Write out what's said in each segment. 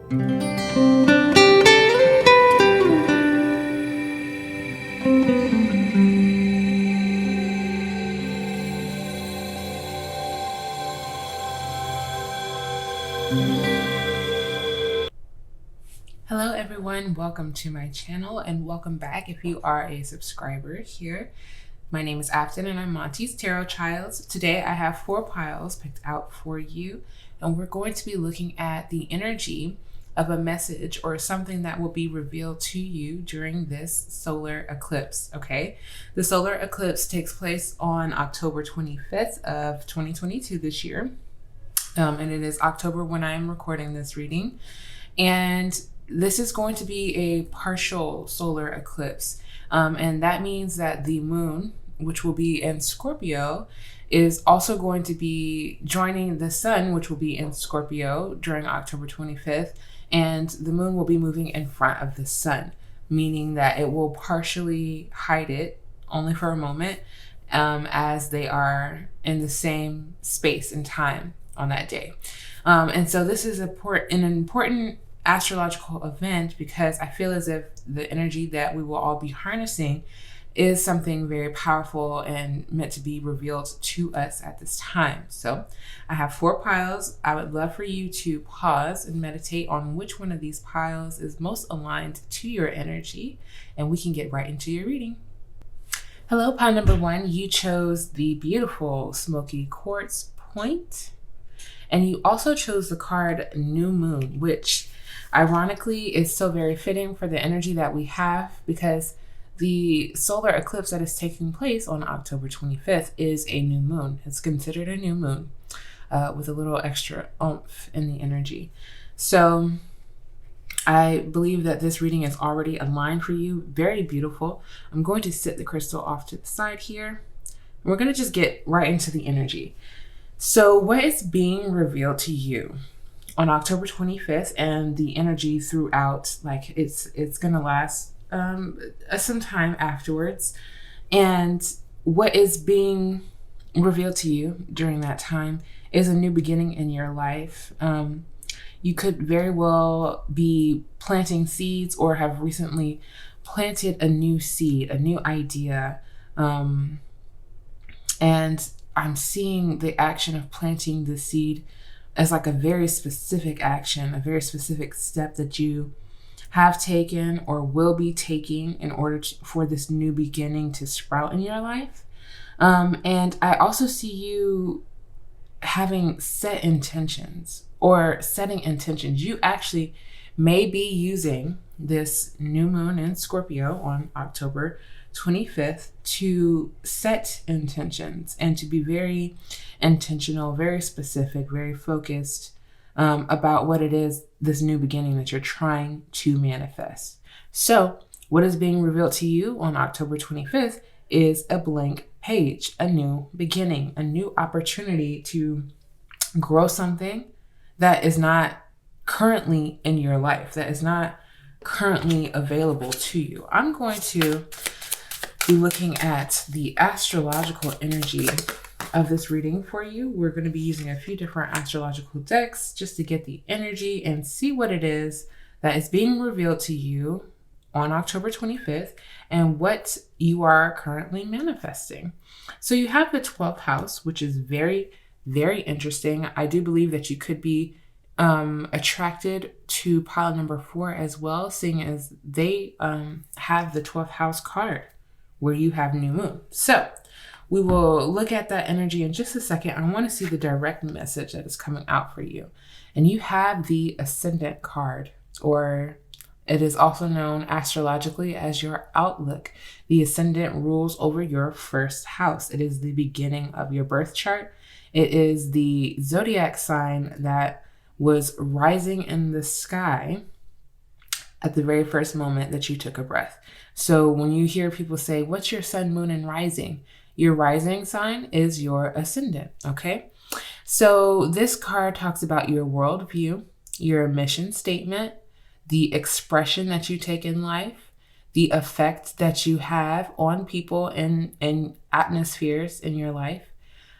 Hello everyone, welcome to my channel and welcome back if you are a subscriber here. My name is Afton and I'm Monty's Tarot Child. Today I have 4 piles picked out for you and we're going to be looking at the energy of a message or something that will be revealed to you during this solar eclipse, okay? The solar eclipse takes place on October 25th of 2022 this year. And it is October when I'm recording this reading. And this is going to be a partial solar eclipse. And that means that the moon, which will be in Scorpio, is also going to be joining the sun, which will be in Scorpio during October 25th. And the moon will be moving in front of the sun, meaning that it will partially hide it only for a moment as they are in the same space and time on that day. And so this is an important astrological event because I feel as if the energy that we will all be harnessing is something very powerful and meant to be revealed to us at this time. So I have 4 piles. I would love for you to pause and meditate on which one of these piles is most aligned to your energy, and we can get right into your reading. Hello, pile number 1. You chose the beautiful smoky quartz point, and you also chose the card New Moon, which ironically is so very fitting for the energy that we have because the solar eclipse that is taking place on October 25th is a new moon. It's considered a new moon with a little extra oomph in the energy. So I believe that this reading is already aligned for you. Very beautiful. I'm going to sit the crystal off to the side here. We're going to just get right into the energy. So what is being revealed to you on October 25th and the energy throughout, like it's going to last some time afterwards. And what is being revealed to you during that time is a new beginning in your life. You could very well be planting seeds or have recently planted a new seed, a new idea. And I'm seeing the action of planting the seed as like a very specific action, a very specific step that you have taken or will be taking in order for this new beginning to sprout in your life. And I also see you having set intentions or setting intentions. You actually may be using this new moon in Scorpio on October 25th to set intentions and to be very intentional, very specific, very focused about what it is, this new beginning that you're trying to manifest. So what is being revealed to you on October 25th is a blank page, a new beginning, a new opportunity to grow something that is not currently in your life, that is not currently available to you. I'm going to be looking at the astrological energy of this reading for you. We're going to be using a few different astrological decks just to get the energy and see what it is that is being revealed to you on October 25th and what you are currently manifesting. So you have the 12th house, which is very, very interesting. I do believe that you could be attracted to pile number 4 as well, seeing as they have the 12th house card where you have new moon. So we will look at that energy in just a second. I want to see the direct message that is coming out for you. And you have the Ascendant card, or it is also known astrologically as your outlook. The Ascendant rules over your first house. It is the beginning of your birth chart. It is the zodiac sign that was rising in the sky at the very first moment that you took a breath. So when you hear people say, what's your sun, moon, and rising? Your rising sign is your ascendant, okay? So this card talks about your worldview, your mission statement, the expression that you take in life, the effect that you have on people and atmospheres in your life.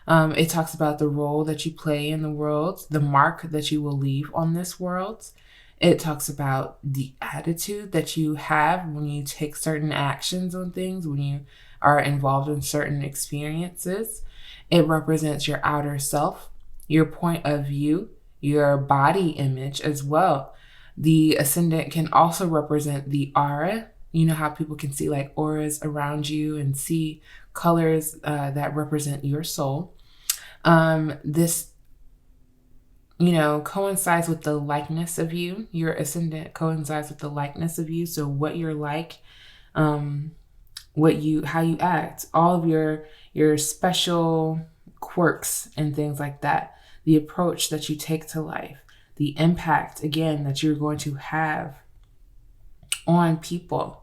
It talks about the role that you play in the world, the mark that you will leave on this world. It talks about the attitude that you have when you take certain actions on things, when you are involved in certain experiences. It represents your outer self, your point of view, your body image as well. The ascendant can also represent the aura. You know how people can see like auras around you and see colors that represent your soul. This coincides with the likeness of you. Your ascendant coincides with the likeness of you. So what you're like, how you act, all of your special quirks and things like that, the approach that you take to life, the impact, again, that you're going to have on people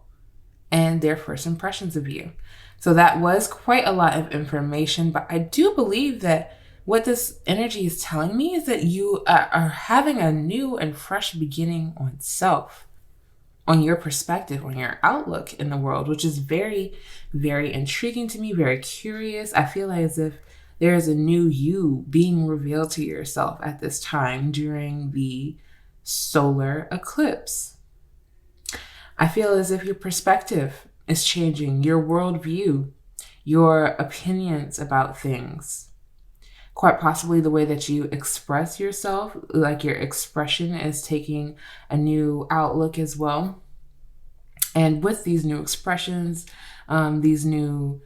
and their first impressions of you. So that was quite a lot of information, but I do believe that what this energy is telling me is that you are having a new and fresh beginning on self, on your perspective, on your outlook in the world, which is very, very intriguing to me, very curious. I feel as if there is a new you being revealed to yourself at this time during the solar eclipse. I feel as if your perspective is changing, your worldview, your opinions about things. Quite possibly the way that you express yourself, like your expression is taking a new outlook as well. And with these new expressions, these new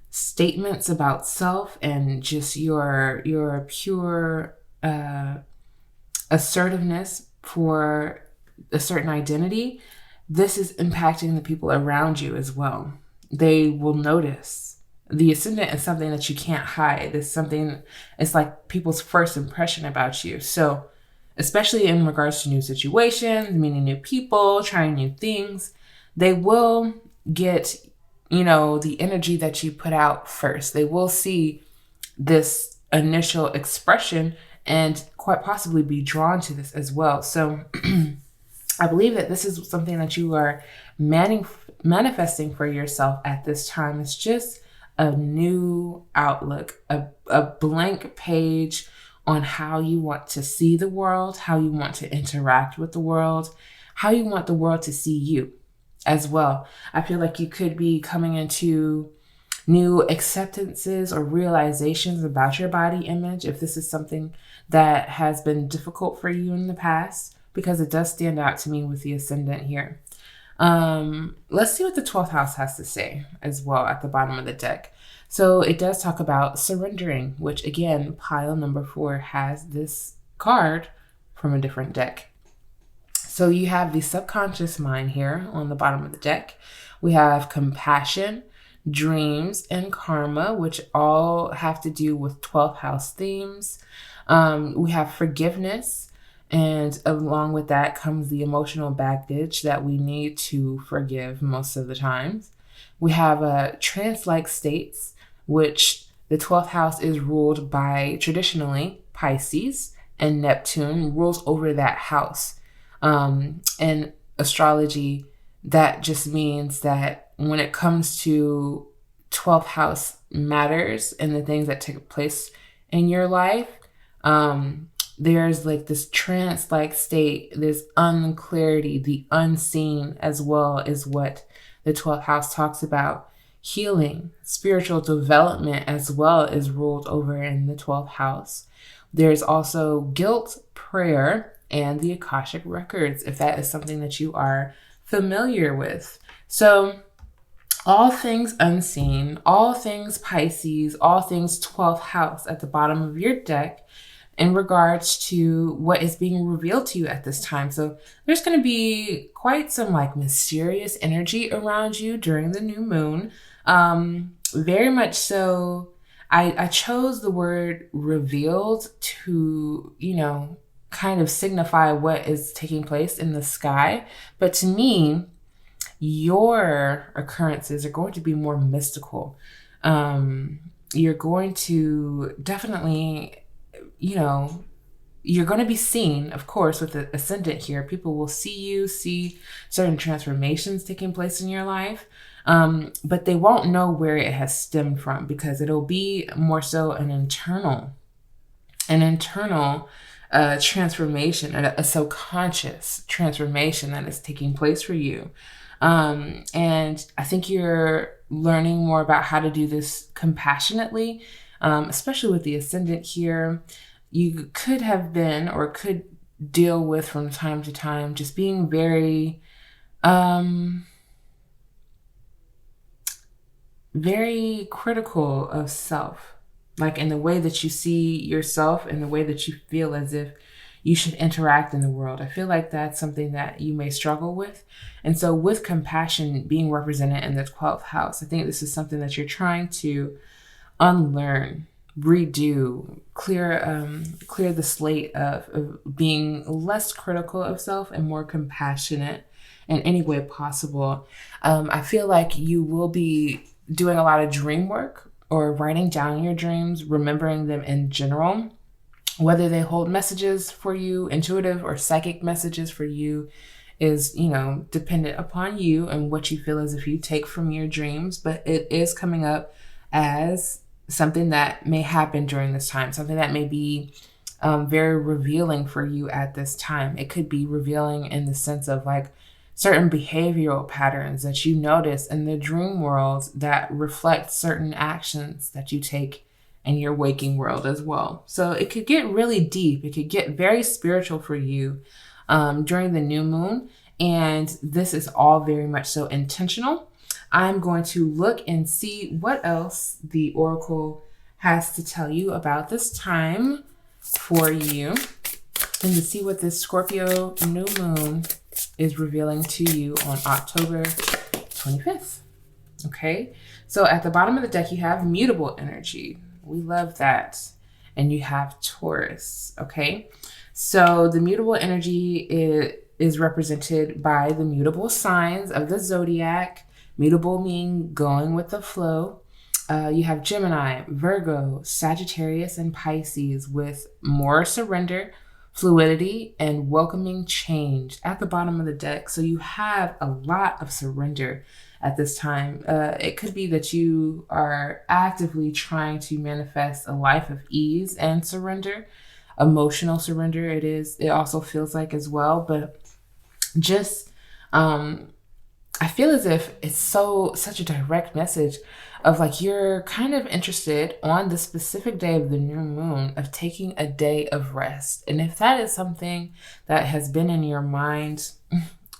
statements about self and just your pure assertiveness for a certain identity, this is impacting the people around you as well. They will notice. The ascendant is something that you can't hide. It's like people's first impression about you. So especially in regards to new situations, meeting new people, trying new things, they will get, the energy that you put out first. They will see this initial expression and quite possibly be drawn to this as well. So I believe that this is something that you are manifesting for yourself at this time. It's just a new outlook, a blank page on how you want to see the world, how you want to interact with the world, how you want the world to see you as well. I feel like you could be coming into new acceptances or realizations about your body image if this is something that has been difficult for you in the past, because it does stand out to me with the ascendant here. Let's see what the 12th house has to say as well at the bottom of the deck. So it does talk about surrendering, which again, pile number 4 has this card from a different deck. So you have the subconscious mind here on the bottom of the deck. We have compassion, dreams, and karma, which all have to do with 12th house themes. We have forgiveness. And along with that comes the emotional baggage that we need to forgive most of the times. We have trance-like states, which the 12th house is ruled by traditionally Pisces, and Neptune rules over that house. In astrology, that just means that when it comes to 12th house matters and the things that take place in your life, there's like this trance-like state, this unclarity, the unseen, as well as what the 12th house talks about. Healing, spiritual development as well is ruled over in the 12th house. There's also guilt, prayer, and the Akashic records, if that is something that you are familiar with. So all things unseen, all things Pisces, all things 12th house at the bottom of your deck in regards to what is being revealed to you at this time. So there's going to be quite some like mysterious energy around you during the new moon. Very much so. I chose the word revealed to, kind of signify what is taking place in the sky. But to me, your occurrences are going to be more mystical. You're going to definitely, you're going to be seen, of course, with the ascendant here. People will see certain transformations taking place in your life, but they won't know where it has stemmed from, because it'll be more so an internal a transformation, a subconscious transformation that is taking place for you. And I think you're learning more about how to do this compassionately, especially with the ascendant here. You could have been or could deal with from time to time just being very, very critical of self, like in the way that you see yourself and the way that you feel as if you should interact in the world. I feel like that's something that you may struggle with. And so with compassion being represented in the 12th house, I think this is something that you're trying to unlearn, redo, clear the slate of being less critical of self and more compassionate in any way possible. I feel like you will be doing a lot of dream work or writing down your dreams, remembering them in general, whether they hold messages for you, intuitive or psychic messages for you, is, dependent upon you and what you feel as if you take from your dreams. But it is coming up as something that may happen during this time, something that may be very revealing for you at this time. It could be revealing in the sense of like certain behavioral patterns that you notice in the dream world that reflect certain actions that you take in your waking world as well. So it could get really deep. It could get very spiritual for you during the new moon. And this is all very much so intentional. I'm going to look and see what else the Oracle has to tell you about this time for you, and to see what this Scorpio new moon is revealing to you on October 25th. Okay, so at the bottom of the deck, you have mutable energy. We love that. And you have Taurus. Okay, so the mutable energy is represented by the mutable signs of the zodiac. Mutable meaning going with the flow. You have Gemini, Virgo, Sagittarius, and Pisces with more surrender, fluidity, and welcoming change at the bottom of the deck. So you have a lot of surrender at this time. It could be that you are actively trying to manifest a life of ease and surrender, emotional surrender. It also feels like as well, but just, I feel as if it's such a direct message of like you're kind of interested on the specific day of the new moon of taking a day of rest. And if that is something that has been in your mind,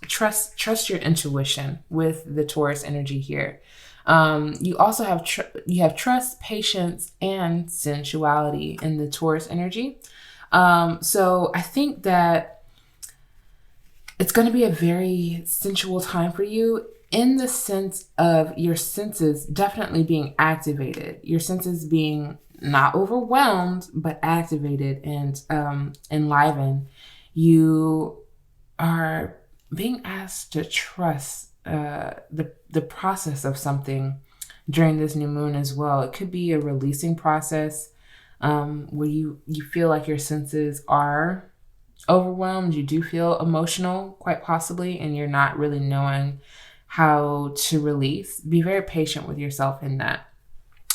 trust your intuition with the Taurus energy here. You also have trust, patience, and sensuality in the Taurus energy. So I think that it's going to be a very sensual time for you, in the sense of your senses definitely being activated, your senses being not overwhelmed, but activated and enlivened. You are being asked to trust the process of something during this new moon as well. It could be a releasing process where you feel like your senses are overwhelmed. You do feel emotional, quite possibly, and you're not really knowing how to release. Be very patient with yourself in that.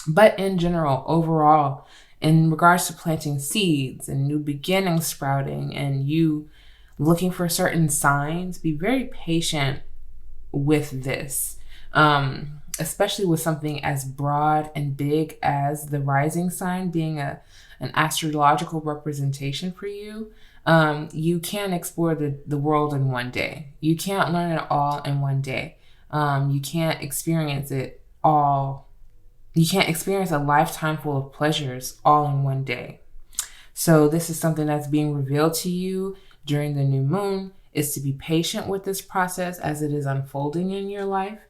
But in general, overall, in regards to planting seeds and new beginnings sprouting and you looking for certain signs, be very patient with this, especially with something as broad and big as the rising sign being an astrological representation for you. You can't explore the world in one day. You can't learn it all in one day. You can't experience it all. You can't experience a lifetime full of pleasures all in one day. So this is something that's being revealed to you during the new moon, is to be patient with this process as it is unfolding in your life.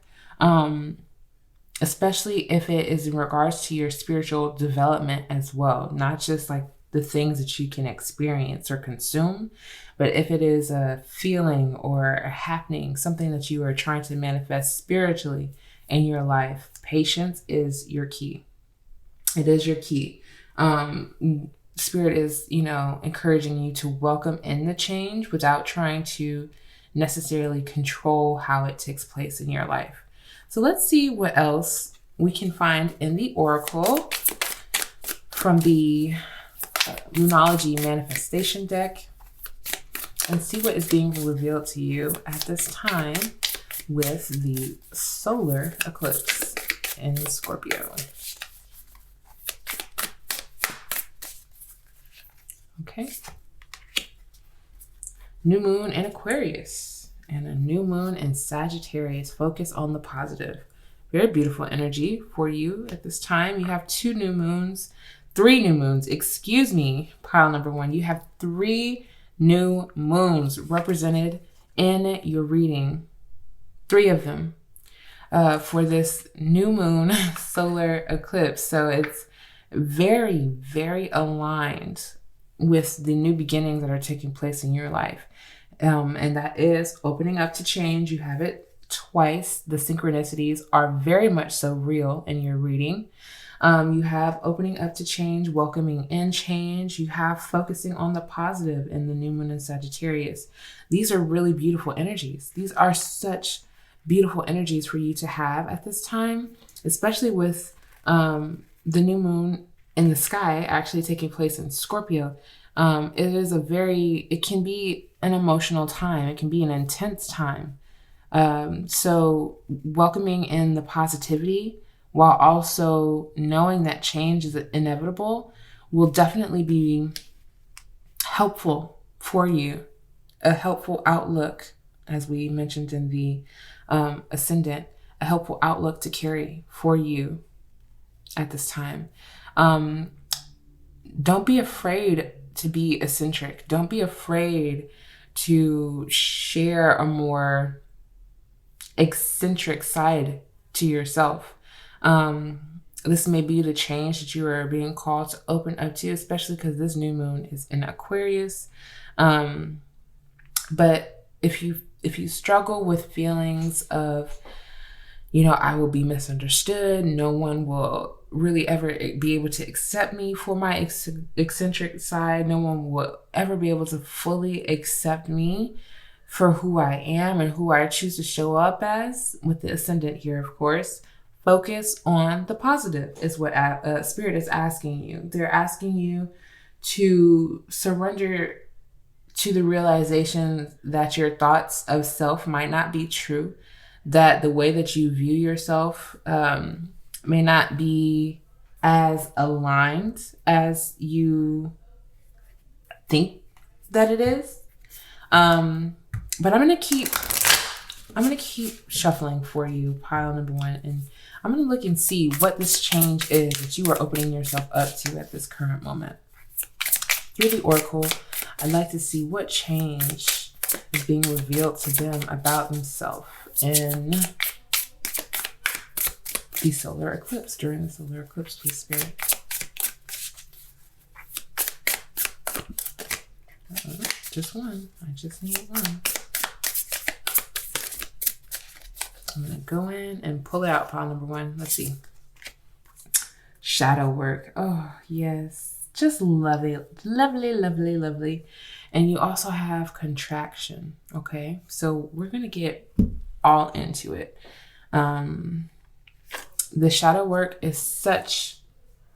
Especially if it is in regards to your spiritual development as well, not just like the things that you can experience or consume, but if it is a feeling or a happening, something that you are trying to manifest spiritually in your life, patience is your key. It is your key. Spirit is, encouraging you to welcome in the change without trying to necessarily control how it takes place in your life. So let's see what else we can find in the Oracle from the Moonology manifestation deck and see what is being revealed to you at this time with the solar eclipse in Scorpio. Okay. New moon in Aquarius and a new moon in Sagittarius. Focus on the positive. Very beautiful energy for you at this time. You have three new moons, excuse me, pile number one. You have 3 new moons represented in your reading. 3 of them for this new moon solar eclipse. So it's very, very aligned with the new beginnings that are taking place in your life. And that is opening up to change. You have it twice. The synchronicities are very much so real in your reading. You have opening up to change, welcoming in change. You have focusing on the positive in the new moon in Sagittarius. These are really beautiful energies. These are such beautiful energies for you to have at this time, especially with the new moon in the sky actually taking place in Scorpio. It can be an emotional time. It can be an intense time. So welcoming in the positivity while also knowing that change is inevitable will definitely be helpful for you. A helpful outlook, as we mentioned in the ascendant, a helpful outlook to carry for you at this time. Don't be afraid to be eccentric. Don't be afraid to share a more eccentric side to yourself. This may be the change that you are being called to open up to, especially because this new moon is in Aquarius. But if you struggle with feelings of, I will be misunderstood, no one will really ever be able to accept me for my eccentric side, no one will ever be able to fully accept me for who I am and who I choose to show up as, with the ascendant here, of course, focus on the positive is what Spirit is asking you. They're asking you to surrender to the realization that your thoughts of self might not be true, that the way that you view yourself may not be as aligned as you think that it is. But I'm gonna keep shuffling for you, pile number one, and I'm gonna look and see what this change is that you are opening yourself up to at this current moment. Through the Oracle, I'd like to see what change is being revealed to them about themselves in the solar eclipse, during the solar eclipse, please, Spirit. Just one. I just need one. I'm going to go in and pull it out, pile number one. Let's see. Shadow work. Oh, yes. Just lovely, lovely, lovely, lovely. And you also have contraction, okay? So we're going to get all into it. The shadow work is such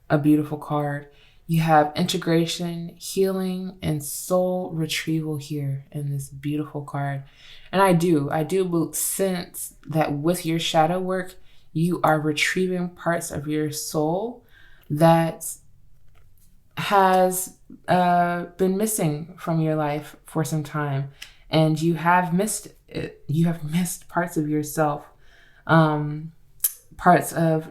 a beautiful card. You have integration, healing, and soul retrieval here in this beautiful card. And I do sense that with your shadow work, you are retrieving parts of your soul that has been missing from your life for some time. And you have missed it. You have missed parts of yourself, parts of,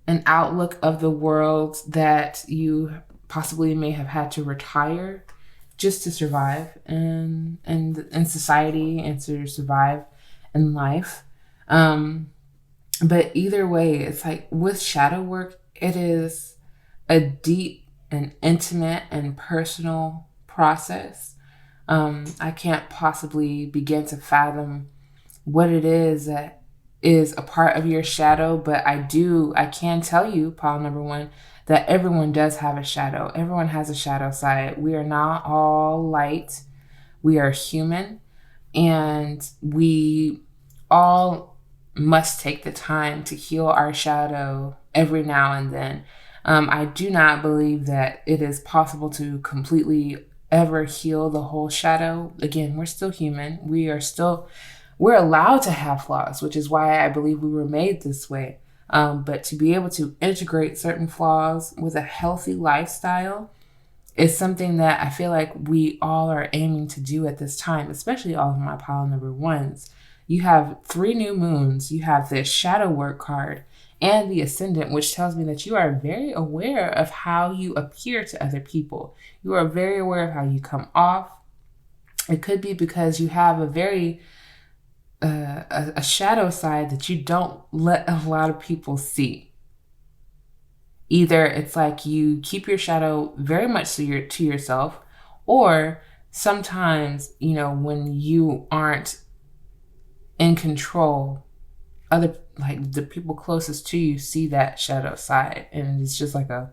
an outlook of the world that you possibly may have had to retire just to survive in society and to survive in life. But either way, it's like with shadow work, it is a deep and intimate and personal process. I can't possibly begin to fathom what it is that is a part of your shadow, but I can tell you, pile number one, that everyone does have a shadow. Everyone has a shadow side. We are not all light. We are human, and we all must take the time to heal our shadow every now and then. I do not believe that it is possible to completely ever heal the whole shadow. Again, we're still human. We're allowed to have flaws, which is why I believe we were made this way. But to be able to integrate certain flaws with a healthy lifestyle is something that I feel like we all are aiming to do at this time, especially all of my pile number ones. You have 3 new moons, you have the shadow work card, and the ascendant, which tells me that you are very aware of how you appear to other people. You are very aware of how you come off. It could be because you have a very a shadow side that you don't let a lot of people see. Either it's like you keep your shadow very much to yourself, or sometimes, when you aren't in control, the people closest to you see that shadow side, and it's just like a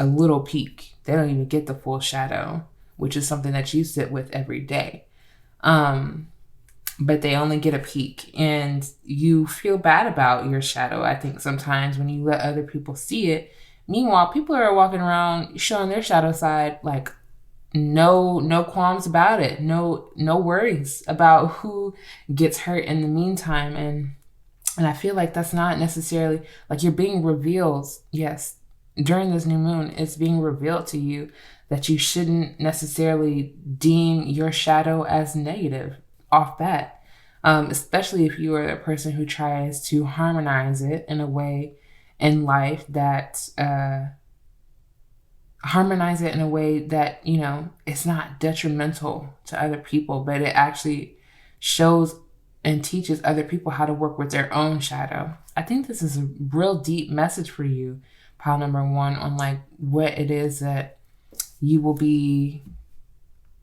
little peek. They don't even get the full shadow, which is something that you sit with every day. But they only get a peek, and you feel bad about your shadow, I think, sometimes when you let other people see it. Meanwhile, people are walking around showing their shadow side, like no qualms about it, no worries about who gets hurt in the meantime. And I feel like that's not necessarily, like, you're being revealed. Yes, during this new moon, it's being revealed to you that you shouldn't necessarily deem your shadow as negative off bat, especially if you are a person who tries to harmonize it in a way in life that it's not detrimental to other people, but it actually shows and teaches other people how to work with their own shadow. I think this is a real deep message for you, pile number 1, on like what it is that you will be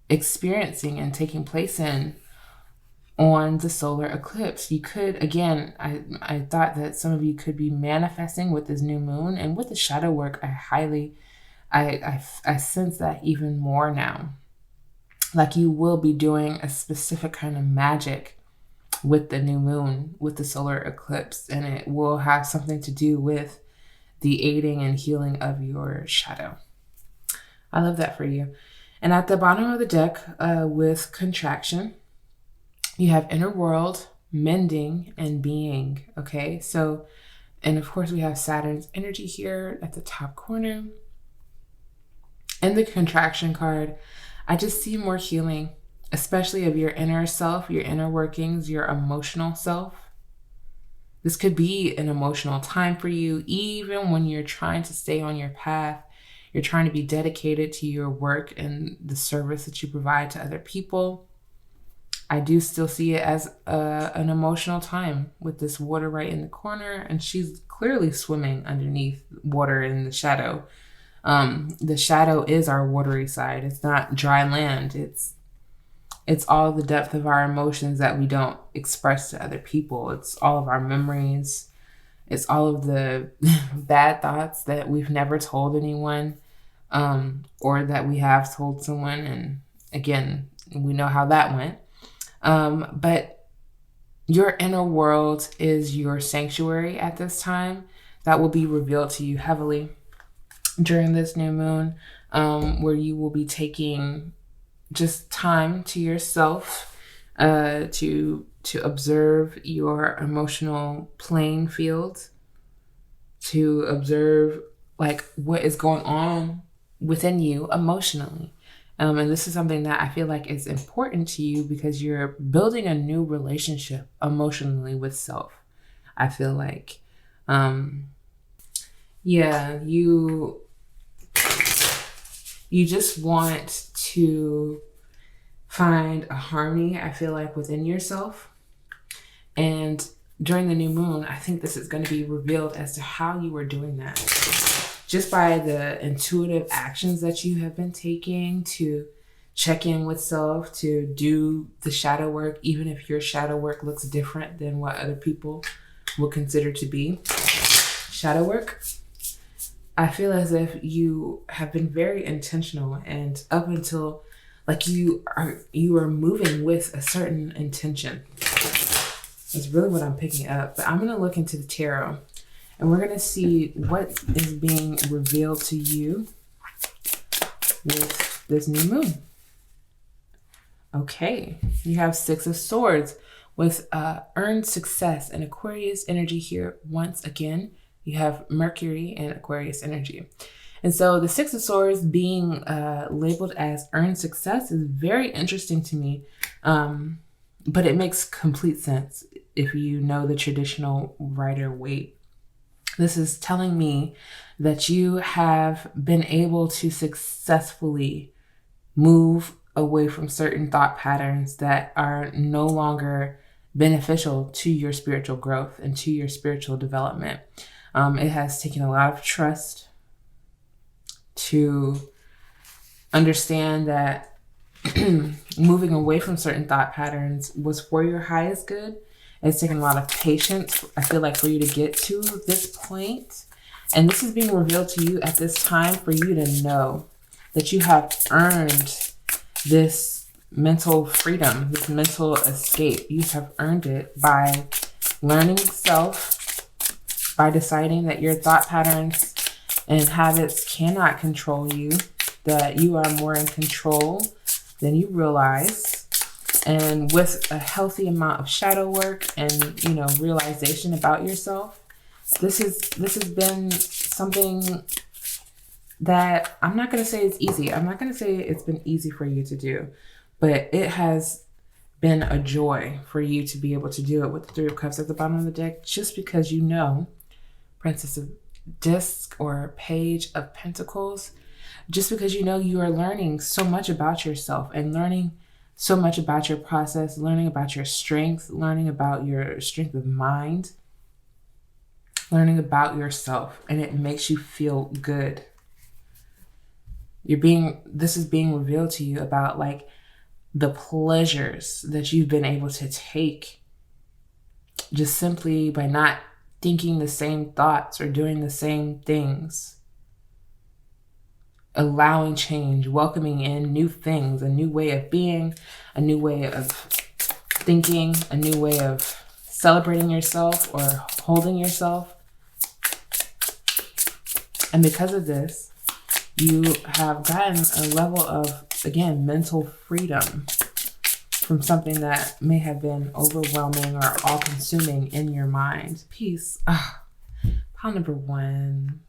experiencing and taking place in on the solar eclipse. You could, again, I thought that some of you could be manifesting with this new moon, and with the shadow work, I sense that even more now. Like, you will be doing a specific kind of magic with the new moon, with the solar eclipse, and it will have something to do with the aiding and healing of your shadow. I love that for you. And at the bottom of the deck, with contraction, you have inner world, mending, and being. Okay, so, and of course we have Saturn's energy here at the top corner. In the contraction card, I just see more healing, especially of your inner self, your inner workings, your emotional self. This could be an emotional time for you, even when you're trying to stay on your path. You're trying to be dedicated to your work and the service that you provide to other people. I do still see it as an emotional time with this water right in the corner, and she's clearly swimming underneath water in the shadow. The shadow is our watery side. It's not dry land. It's all the depth of our emotions that we don't express to other people. It's all of our memories. It's all of the bad thoughts that we've never told anyone, or that we have told someone. And again, we know how that went. But your inner world is your sanctuary at this time. That will be revealed to you heavily during this new moon, where you will be taking just time to yourself, to observe your emotional playing field, to observe like what is going on within you emotionally. And this is something that I feel like is important to you because you're building a new relationship emotionally with self. I feel like, you just want to find a harmony, I feel like, within yourself. And during the new moon, I think this is going to be revealed as to how you are doing that. Just by the intuitive actions that you have been taking to check in with self, to do the shadow work, even if your shadow work looks different than what other people will consider to be shadow work. I feel as if you have been very intentional, and up until like you are moving with a certain intention. That's really what I'm picking up. But I'm going to look into the tarot And we're going to see what is being revealed to you with this new moon. Okay, you have Six of Swords with earned success and Aquarius energy here once again. You have Mercury and Aquarius energy. And so the Six of Swords being labeled as earned success is very interesting to me. But it makes complete sense if you know the traditional Rider-Waite. This is telling me that you have been able to successfully move away from certain thought patterns that are no longer beneficial to your spiritual growth and to your spiritual development. It has taken a lot of trust to understand that moving away from certain thought patterns was for your highest good. It's taken a lot of patience, I feel like, for you to get to this point. And this is being revealed to you at this time for you to know that you have earned this mental freedom, this mental escape. You have earned it by learning self, by deciding that your thought patterns and habits cannot control you, that you are more in control than you realize. And with a healthy amount of shadow work and, realization about yourself, this has been something that I'm not going to say it's easy. I'm not going to say it's been easy for you to do, but it has been a joy for you to be able to do it with the Three of Cups at the bottom of the deck, just because Princess of Disc or Page of Pentacles, just because you are learning so much about yourself and learning so much about your process, learning about your strength, learning about your strength of mind, learning about yourself, and it makes you feel good. This is being revealed to you about like the pleasures that you've been able to take just simply by not thinking the same thoughts or doing the same things. Allowing change, welcoming in new things, a new way of being, a new way of thinking, a new way of celebrating yourself or holding yourself. And because of this, you have gotten a level of, again, mental freedom from something that may have been overwhelming or all-consuming in your mind. Peace. Pile number one.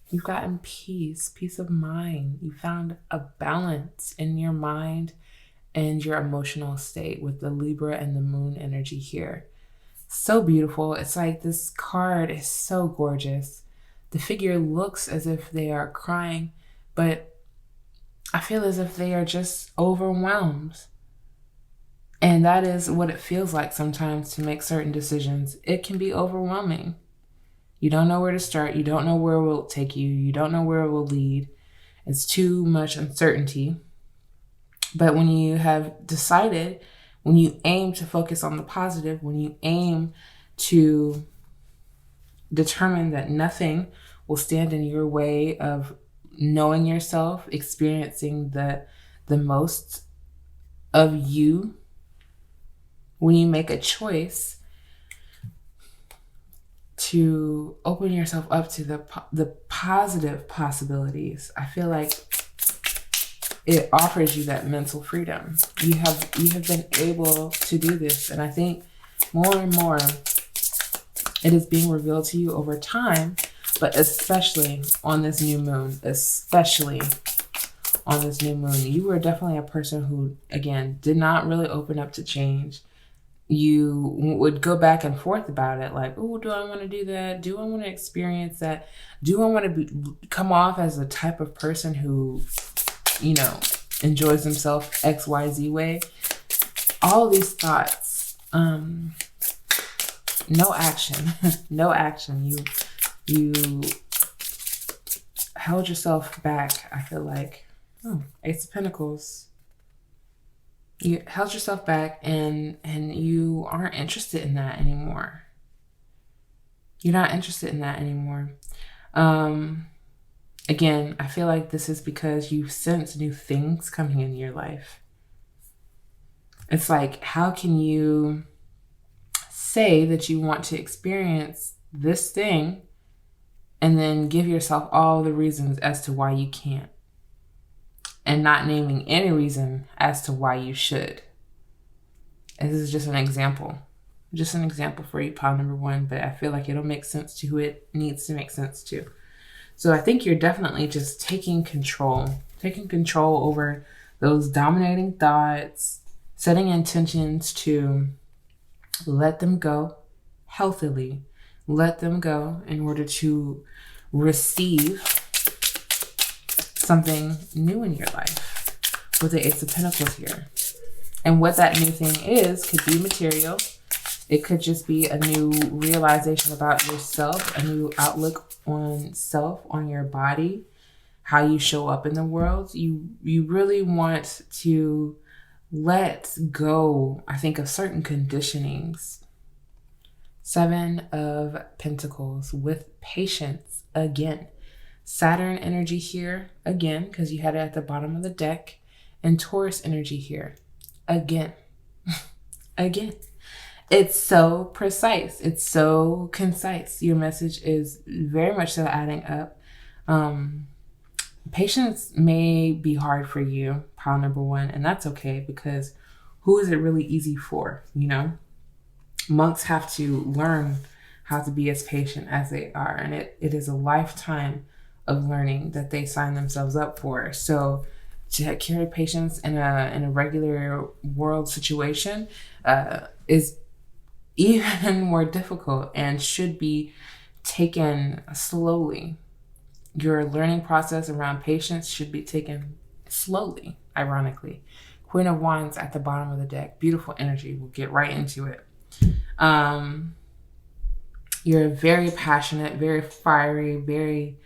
You've gotten peace of mind. You found a balance in your mind and your emotional state with the Libra and the moon energy here. So beautiful. It's like this card is so gorgeous. The figure looks as if they are crying, but I feel as if they are just overwhelmed. And that is what it feels like sometimes to make certain decisions. It can be overwhelming. You don't know where to start. You don't know where it will take you. You don't know where it will lead. It's too much uncertainty. But when you have decided, when you aim to focus on the positive, when you aim to determine that nothing will stand in your way of knowing yourself, experiencing the most of you, when you make a choice to open yourself up to the positive possibilities, I feel like it offers you that mental freedom. You have been able to do this, and I think more and more it is being revealed to you over time, but especially on this new moon. You were definitely a person who, again, did not really open up to change. You would go back and forth about it, like, oh, do I want to do that? Do I want to experience that? Do I want to come off as a type of person who, enjoys himself XYZ way? All these thoughts, no action, no action. You held yourself back, I feel like. Ace of Pentacles. You held yourself back and you aren't interested in that anymore. You're not interested in that anymore. Again, I feel like this is because you sense new things coming in your life. It's like, how can you say that you want to experience this thing and then give yourself all the reasons as to why you can't, and not naming any reason as to why you should. And this is just an example. Just an example for you, pile number one, but I feel like it'll make sense to who it needs to make sense to. So I think you're definitely just taking control over those dominating thoughts, setting intentions to let them go healthily, let them go in order to receive something new in your life with the Ace of Pentacles here. And what that new thing is could be material. It could just be a new realization about yourself, a new outlook on self, on your body, how you show up in the world. You really want to let go, I think, of certain conditionings. 7 of Pentacles with patience again. Saturn energy here again, because you had it at the bottom of the deck. And Taurus energy here again. Again. It's so precise. It's so concise. Your message is very much so adding up. Patience may be hard for you, pile number one, and that's okay, because who is it really easy for, you know? Monks have to learn how to be as patient as they are, and it is a lifetime of learning that they sign themselves up for. So to carry patience in a regular world situation is even more difficult and should be taken slowly. Your learning process around patience should be taken slowly, ironically. Queen of Wands at the bottom of the deck. Beautiful energy. We'll get right into it. You're very passionate, very fiery,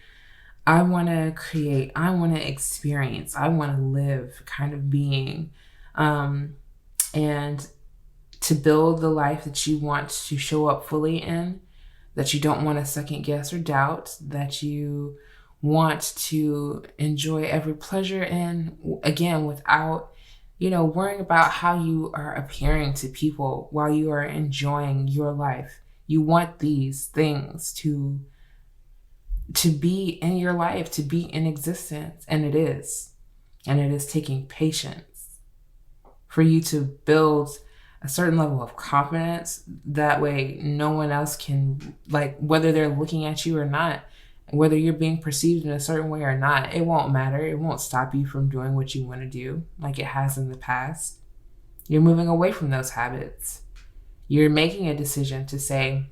I want to create, I want to experience, I want to live kind of being. And to build the life that you want to show up fully in, that you don't want to second guess or doubt, that you want to enjoy every pleasure in, again, without, worrying about how you are appearing to people while you are enjoying your life. You want these things to be in your life, to be in existence, and it is. And it is taking patience for you to build a certain level of confidence. That way no one else can, whether they're looking at you or not, whether you're being perceived in a certain way or not, it won't matter. It won't stop you from doing what you want to do like it has in the past. You're moving away from those habits. You're making a decision to say,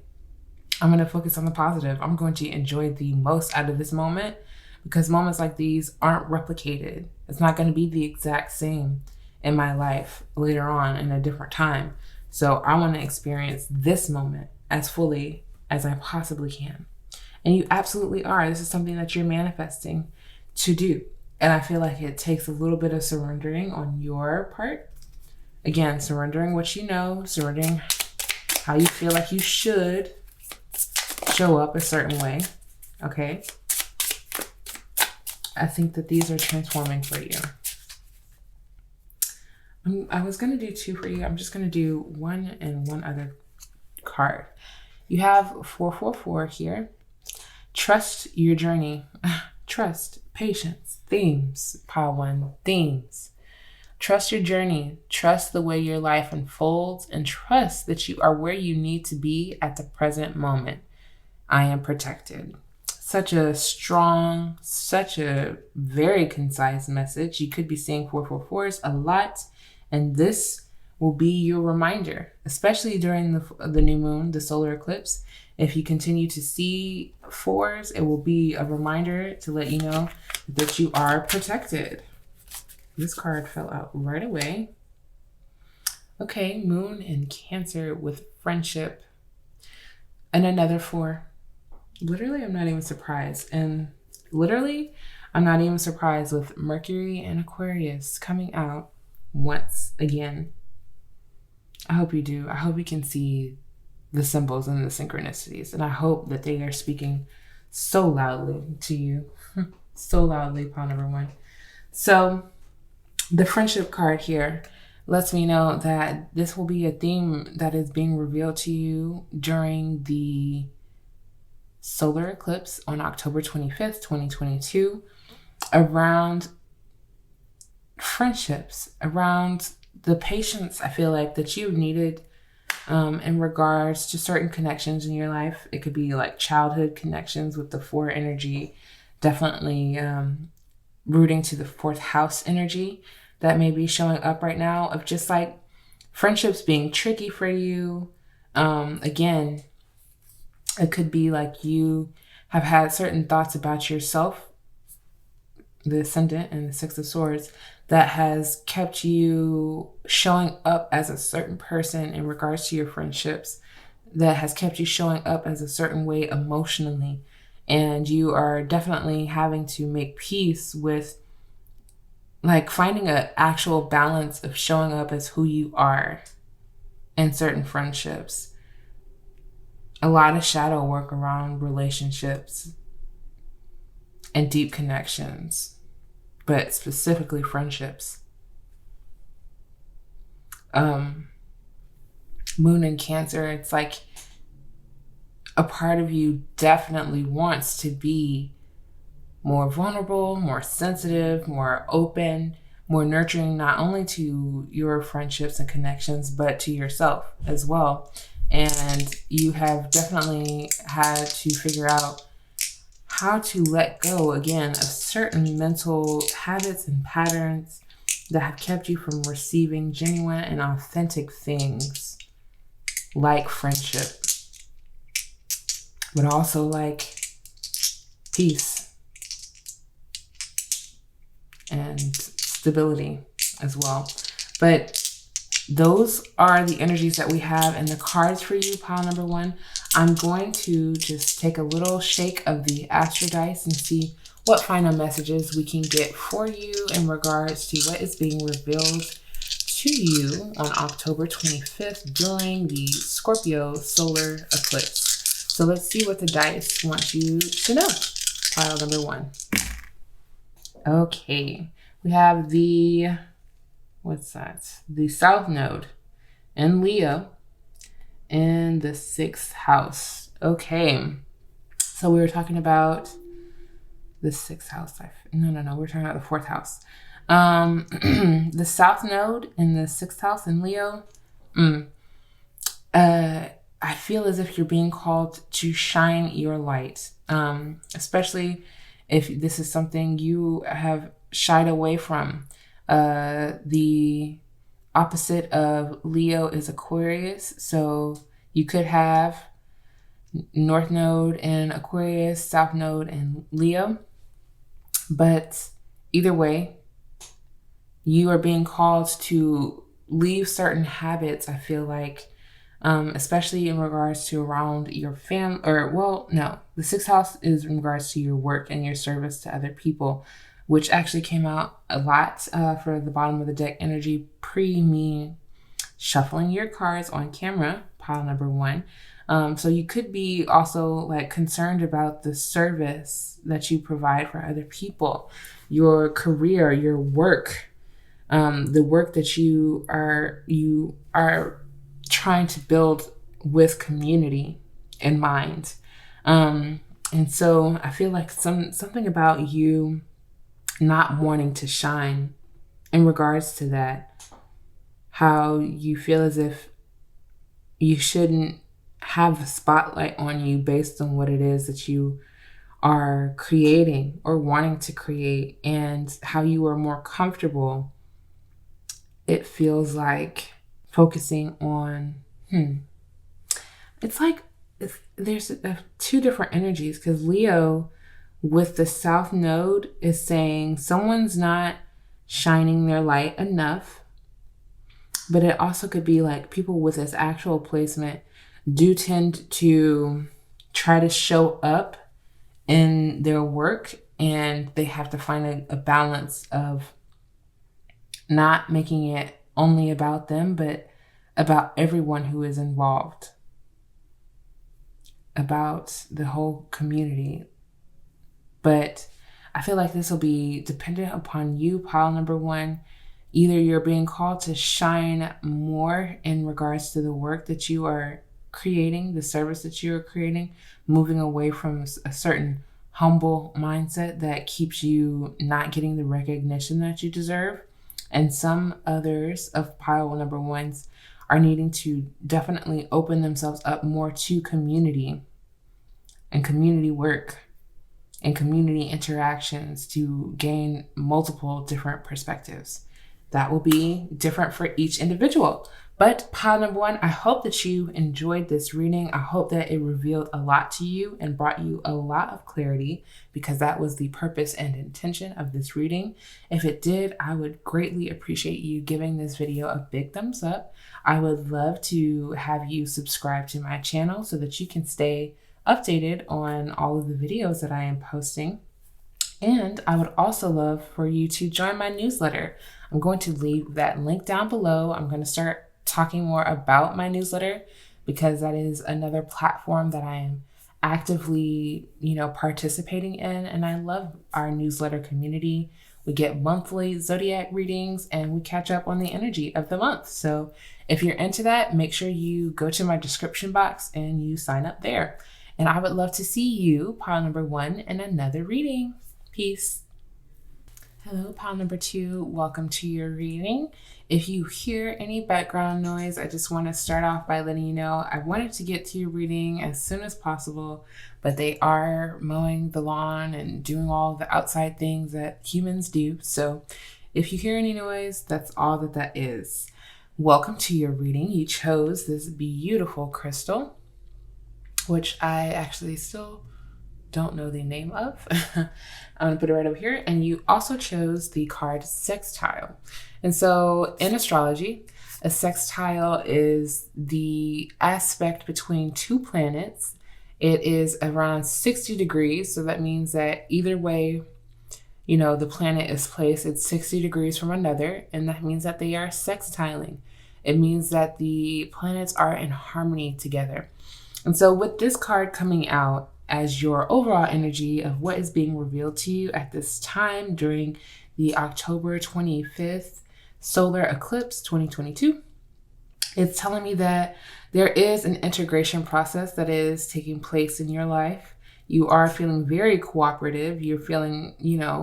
I'm going to focus on the positive. I'm going to enjoy the most out of this moment, because moments like these aren't replicated. It's not going to be the exact same in my life later on in a different time. So I want to experience this moment as fully as I possibly can. And you absolutely are. This is something that you're manifesting to do. And I feel like it takes a little bit of surrendering on your part. Again, surrendering what you know, surrendering how you feel like you should show up a certain way. Okay? I think that these are transforming for you. I was going to do 2 for you. I'm just going to do 1 and 1 other card. You have 444 here. Trust your journey. Trust, patience, themes, pile 1, themes. Trust your journey. Trust the way your life unfolds, and trust that you are where you need to be at the present moment. I am protected. Such a strong, such a very concise message. You could be seeing 444s a lot, and this will be your reminder, especially during the new moon, the solar eclipse. If you continue to see 4s, it will be a reminder to let you know that you are protected. This card fell out right away. Okay, moon in Cancer with friendship. And another 4. Literally, I'm not even surprised. And literally, I'm not even surprised with Mercury and Aquarius coming out once again. I hope you do. I hope you can see the symbols and the synchronicities. And I hope that they are speaking so loudly to you. So loudly, pile number 1. So the friendship card here, lets me know that this will be a theme that is being revealed to you during the solar eclipse on October 25th, 2022, around friendships, around the patience I feel like that you've needed in regards to certain connections in your life. It could be like childhood connections with the 4 energy, definitely rooting to the 4th house energy that may be showing up right now, of just like friendships being tricky for you. Again, it could be like you have had certain thoughts about yourself, the Ascendant and the 6 of Swords, that has kept you showing up as a certain person in regards to your friendships, that has kept you showing up as a certain way emotionally. And you are definitely having to make peace with like finding an actual balance of showing up as who you are in certain friendships. A lot of shadow work around relationships and deep connections, but specifically friendships. Moon in Cancer, it's like a part of you definitely wants to be more vulnerable, more sensitive, more open, more nurturing, not only to your friendships and connections, but to yourself as well. And you have definitely had to figure out how to let go, again, of certain mental habits and patterns that have kept you from receiving genuine and authentic things like friendship, but also like peace and stability as well. But those are the energies that we have in the cards for you, pile number 1. I'm going to just take a little shake of the Astro Dice and see what final messages we can get for you in regards to what is being revealed to you on October 25th during the Scorpio solar eclipse. So let's see what the dice want you to know. Pile number 1. Okay, we have the, what's that? The South Node in Leo in the 6th house. Okay, so we were talking about the 6th house. No, we're talking about the 4th house. The South Node in the 6th house in Leo. I feel as if you're being called to shine your light, especially if this is something you have shied away from. The opposite of Leo is Aquarius. So you could have North Node in Aquarius, South Node in Leo. But either way, you are being called to leave certain habits, I feel like, especially in regards to around your family, the 6th house is in regards to your work and your service to other people, which actually came out a lot for the bottom of the deck energy pre me shuffling your cards on camera, pile number 1. So you could be also like concerned about the service that you provide for other people, your career, your work, the work that you are trying to build with community in mind. And so I feel like something about you not wanting to shine in regards to that, how you feel as if you shouldn't have a spotlight on you based on what it is that you are creating or wanting to create, and how you are more comfortable. It feels like focusing on, it's like there's 2 different energies, because Leo with the South Node is saying someone's not shining their light enough. But it also could be like people with this actual placement do tend to try to show up in their work, and they have to find a balance of not making it only about them, but about everyone who is involved, about the whole community. But I feel like this will be dependent upon you, pile number 1, Either you're being called to shine more in regards to the work that you are creating, the service that you are creating, moving away from a certain humble mindset that keeps you not getting the recognition that you deserve. And some others of pile number ones are needing to definitely open themselves up more to community and community work and community interactions to gain multiple different perspectives. That will be different for each individual. But pile number one, I hope that you enjoyed this reading. I hope that it revealed a lot to you and brought you a lot of clarity, because that was the purpose and intention of this reading. If it did, I would greatly appreciate you giving this video a big thumbs up. I would love to have you subscribe to my channel so that you can stay updated on all of the videos that I am posting. And I would also love for you to join my newsletter. I'm going to leave that link down below. I'm going to start talking more about my newsletter, because that is another platform that I am actively, participating in. And I love our newsletter community. We get monthly zodiac readings and we catch up on the energy of the month. So if you're into that, make sure you go to my description box and you sign up there. And I would love to see you, pile number one, in another reading. Peace. Hello, pile number two. Welcome to your reading. If you hear any background noise, I just want to start off by letting you know I wanted to get to your reading as soon as possible, but they are mowing the lawn and doing all the outside things that humans do. So if you hear any noise, that's all that is. Welcome to your reading. You chose this beautiful crystal, which I actually still don't know the name of. I'm gonna put it right over here. And you also chose the card sextile. And so in astrology, a sextile is the aspect between two planets. It is around 60 degrees. So that means that either way, the planet is placed, it's 60 degrees from another. And that means that they are sextiling. It means that the planets are in harmony together. And so with this card coming out as your overall energy of what is being revealed to you at this time during the October 25th solar eclipse 2022, it's telling me that there is an integration process that is taking place in your life. You are feeling very cooperative. You're feeling,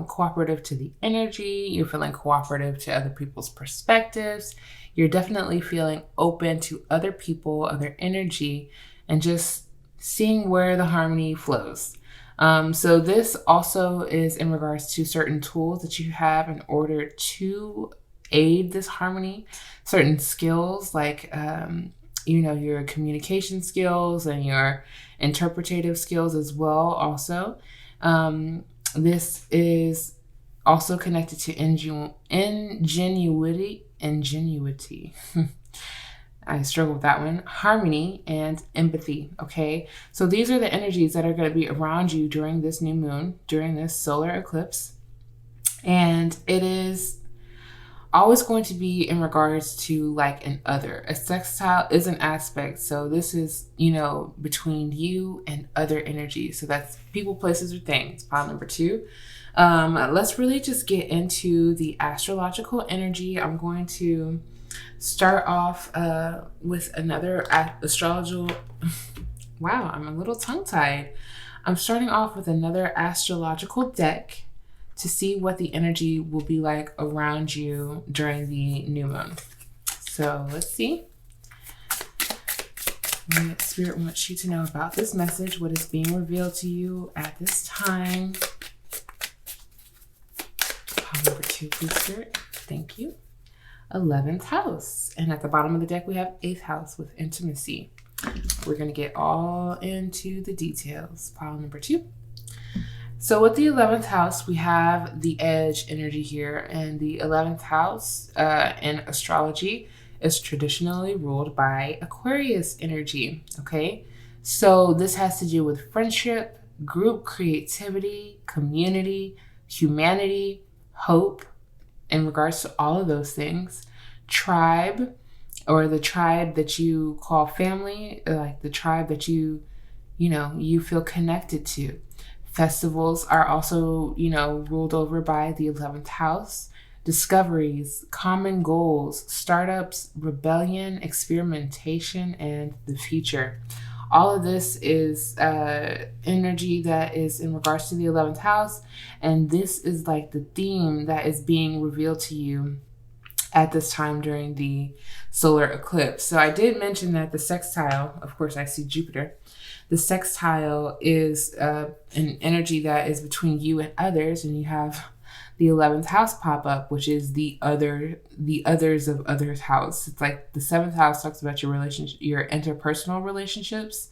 cooperative to the energy. You're feeling cooperative to other people's perspectives. You're definitely feeling open to other people, other energy, and just seeing where the harmony flows. So this also is in regards to certain tools that you have in order to aid this harmony, certain skills like, your communication skills and your interpretative skills as well. Also, this is also connected to ingenuity. I struggle with that one. Harmony and empathy. Okay. So these are the energies that are going to be around you during this new moon, during this solar eclipse. And it is always going to be in regards to like an other. A sextile is an aspect. So this is, between you and other energies. So that's people, places, or things. Pile number two. Let's really just get into the astrological energy. I'm going to start off with another astrological. Wow, I'm a little tongue-tied. I'm starting off with another astrological deck to see what the energy will be like around you during the new moon. So let's see what Spirit wants you to know about this message, what is being revealed to you at this time. Pile number two, please, Spirit. Thank you. 11th house. And at the bottom of the deck, we have 8th house with intimacy. We're going to get all into the details. Pile number two. So with the 11th house, we have the edge energy here. And the 11th house in astrology is traditionally ruled by Aquarius energy. Okay. So this has to do with friendship, group creativity, community, humanity, hope, in regards to all of those things. Tribe, or the tribe that you call family, like the tribe that you feel connected to. Festivals are also, ruled over by the 11th house. discoveries, common goals, startups, rebellion, experimentation, and the future. All of this is energy that is in regards to the 11th house. And this is like the theme that is being revealed to you at this time during the solar eclipse. So I did mention that the sextile, of course, I see Jupiter. The sextile is an energy that is between you and others, and you have the 11th house pop up, which is the others of others house. It's like the 7th house talks about your relationship, your interpersonal relationships,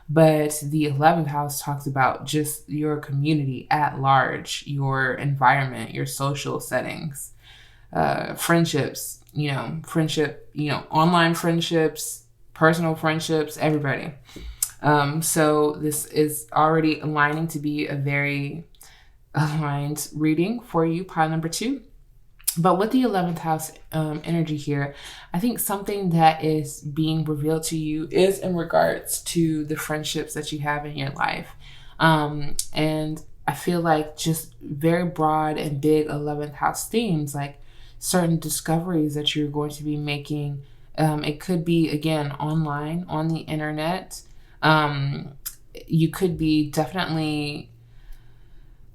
but the 11th house talks about just your community at large, your environment, your social settings, friendships, online friendships, personal friendships, everybody. So this is already aligning to be a very aligned reading for you, pile number 2. But with the 11th house energy here, I think something that is being revealed to you is in regards to the friendships that you have in your life. And I feel like just very broad and big 11th house themes, like certain discoveries that you're going to be making. It could be, again, online, on the internet. You could be definitely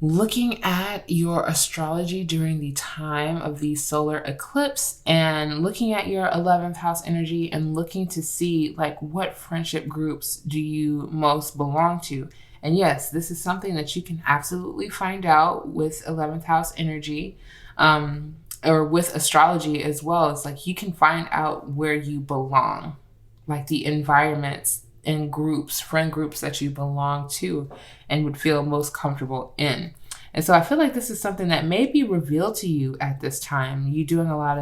looking at your astrology during the time of the solar eclipse and looking at your 11th house energy and looking to see like what friendship groups do you most belong to. And yes, this is something that you can absolutely find out with 11th house energy, or with astrology as well. It's like you can find out where you belong, like the environments and groups, friend groups that you belong to and would feel most comfortable in. And so I feel like this is something that may be revealed to you at this time. You doing a lot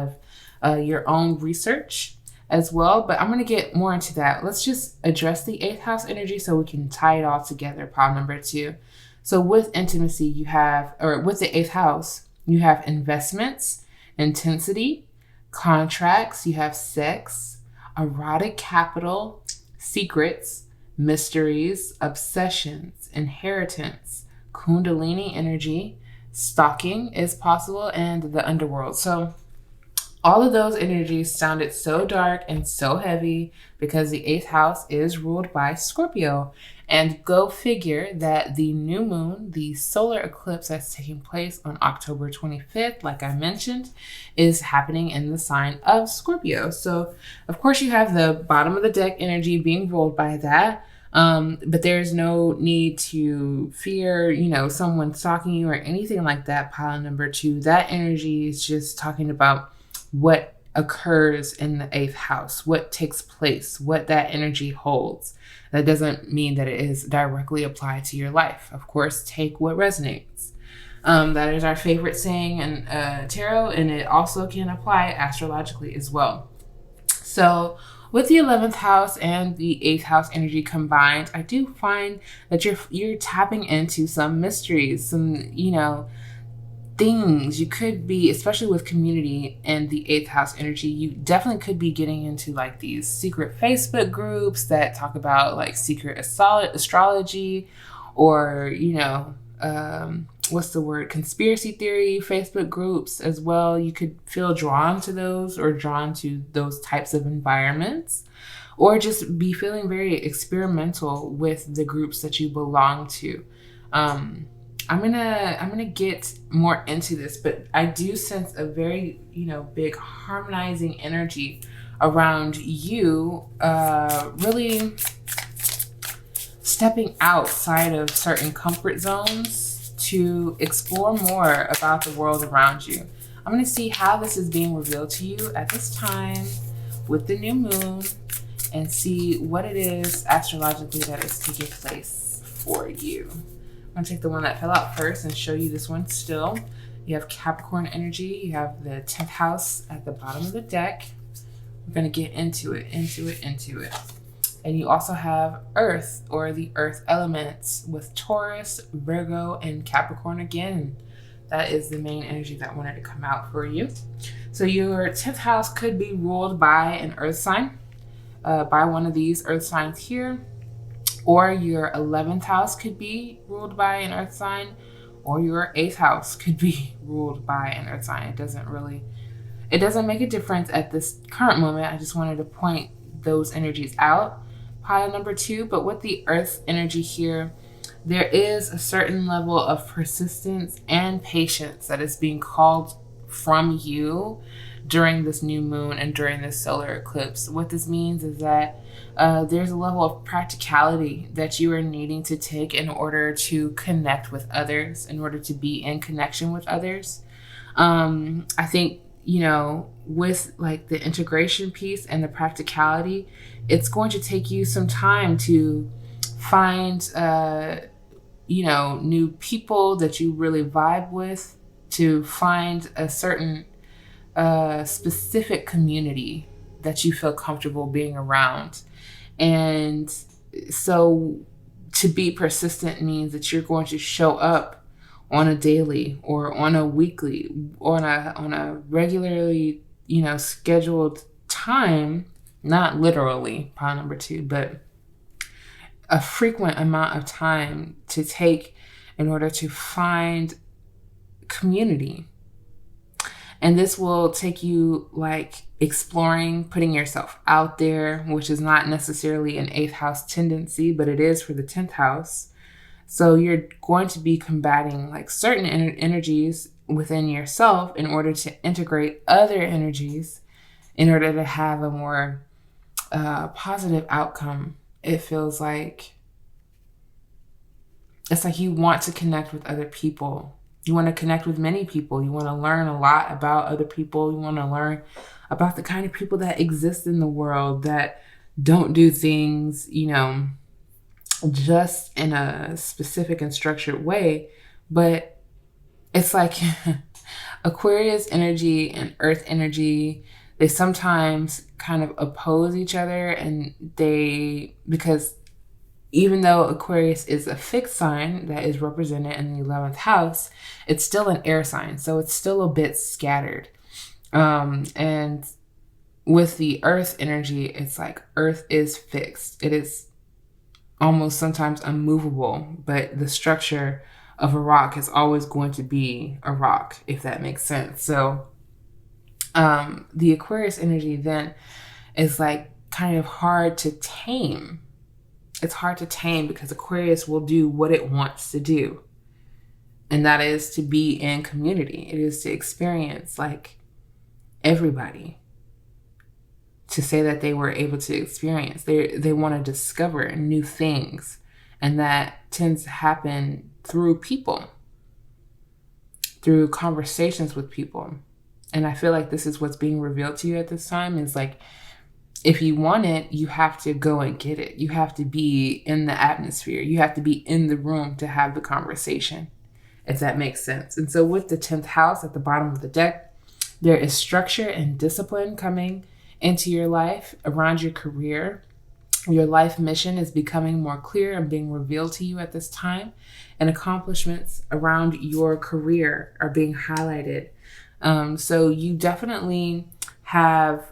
of your own research as well, but I'm going to get more into that. Let's just address the 8th house energy so we can tie it all together, pile number 2. So with intimacy, you have, or with the 8th house, you have investments, intensity, contracts, you have sex, erotic capital, secrets, mysteries, obsessions, inheritance, kundalini energy, stalking is possible, and the underworld. So all of those energies sounded so dark and so heavy because the 8th house is ruled by Scorpio. And go figure that the new moon, the solar eclipse that's taking place on October 25th, like I mentioned, is happening in the sign of Scorpio. So, of course, you have the bottom of the deck energy being ruled by that. But there's no need to fear, someone stalking you or anything like that, pile number 2. That energy is just talking about what occurs in the 8th house, what takes place, what that energy holds. That doesn't mean that it is directly applied to your life. Of course, take what resonates. That is our favorite saying in tarot, and it also can apply astrologically as well. So with the 11th house and the 8th house energy combined, I do find that you're tapping into some mysteries, some, things. You could be, especially with community and the 8th house energy, you definitely could be getting into like these secret Facebook groups that talk about like secret astrology, or, conspiracy theory Facebook groups as well. You could feel drawn to those, or drawn to those types of environments, or just be feeling very experimental with the groups that you belong to. I'm gonna get more into this, but I do sense a very, big harmonizing energy around you, really stepping outside of certain comfort zones to explore more about the world around you. I'm gonna see how this is being revealed to you at this time with the new moon, and see what it is astrologically that is taking place for you. I'm going to take the one that fell out first and show you this one still. You have Capricorn energy. You have the 10th house at the bottom of the deck. We're going to get into it. And you also have Earth, or the Earth elements, with Taurus, Virgo, and Capricorn again. That is the main energy that wanted to come out for you. So your 10th house could be ruled by an Earth sign, by one of these Earth signs here. Or your 11th house could be ruled by an Earth sign, or your 8th house could be ruled by an earth sign. It doesn't make a difference at this current moment. I just wanted to point those energies out. Pile number 2, but with the earth energy here, there is a certain level of persistence and patience that is being called from you during this new moon and during this solar eclipse. What this means is that there's a level of practicality that you are needing to take in order to connect with others, in order to be in connection with others. I think, with like the integration piece and the practicality, it's going to take you some time to find, new people that you really vibe with, to find a certain specific community that you feel comfortable being around. And so to be persistent means that you're going to show up on a daily or on a weekly, on a regularly, scheduled time, not literally, pile number 2, but a frequent amount of time to take in order to find community. And this will take you like exploring, putting yourself out there, which is not necessarily an 8th house tendency, but it is for the 10th house. So you're going to be combating like certain energies within yourself in order to integrate other energies in order to have a more positive outcome. It feels like it's like you want to connect with other people. You want to connect with many people. You want to learn a lot about other people. You want to learn about the kind of people that exist in the world that don't do things, just in a specific and structured way. But it's like Aquarius energy and earth energy, they sometimes kind of oppose each other, and because even though Aquarius is a fixed sign that is represented in the 11th house, it's still an air sign. So it's still a bit scattered. And with the earth energy, it's like earth is fixed. It is almost sometimes unmovable, but the structure of a rock is always going to be a rock, if that makes sense. So the Aquarius energy then is like kind of hard to tame. It's hard to tame because Aquarius will do what it wants to do. And that is to be in community. It is to experience like everybody. To say that they were able to experience. They want to discover new things. And that tends to happen through people. Through conversations with people. And I feel like this is what's being revealed to you at this time. Is like, if you want it, you have to go and get it. You have to be in the atmosphere. You have to be in the room to have the conversation, if that makes sense. And so with the 10th house at the bottom of the deck, there is structure and discipline coming into your life around your career. Your life mission is becoming more clear and being revealed to you at this time. And accomplishments around your career are being highlighted. So you definitely have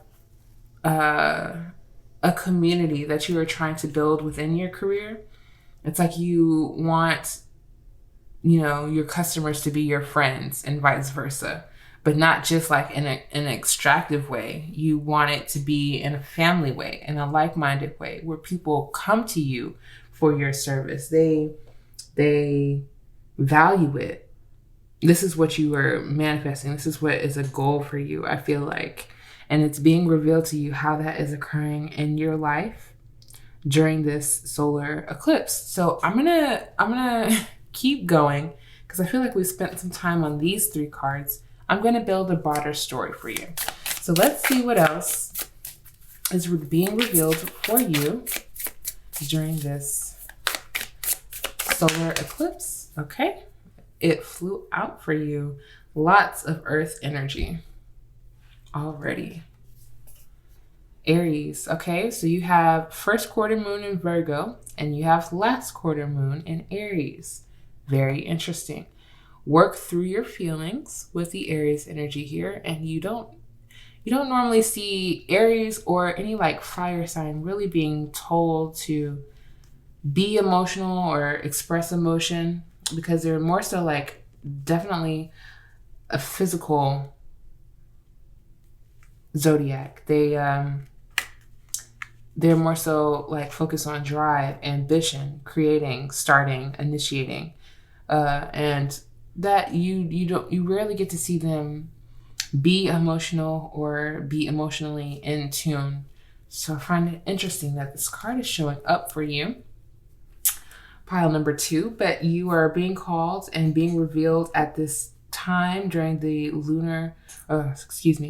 a community that you are trying to build within your career. It's like you want, your customers to be your friends and vice versa, but not just like in an extractive way. You want it to be in a family way, in a like-minded way, where people come to you for your service. They value it. This is what you are manifesting. This is what is a goal for you, I feel like. And it's being revealed to you how that is occurring in your life during this solar eclipse. So I'm gonna keep going because I feel like we spent some time on these 3 cards. I'm gonna build a broader story for you. So let's see what else is being revealed for you during this solar eclipse. Okay, it flew out for you. Lots of earth energy already. Aries. Okay, so you have first quarter moon in Virgo and you have last quarter moon in Aries. Very interesting. Work through your feelings with the Aries energy here, and you don't normally see Aries or any like fire sign really being told to be emotional or express emotion. because they're more so like definitely a physical zodiac. They're more so like focused on drive, ambition, creating, starting, initiating, and that you rarely get to see them be emotional or be emotionally in tune. So I find it interesting that this card is showing up for you, pile number 2, but you are being called and being revealed at this time during the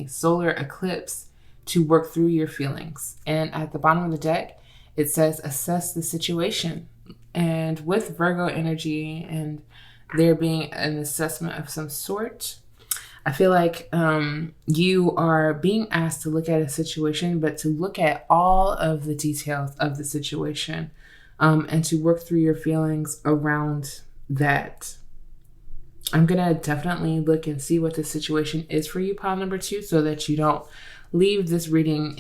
solar eclipse to work through your feelings. And at the bottom of the deck, it says assess the situation. And with Virgo energy and there being an assessment of some sort, I feel like you are being asked to look at a situation, but to look at all of the details of the situation, and to work through your feelings around that. I'm going to definitely look and see what the situation is for you, pile number 2, so that you don't leave this reading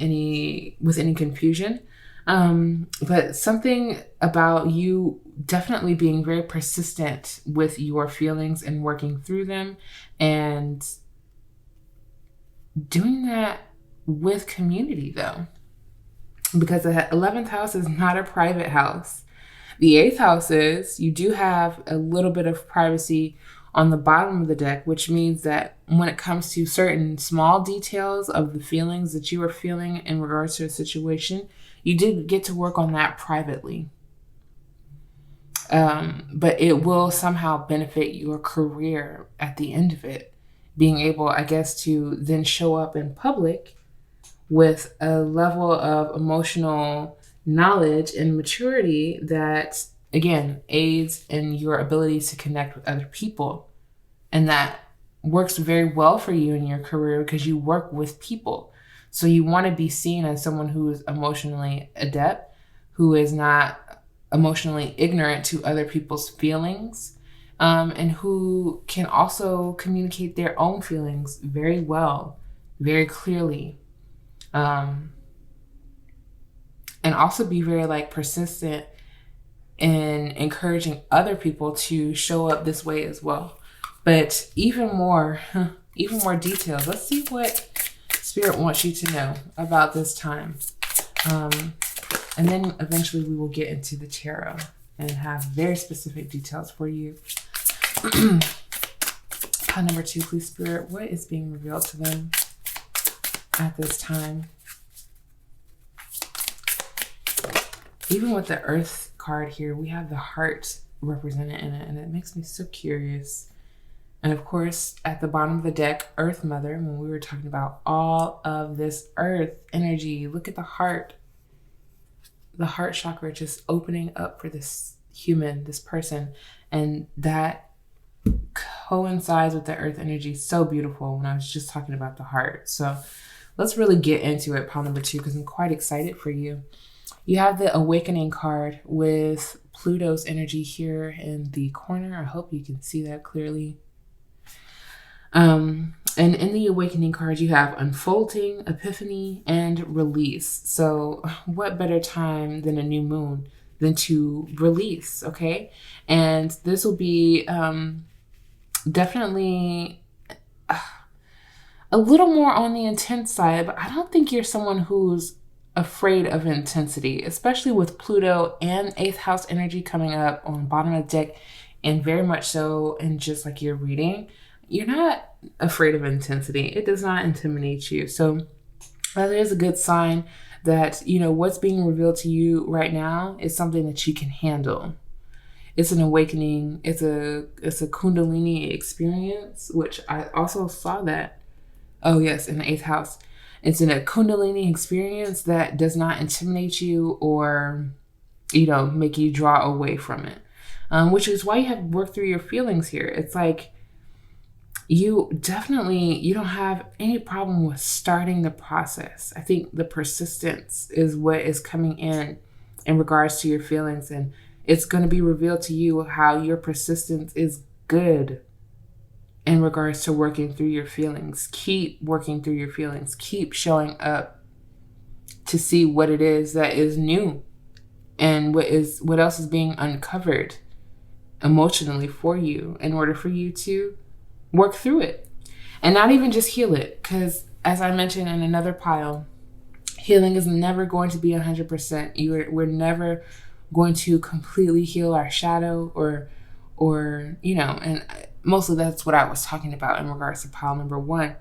with any confusion. But something about you definitely being very persistent with your feelings and working through them, and doing that with community though, because the 11th house is not a private house. The 8th house is, you do have a little bit of privacy on the bottom of the deck, which means that when it comes to certain small details of the feelings that you are feeling in regards to a situation, you did get to work on that privately. But it will somehow benefit your career at the end of it. Being able, I guess, to then show up in public with a level of emotional knowledge and maturity that, again, aids in your ability to connect with other people. And that works very well for you in your career because you work with people. So you want to be seen as someone who is emotionally adept, who is not emotionally ignorant to other people's feelings, and who can also communicate their own feelings very well, very clearly. And also be very like persistent in encouraging other people to show up this way as well. But even more details. Let's see what Spirit wants you to know about this time. And then eventually we will get into the tarot and have very specific details for you. Pile number 2, please, Spirit. What is being revealed to them at this time? Even with the Earth card here, we have the heart represented in it, and it makes me so curious. And of course, at the bottom of the deck, Earth Mother, when we were talking about all of this Earth energy, look at the heart. The heart chakra just opening up for this human, this person. And that coincides with the Earth energy so beautiful when I was just talking about the heart. So let's really get into it, pile number 2, because I'm quite excited for you. You have the Awakening card with Pluto's energy here in the corner. I hope you can see that clearly. And in the Awakening card, you have Unfolding, Epiphany, and Release. So what better time than a new moon than to release, okay? And this will be definitely a little more on the intense side, but I don't think you're someone who's afraid of intensity, especially with Pluto and 8th house energy coming up on the bottom of the deck, and very much so in just like your reading. You're not afraid of intensity. It does not intimidate you. So that is a good sign that, you know, what's being revealed to you right now is something that you can handle. It's an awakening. It's a Kundalini experience, which I also saw that. Oh yes, in the 8th house. It's in a Kundalini experience that does not intimidate you or, you know, make you draw away from it. Which is why you have to work through your feelings here. It's like you don't have any problem with starting the process. I think the persistence is what is coming in regards to your feelings, and it's going to be revealed to you how your persistence is good in regards to working through your feelings. Keep working through your feelings. Keep showing up to see what it is that is new and what else is being uncovered. emotionally for you in order for you to work through it. And not even just heal it, because as I mentioned in another pile, healing is never going to be 100%. We're never going to completely heal our shadow or and mostly that's what I was talking about in regards to pile number 1.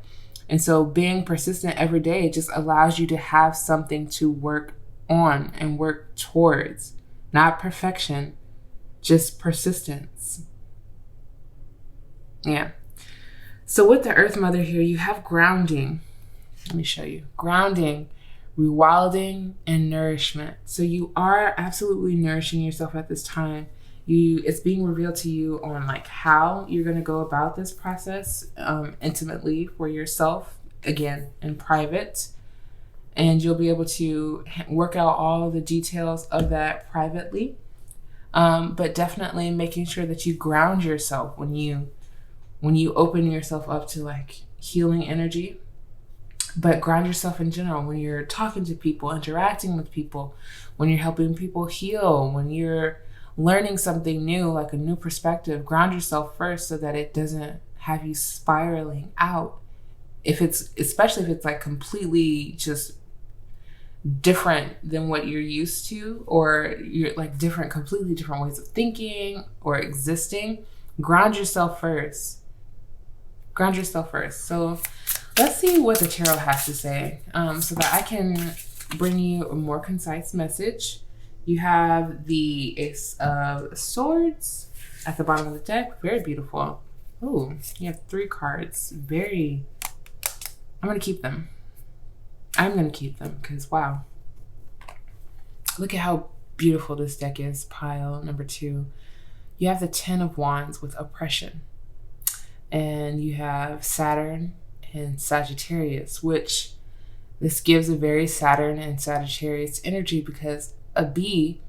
And so being persistent every day just allows you to have something to work on and work towards. Not perfection, just persistence. Yeah. So with the Earth Mother here, you have grounding. Let me show you. Grounding, rewilding, and nourishment. So you are absolutely nourishing yourself at this time. It's being revealed to you on like how you're going to go about this process intimately for yourself, again, in private. And you'll be able to work out all the details of that privately. But definitely making sure that you ground yourself when you open yourself up to like healing energy, but ground yourself in general when you're talking to people, interacting with people, when you're helping people heal, when you're learning something new, like a new perspective. Ground yourself first so that it doesn't have you spiraling out. Especially if it's like completely just different than what you're used to, or you're like completely different ways of thinking or existing. Ground yourself first. So let's see what the tarot has to say, so that I can bring you a more concise message. You have the Ace of Swords at the bottom of the deck. Very beautiful. Oh, you have 3 cards. I'm going to keep them. Because, wow. Look at how beautiful this deck is. Pile number 2. You have the 10 of Wands with oppression. And you have Saturn and Sagittarius, which this gives a very Saturn and Sagittarius energy, because a bee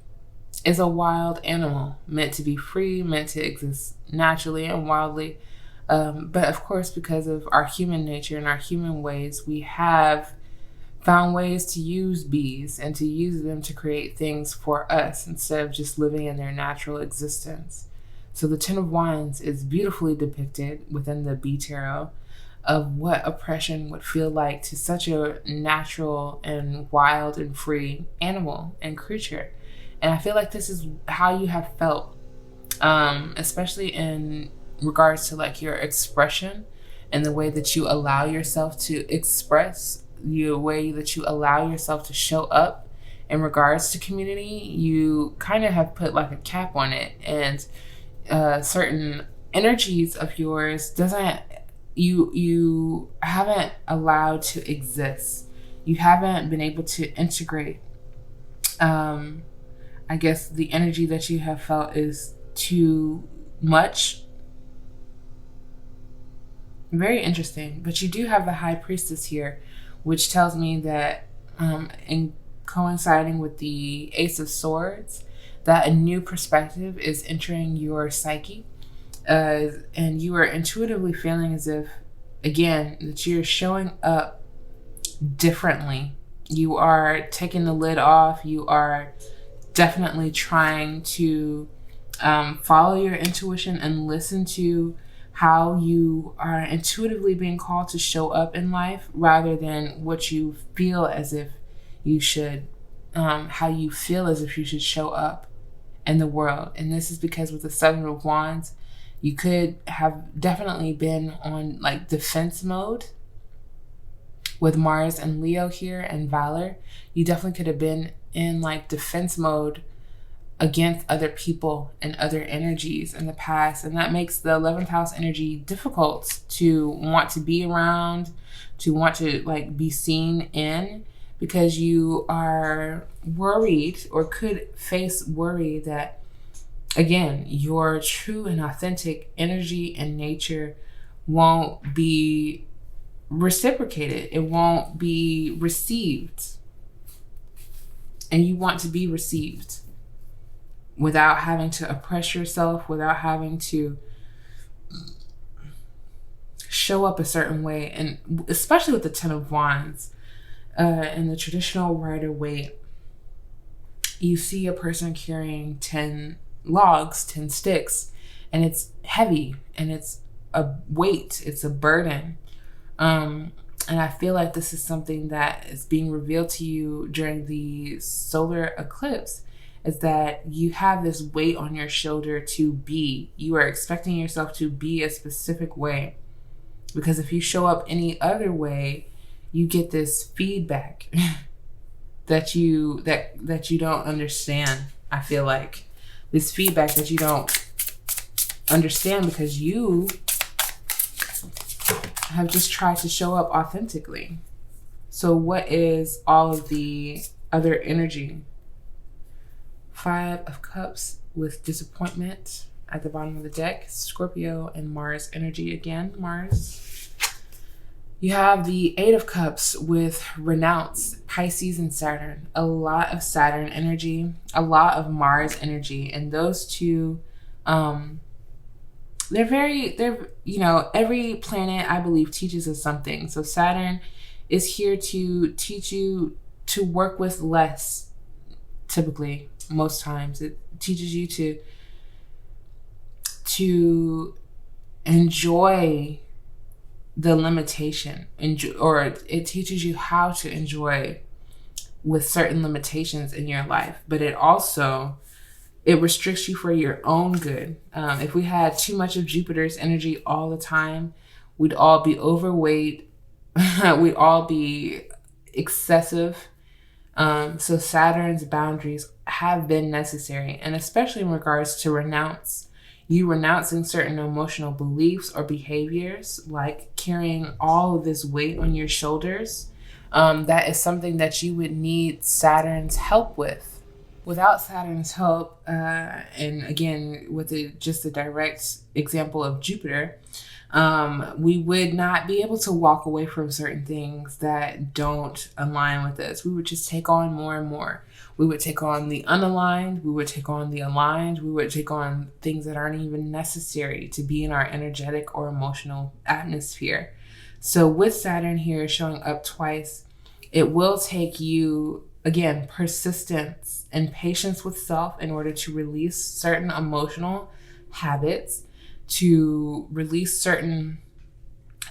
is a wild animal meant to be free, meant to exist naturally and wildly. But of course, because of our human nature and our human ways, we have found ways to use bees and to use them to create things for us instead of just living in their natural existence. So the 10 of Wands is beautifully depicted within the Bee Tarot of what oppression would feel like to such a natural and wild and free animal and creature. And I feel like this is how you have felt, especially in regards to like your expression and the way that you allow yourself to express, the way that you allow yourself to show up in regards to community. You kind of have put like a cap on it, and certain energies of yours you haven't allowed to exist. You haven't been able to integrate. I guess the energy that you have felt is too much. Very interesting. But you do have the High Priestess here, which tells me that in coinciding with the Ace of Swords, that a new perspective is entering your psyche, and you are intuitively feeling as if, again, that you're showing up differently. You are taking the lid off. You are definitely trying to follow your intuition and listen to how you are intuitively being called to show up in life, rather than what you feel as if you should, how you feel as if you should show up in the world. And this is because with the 7 of Wands, you could have definitely been on like defense mode with Mars and Leo here and Valor. You definitely could have been in like defense mode against other people and other energies in the past. And that makes the 11th house energy difficult to want to be around, to want to like be seen in, because you are worried or could face worry that, again, your true and authentic energy and nature won't be reciprocated. It won't be received. And you want to be received without having to oppress yourself, without having to show up a certain way. And especially with the 10 of Wands, in the traditional Rider-Waite, you see a person carrying 10 logs, 10 sticks, and it's heavy and it's a weight, it's a burden. And I feel like this is something that is being revealed to you during the solar eclipse, is that you have this weight on your shoulder to be. You are expecting yourself to be a specific way. Because if you show up any other way, you get this feedback that you don't understand. I feel like this feedback that you don't understand because you have just tried to show up authentically. So what is all of the other energy? 5 of Cups with disappointment at the bottom of the deck. Scorpio and Mars energy again. Mars. You have the 8 of Cups with renounce, Pisces and Saturn. A lot of Saturn energy, a lot of Mars energy. And those two, they're, every planet, I believe, teaches us something. So Saturn is here to teach you to work with less, typically, most times. It teaches you to enjoy the limitation, or it teaches you how to enjoy with certain limitations in your life. But it restricts you for your own good. If we had too much of Jupiter's energy all the time, we'd all be overweight. We'd all be excessive. So Saturn's boundaries have been necessary, and especially in regards to renounce. You renouncing certain emotional beliefs or behaviors, like carrying all of this weight on your shoulders. That is something that you would need Saturn's help with. Without Saturn's help, and again, with just a direct example of Jupiter, we would not be able to walk away from certain things that don't align with us. We would just take on more and more. We would take on the unaligned. We would take on the aligned. We would take on things that aren't even necessary to be in our energetic or emotional atmosphere. So with Saturn here showing up twice, it will take you, again, persistence and patience with self in order to release certain emotional habits, to release certain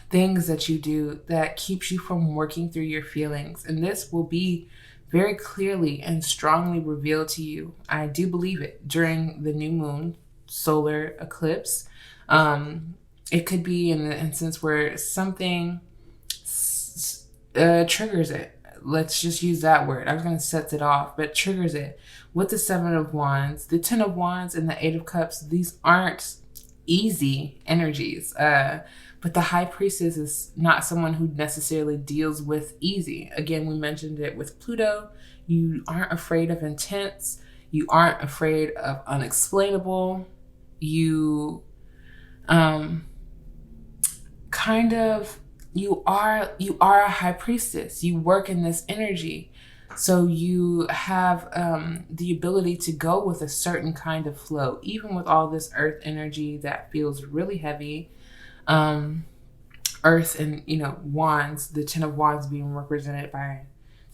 things that you do that keeps you from working through your feelings. And this will be very clearly and strongly revealed to you. I do believe it during the new moon solar eclipse. It could be in the instance where something triggers it. Let's just use that word. I was going to set it off, but triggers it. With the 7 of Wands, the 10 of Wands, and the 8 of Cups, these aren't easy energies. But the High Priestess is not someone who necessarily deals with easy. Again, we mentioned it with Pluto. You aren't afraid of intense. You aren't afraid of unexplainable. You you are a High Priestess. You work in this energy. So you have the ability to go with a certain kind of flow, even with all this earth energy that feels really heavy. Earth and, wands, the 10 of Wands being represented by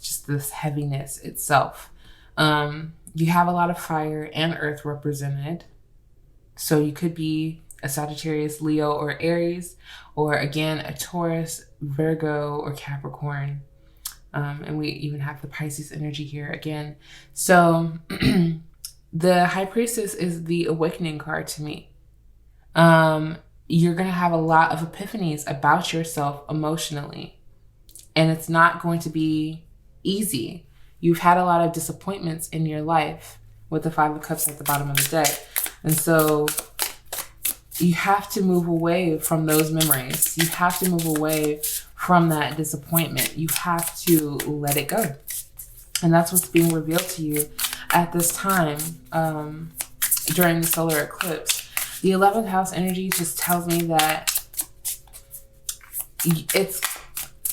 just this heaviness itself. You have a lot of fire and earth represented. So you could be a Sagittarius, Leo, or Aries, or again, a Taurus, Virgo, or Capricorn. And we even have the Pisces energy here again. So the High Priestess is the awakening card to me. You're going to have a lot of epiphanies about yourself emotionally. And it's not going to be easy. You've had a lot of disappointments in your life with the 5 of Cups at the bottom of the deck. And so you have to move away from those memories. You have to move away from that disappointment. You have to let it go. And that's what's being revealed to you at this time during the solar eclipse. The 11th house energy just tells me that it's,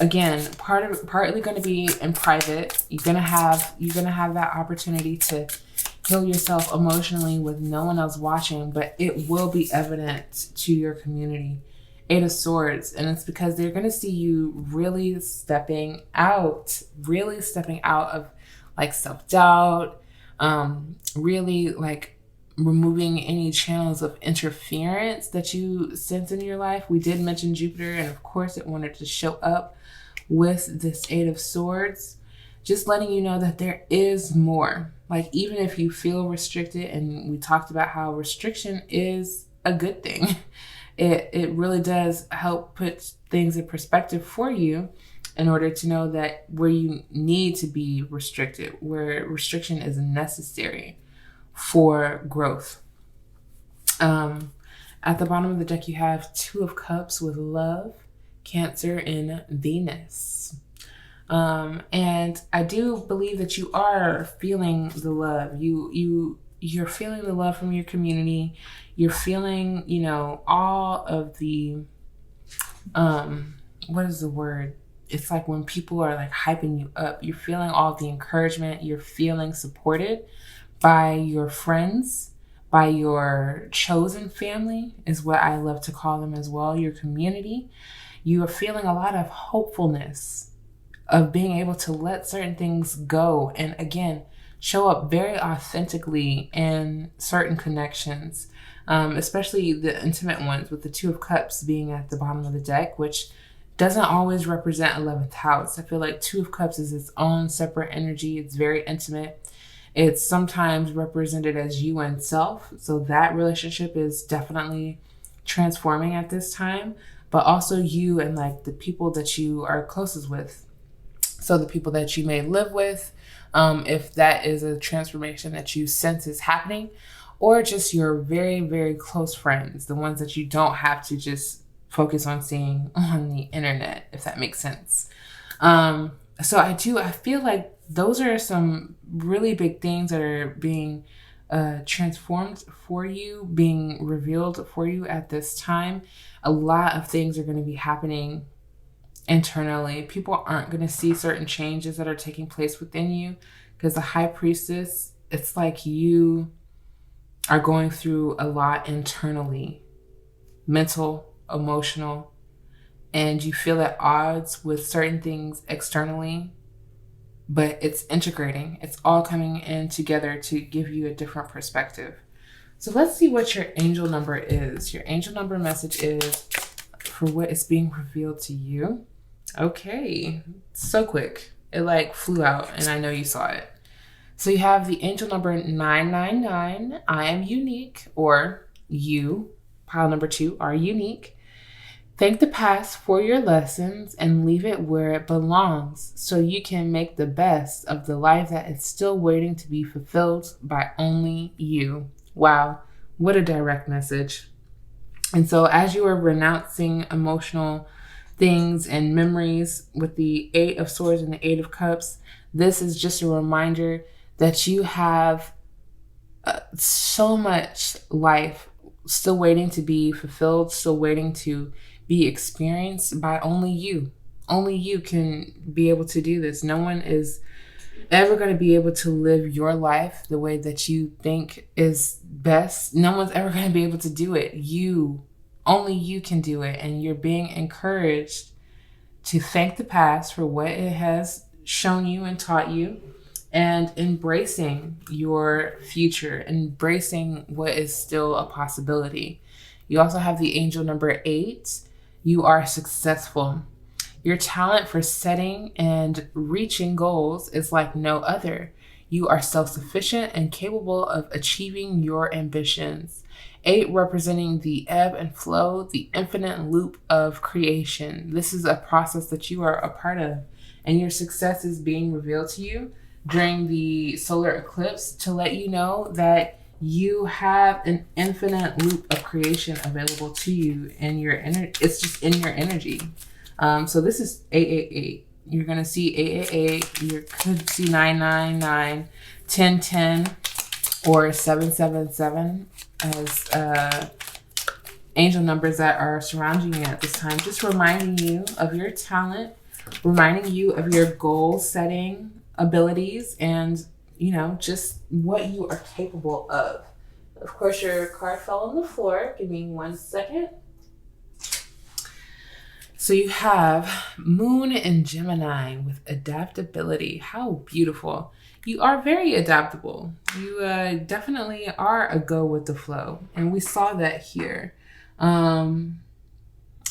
again, partly going to be in private. You're gonna have that opportunity to heal yourself emotionally with no one else watching, but it will be evident to your community. 8 of Swords, and it's because they're going to see you really stepping out of like self-doubt, really like removing any channels of interference that you sense in your life. We did mention Jupiter, and of course it wanted to show up with this Eight of Swords, just letting you know that there is more. Like, even if you feel restricted, and we talked about how restriction is a good thing, it really does help put things in perspective for you in order to know that where you need to be restricted, where restriction is necessary for growth. At the bottom of the deck, you have Two of Cups with love, Cancer, and Venus. And I do believe that you are feeling the love. You're feeling the love from your community. You're feeling, all of the, what is the word? It's like when people are like hyping you up, you're feeling all of the encouragement. You're feeling supported by your friends, by your chosen family, is what I love to call them as well, your community. You are feeling a lot of hopefulness of being able to let certain things go. And again, show up very authentically in certain connections, especially the intimate ones, with the Two of Cups being at the bottom of the deck, which doesn't always represent 11th house. I feel like Two of Cups is its own separate energy. It's very intimate. It's sometimes represented as you and self. So that relationship is definitely transforming at this time, but also you and like the people that you are closest with. So the people that you may live with, if that is a transformation that you sense is happening, or just your very, very close friends, the ones that you don't have to just focus on seeing on the internet, if that makes sense. So I feel like those are some really big things that are being transformed for you, being revealed for you at this time. A lot of things are going to be happening internally. People aren't going to see certain changes that are taking place within you, because the High Priestess, it's like you are going through a lot internally, mental, emotional, and you feel at odds with certain things externally, but it's integrating. It's all coming in together to give you a different perspective. So let's see what your angel number is. Your angel number message is for what is being revealed to you. Okay, so quick. It like flew out, and I know you saw it. So you have the angel number 999, I am unique, or you, pile number 2, are unique. Thank the past for your lessons and leave it where it belongs so you can make the best of the life that is still waiting to be fulfilled by only you. Wow, what a direct message. And so as you are renouncing emotional things and memories with the Eight of Swords and the Eight of Cups, this is just a reminder that you have so much life still waiting to be fulfilled, still waiting to be experienced by only you. Only you can be able to do this. No one is ever going to be able to live your life the way that you think is best. No one's ever going to be able to do it. Only you can do it. And you're being encouraged to thank the past for what it has shown you and taught you, and embracing your future, embracing what is still a possibility. You also have the angel number 8. You are successful. Your talent for setting and reaching goals is like no other. You are self-sufficient and capable of achieving your ambitions. 8 representing the ebb and flow, the infinite loop of creation. This is a process that you are a part of, and your success is being revealed to you during the solar eclipse to let you know that you have an infinite loop of creation available to you, and it's just in your energy. So this is 888. You're going to see 888. You could see 999, 1010, or 777 as angel numbers that are surrounding you at this time. Just reminding you of your talent, reminding you of your goal setting abilities, and just what you are capable of. Of course, your card fell on the floor. Give me 1 second. So you have Moon in Gemini with adaptability. How beautiful. You are very adaptable. You definitely are a go with the flow. And we saw that here. In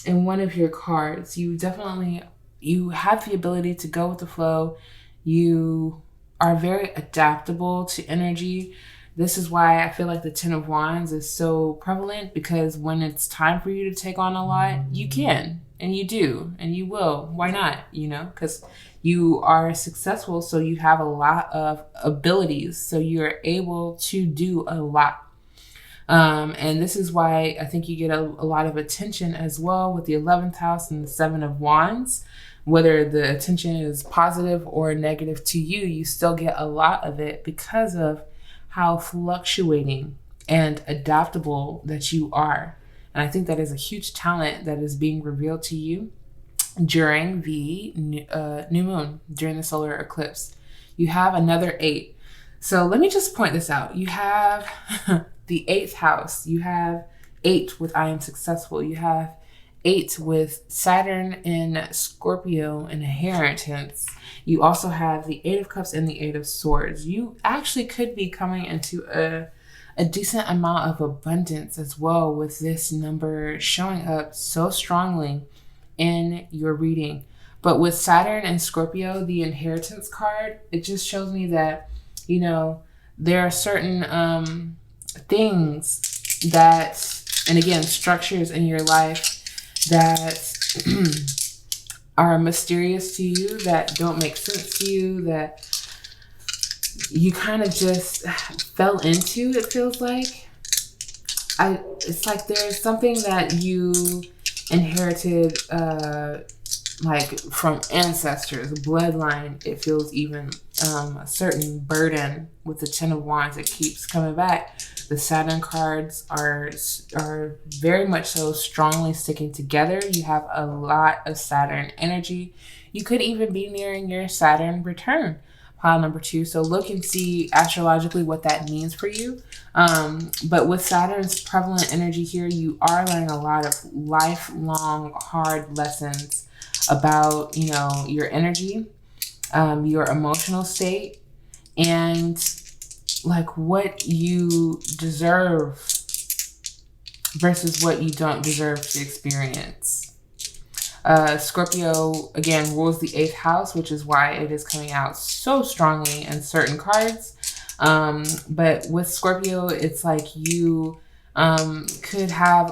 one of your cards, you have the ability to go with the flow. You are very adaptable to energy. This is why I feel like the Ten of Wands is so prevalent, because when it's time for you to take on a lot, you can, and you do, and you will. Why not? Because you are successful, so you have a lot of abilities, so you're able to do a lot. And this is why I think you get a lot of attention as well with the 11th house and the 7 of Wands. Whether the attention is positive or negative to you, you still get a lot of it because of how fluctuating and adaptable that you are. And I think that is a huge talent that is being revealed to you during the new moon, during the solar eclipse. You have another 8. So let me just point this out. You have the 8th house. You have 8 with I am successful. You have 8 with Saturn in Scorpio and inheritance. You also have the 8 of Cups and the 8 of Swords. You actually could be coming into a decent amount of abundance as well, with this number showing up so strongly in your reading. But with Saturn and Scorpio, the inheritance card, it just shows me that, there are certain things that, and again, structures in your life that are mysterious to you, that don't make sense to you, that you kind of just fell into, it feels like. It's like there's something that you inherited like from ancestors, bloodline. It feels even a certain burden with the 10 of Wands. It keeps coming back. The Saturn cards are very much so strongly sticking together. You have a lot of Saturn energy. You could even be nearing your Saturn return, pile number 2. So look and see astrologically what that means for you. But with Saturn's prevalent energy here, you are learning a lot of lifelong hard lessons about, your energy, your emotional state, and like what you deserve versus what you don't deserve to experience. Scorpio, again, rules the 8th house, which is why it is coming out so strongly in certain cards. But with Scorpio, it's like you could have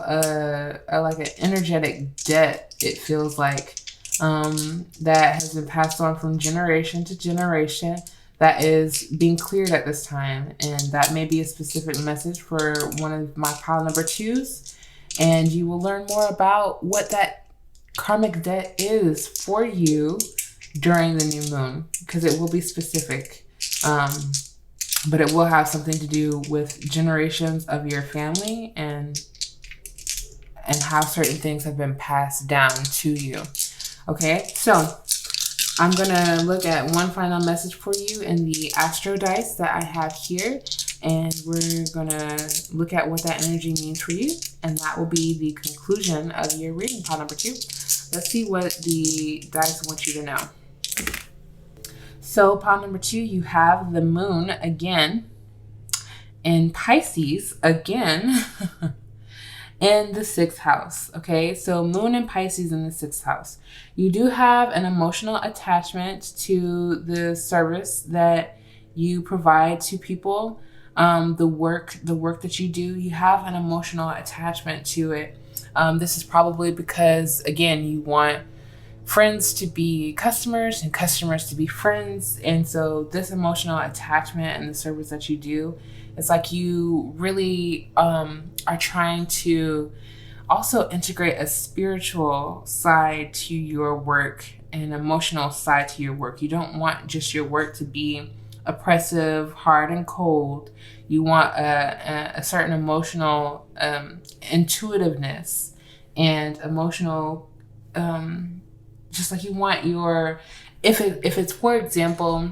like an energetic debt, it feels like, that has been passed on from generation to generation, that is being cleared at this time. And that may be a specific message for one of my pile number 2s. And you will learn more about what that karmic debt is for you during the new moon, because it will be specific. But it will have something to do with generations of your family and how certain things have been passed down to you. Okay, so I'm going to look at one final message for you in the Astro Dice that I have here. And we're going to look at what that energy means for you. And that will be the conclusion of your reading, pile number 2. Let's see what the dice want you to know. So pile number 2, you have the moon again in Pisces again. In the 6th house. Okay, so moon and Pisces in the 6th house. You do have an emotional attachment to the service that you provide to people. The work that you do, you have an emotional attachment to it. This is probably because, again, you want friends to be customers and customers to be friends. And so this emotional attachment and the service that you do, it's like you really are trying to also integrate a spiritual side to your work, an emotional side to your work. You don't want just your work to be oppressive, hard, and cold. You want a certain emotional intuitiveness and emotional, just like you want your, if it's, for example,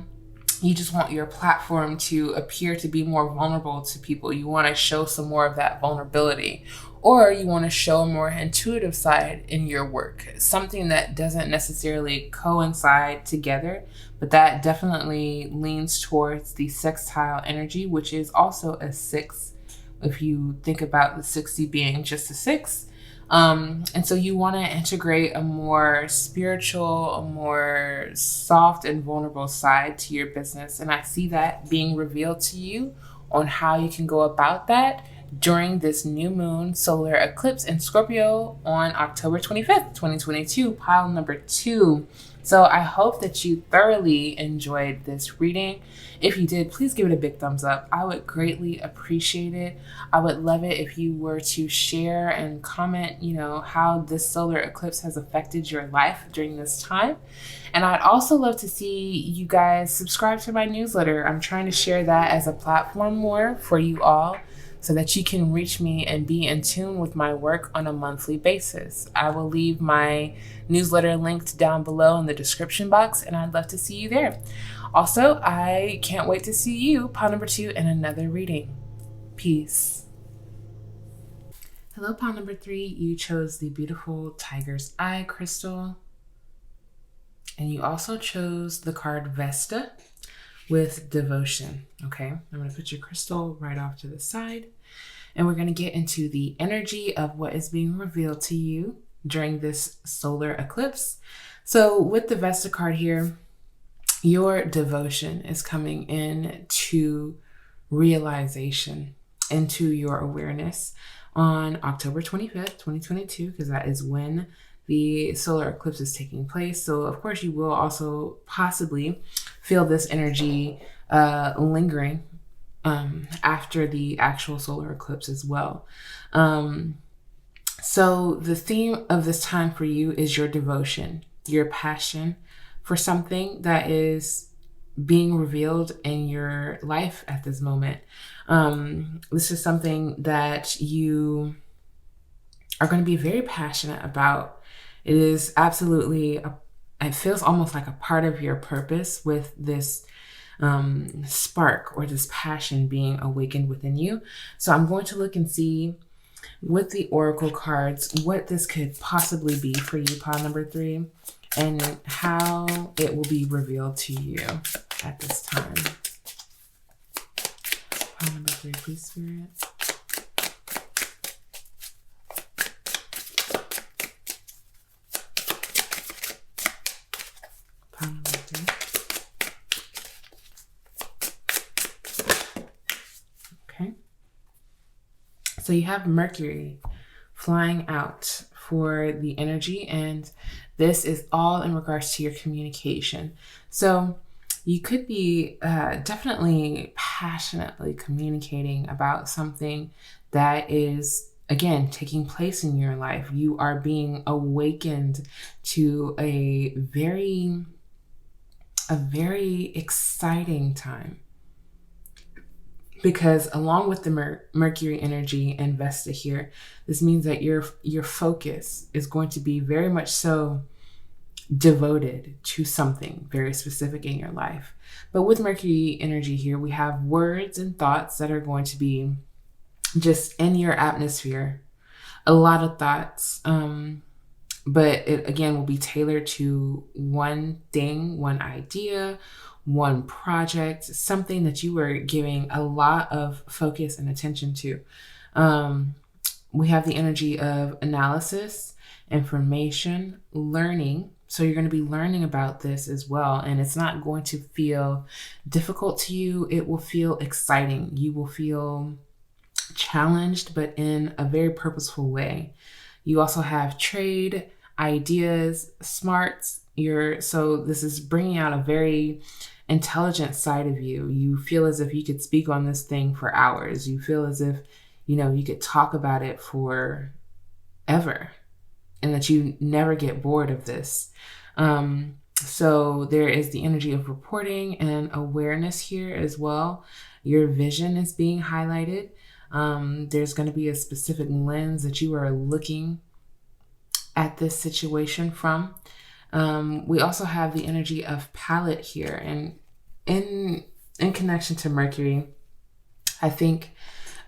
you just want your platform to appear to be more vulnerable to people. You want to show some more of that vulnerability. or you want to show a more intuitive side in your work, something that doesn't necessarily coincide together, but that definitely leans towards the sextile energy, which is also a 6 if you think about the 60 being just a 6. And so you want to integrate a more spiritual, a more soft and vulnerable side to your business. And I see that being revealed to you on how you can go about that during this new moon solar eclipse in Scorpio on October 25th, 2022, pile number 2. So I hope that you thoroughly enjoyed this reading. If you did, please give it a big thumbs up. I would greatly appreciate it. I would love it if you were to share and comment, how this solar eclipse has affected your life during this time. And I'd also love to see you guys subscribe to my newsletter. I'm trying to share that as a platform more for you all, so that you can reach me and be in tune with my work on a monthly basis. I will leave my newsletter linked down below in the description box, and I'd love to see you there. Also, I can't wait to see you, pile number 2, in another reading. Peace. Hello, pile number 3. You chose the beautiful Tiger's Eye crystal, and you also chose the card Vesta with devotion. Okay, I'm going to put your crystal right off to the side, and we're going to get into the energy of what is being revealed to you during this solar eclipse. So with the Vesta card here, your devotion is coming in to realization, into your awareness on October 25th, 2022, because that is when the solar eclipse is taking place. So of course you will also possibly feel this energy lingering after the actual solar eclipse as well. So the theme of this time for you is your devotion, your passion for something that is being revealed in your life at this moment. This is something that you are going to be very passionate about. It is absolutely, it feels almost like a part of your purpose with this spark or this passion being awakened within you. So I'm going to look and see with the oracle cards what this could possibly be for you, pile number 3, and how it will be revealed to you at this time. Pile number 3, please, Spirit. Pile number 3. Okay. So you have Mercury flying out for the energy, and this is all in regards to your communication. So you could be definitely passionately communicating about something that is, again, taking place in your life. You are being awakened to a very exciting time, because along with the Mercury energy and Vesta here, this means that your focus is going to be very much so devoted to something very specific in your life. But with Mercury energy here, we have words and thoughts that are going to be just in your atmosphere. A lot of thoughts, but it again will be tailored to one thing, one idea, one project, something that you are giving a lot of focus and attention to. We have the energy of analysis, information, learning. So you're going to be learning about this as well. And it's not going to feel difficult to you. It will feel exciting. You will feel challenged, but in a very purposeful way. You also have trade, ideas, smarts. So this is bringing out a very intelligent side of you. You feel as if you could speak on this thing for hours. You feel as if, you could talk about it for ever, and that you never get bored of this. So there is the energy of reporting and awareness here as well. Your vision is being highlighted. There's going to be a specific lens that you are looking at this situation from. We also have the energy of palette here, and in connection to Mercury, I think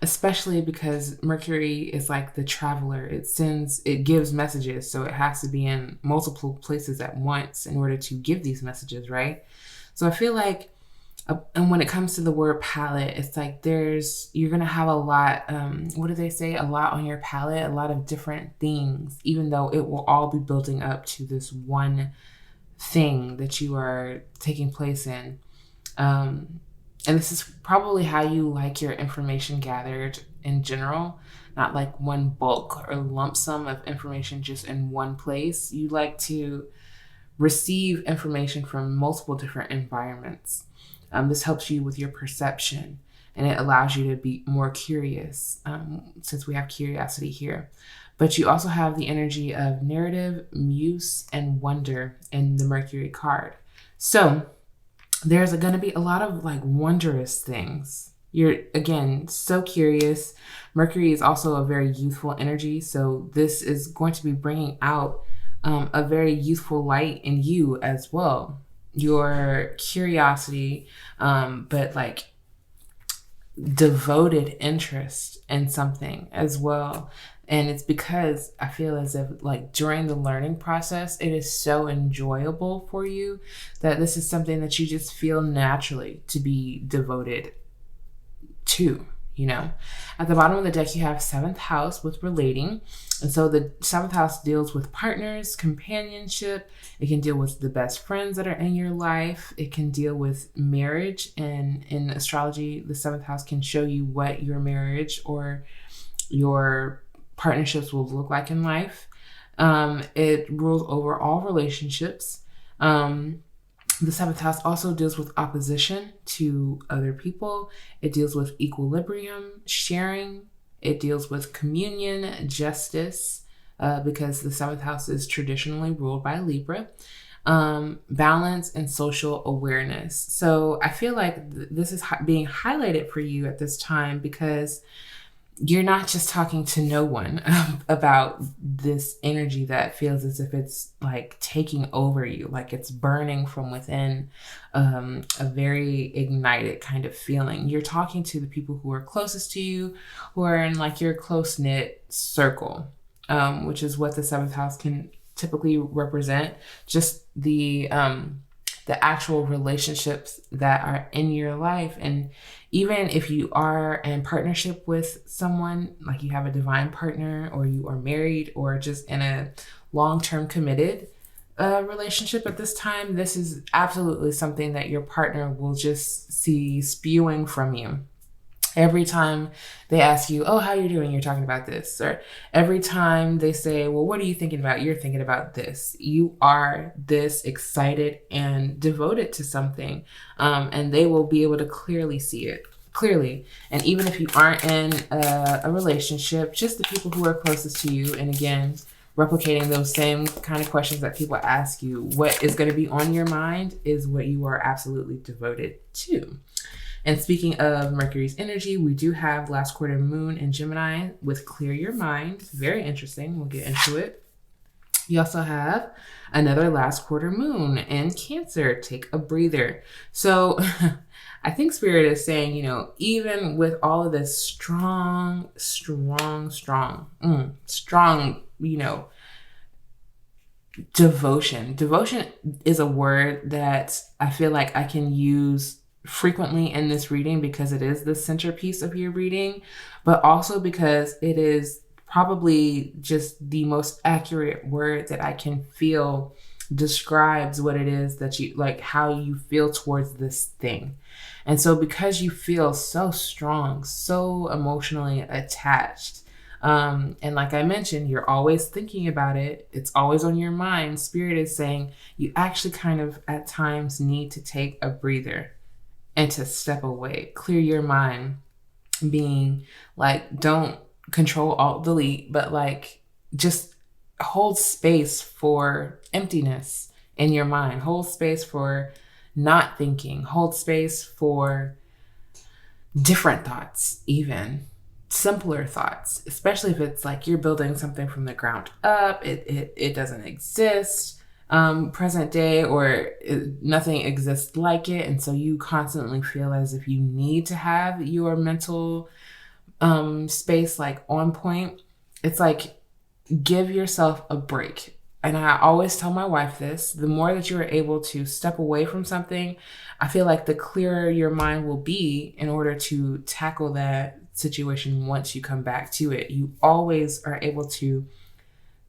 especially because Mercury is like the traveler. It gives messages, so it has to be in multiple places at once in order to give these messages, right? So I feel like, and when it comes to the word palette, it's like you're gonna have a lot. What do they say? A lot on your palette, a lot of different things, even though it will all be building up to this one thing that you are taking place in. And this is probably how you like your information gathered in general, not like one bulk or lump sum of information just in one place. You like to receive information from multiple different environments. This helps you with your perception, and it allows you to be more curious, since we have curiosity here. But you also have the energy of narrative, muse, and wonder in the Mercury card. So there's going to be a lot of like wondrous things. You're, again, so curious. Mercury is also a very youthful energy. So this is going to be bringing out a very youthful light in you as well. Your curiosity, but like devoted interest in something as well. And it's because I feel as if like during the learning process, it is so enjoyable for you that this is something that you just feel naturally to be devoted to, you know. At the bottom of the deck, you have 7th house with relating. And so the 7th house deals with partners, companionship. It can deal with the best friends that are in your life. It can deal with marriage. And in astrology, the 7th house can show you what your marriage or your partnerships will look like in life. It rules over all relationships. The 7th house also deals with opposition to other people. It deals with equilibrium, sharing. It deals with communion, justice, because the 7th house is traditionally ruled by Libra. Balance and social awareness. So I feel like this is being highlighted for you at this time because you're not just talking to no one about this energy that feels as if it's like taking over you, like it's burning from within, a very ignited kind of feeling. You're talking to the people who are closest to you, who are in like your close-knit circle, which is what the 7th house can typically represent. Just the actual relationships that are in your life. And even if you are in partnership with someone, like you have a divine partner or you are married or just in a long-term committed relationship at this time, this is absolutely something that your partner will just see spewing from you. Every time they ask you, oh, how you doing? You're talking about this. Or every time they say, well, what are you thinking about? You're thinking about this. You are this excited and devoted to something. And they will be able to clearly see it. Clearly. And even if you aren't in a relationship, just the people who are closest to you. And again, replicating those same kind of questions that people ask you, what is going to be on your mind is what you are absolutely devoted to. And speaking of Mercury's energy, we do have last quarter moon in Gemini with clear your mind. Very interesting. We'll get into it. You also have another last quarter moon in Cancer. Take a breather. So I think Spirit is saying, you know, even with all of this strong, you know, devotion. Devotion is a word that I feel like I can use frequently in this reading because it is the centerpiece of your reading, but also because it is probably just the most accurate word that I can feel describes what it is that you like, how you feel towards this thing. And so because you feel so strong, so emotionally attached, and like I mentioned, you're always thinking about it. It's always on your mind. Spirit is saying you actually kind of at times need to take a breather and to step away, clear your mind, being like, don't control, alt, delete, but like just hold space for emptiness in your mind, hold space for not thinking, hold space for different thoughts, even simpler thoughts, especially if it's like you're building something from the ground up, it doesn't exist. Present day, or nothing exists like it. And so you constantly feel as if you need to have your mental space, like on point. It's like, give yourself a break. And I always tell my wife this, the more that you are able to step away from something, I feel like the clearer your mind will be in order to tackle that situation once you come back to it. You always are able to,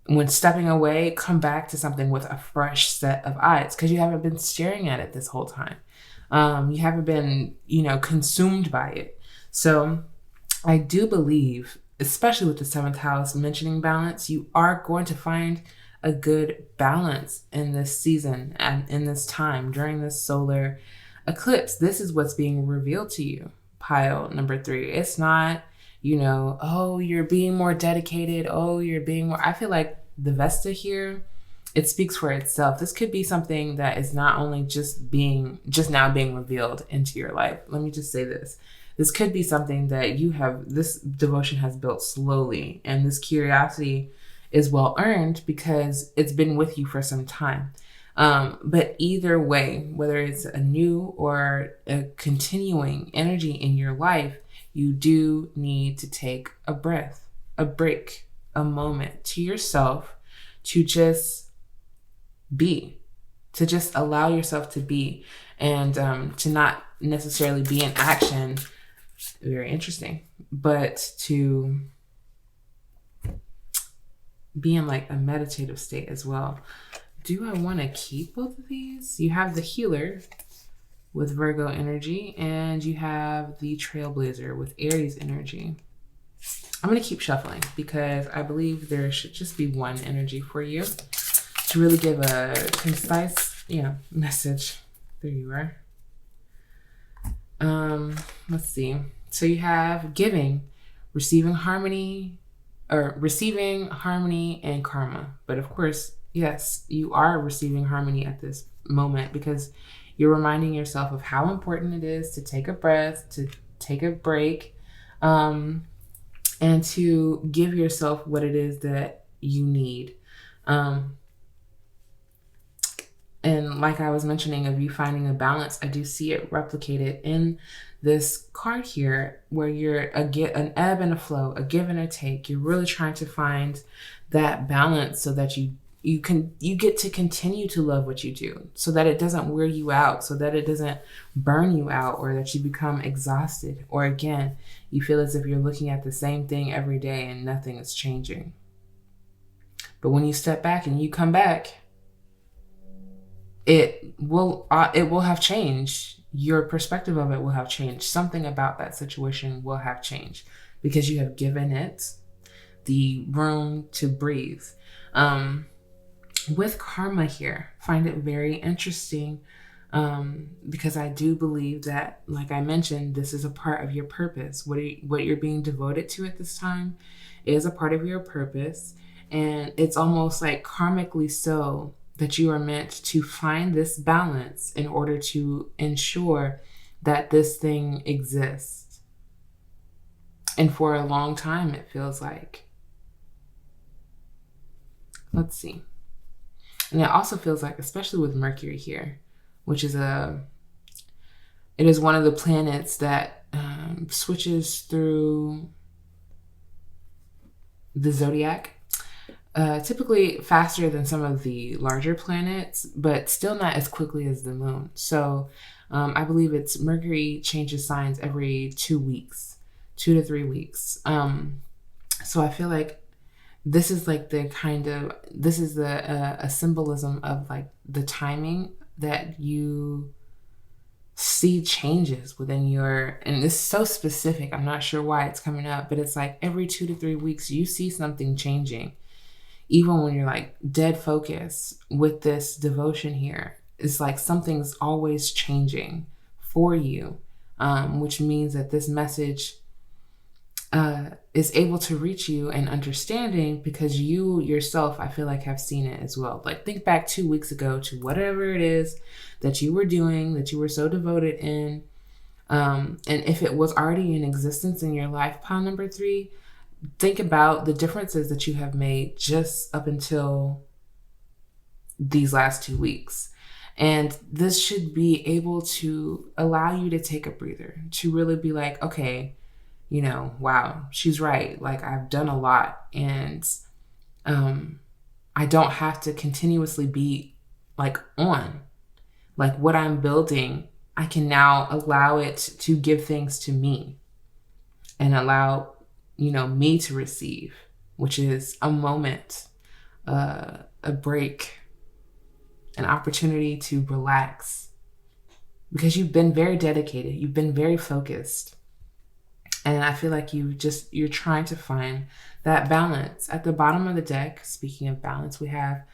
when stepping away, come back to something with a fresh set of eyes because you haven't been staring at it this whole time. You haven't been, consumed by it. So I do believe, especially with the seventh house mentioning balance, you are going to find a good balance in this season and in this time during this solar eclipse. This is what's being revealed to you, pile number 3. It's not, oh, you're being more dedicated. Oh, you're being more. I feel like the Vesta here, it speaks for itself. This could be something that is not only just now being revealed into your life. Let me just say this. This could be something that this devotion has built slowly, and this curiosity is well earned because it's been with you for some time. But either way, whether it's a new or a continuing energy in your life, you do need to take a breath, a break, a moment to yourself to just be, to just allow yourself to be, and to not necessarily be in action. Very interesting, but to be in like a meditative state as well. Do I want to keep both of these? You have the healer with Virgo energy, and you have the trailblazer with Aries energy. I'm going to keep shuffling because I believe there should just be one energy for you to really give a concise, message. There you are. Let's see. So you have giving, receiving harmony and karma. But of course, yes, you are receiving harmony at this moment because you're reminding yourself of how important it is to take a breath, to take a break, and to give yourself what it is that you need. And like I was mentioning of you finding a balance, I do see it replicated in this card here where you're an ebb and a flow, a give and a take. You're really trying to find that balance so that you get to continue to love what you do, so that it doesn't wear you out, so that it doesn't burn you out, or that you become exhausted, or again, you feel as if you're looking at the same thing every day and nothing is changing. But when you step back and you come back, it will have changed. Your perspective of it will have changed. Something about that situation will have changed because you have given it the room to breathe. With karma here, find it very interesting because I do believe that, like I mentioned, this is a part of your purpose. What you're being devoted to at this time is a part of your purpose, and it's almost like karmically so that you are meant to find this balance in order to ensure that this thing exists. And for a long time, it feels like. Let's see. And it also feels like, especially with Mercury here, which is it is one of the planets that switches through the zodiac, typically faster than some of the larger planets, but still not as quickly as the moon. So I believe it's Mercury changes signs every 2 weeks, 2 to 3 weeks. So I feel like this is like a symbolism of like the timing that you see changes within and it's so specific. I'm not sure why it's coming up, but it's like every 2 to 3 weeks you see something changing. Even when you're like dead focus with this devotion here, it's like something's always changing for you, which means that this message is able to reach you and understanding because you yourself, I feel like, have seen it as well. Like think back 2 weeks ago to whatever it is that you were doing, that you were so devoted in. And if it was already in existence in your life, pile number 3, think about the differences that you have made just up until these last 2 weeks. And this should be able to allow you to take a breather, to really be like, okay, wow, she's right. Like, I've done a lot, and I don't have to continuously be like on. Like, what I'm building, I can now allow it to give things to me and allow, me to receive, which is a moment, a break, an opportunity to relax, because you've been very dedicated. You've been very focused. And I feel like you're trying to find that balance. At the bottom of the deck, speaking of balance, we have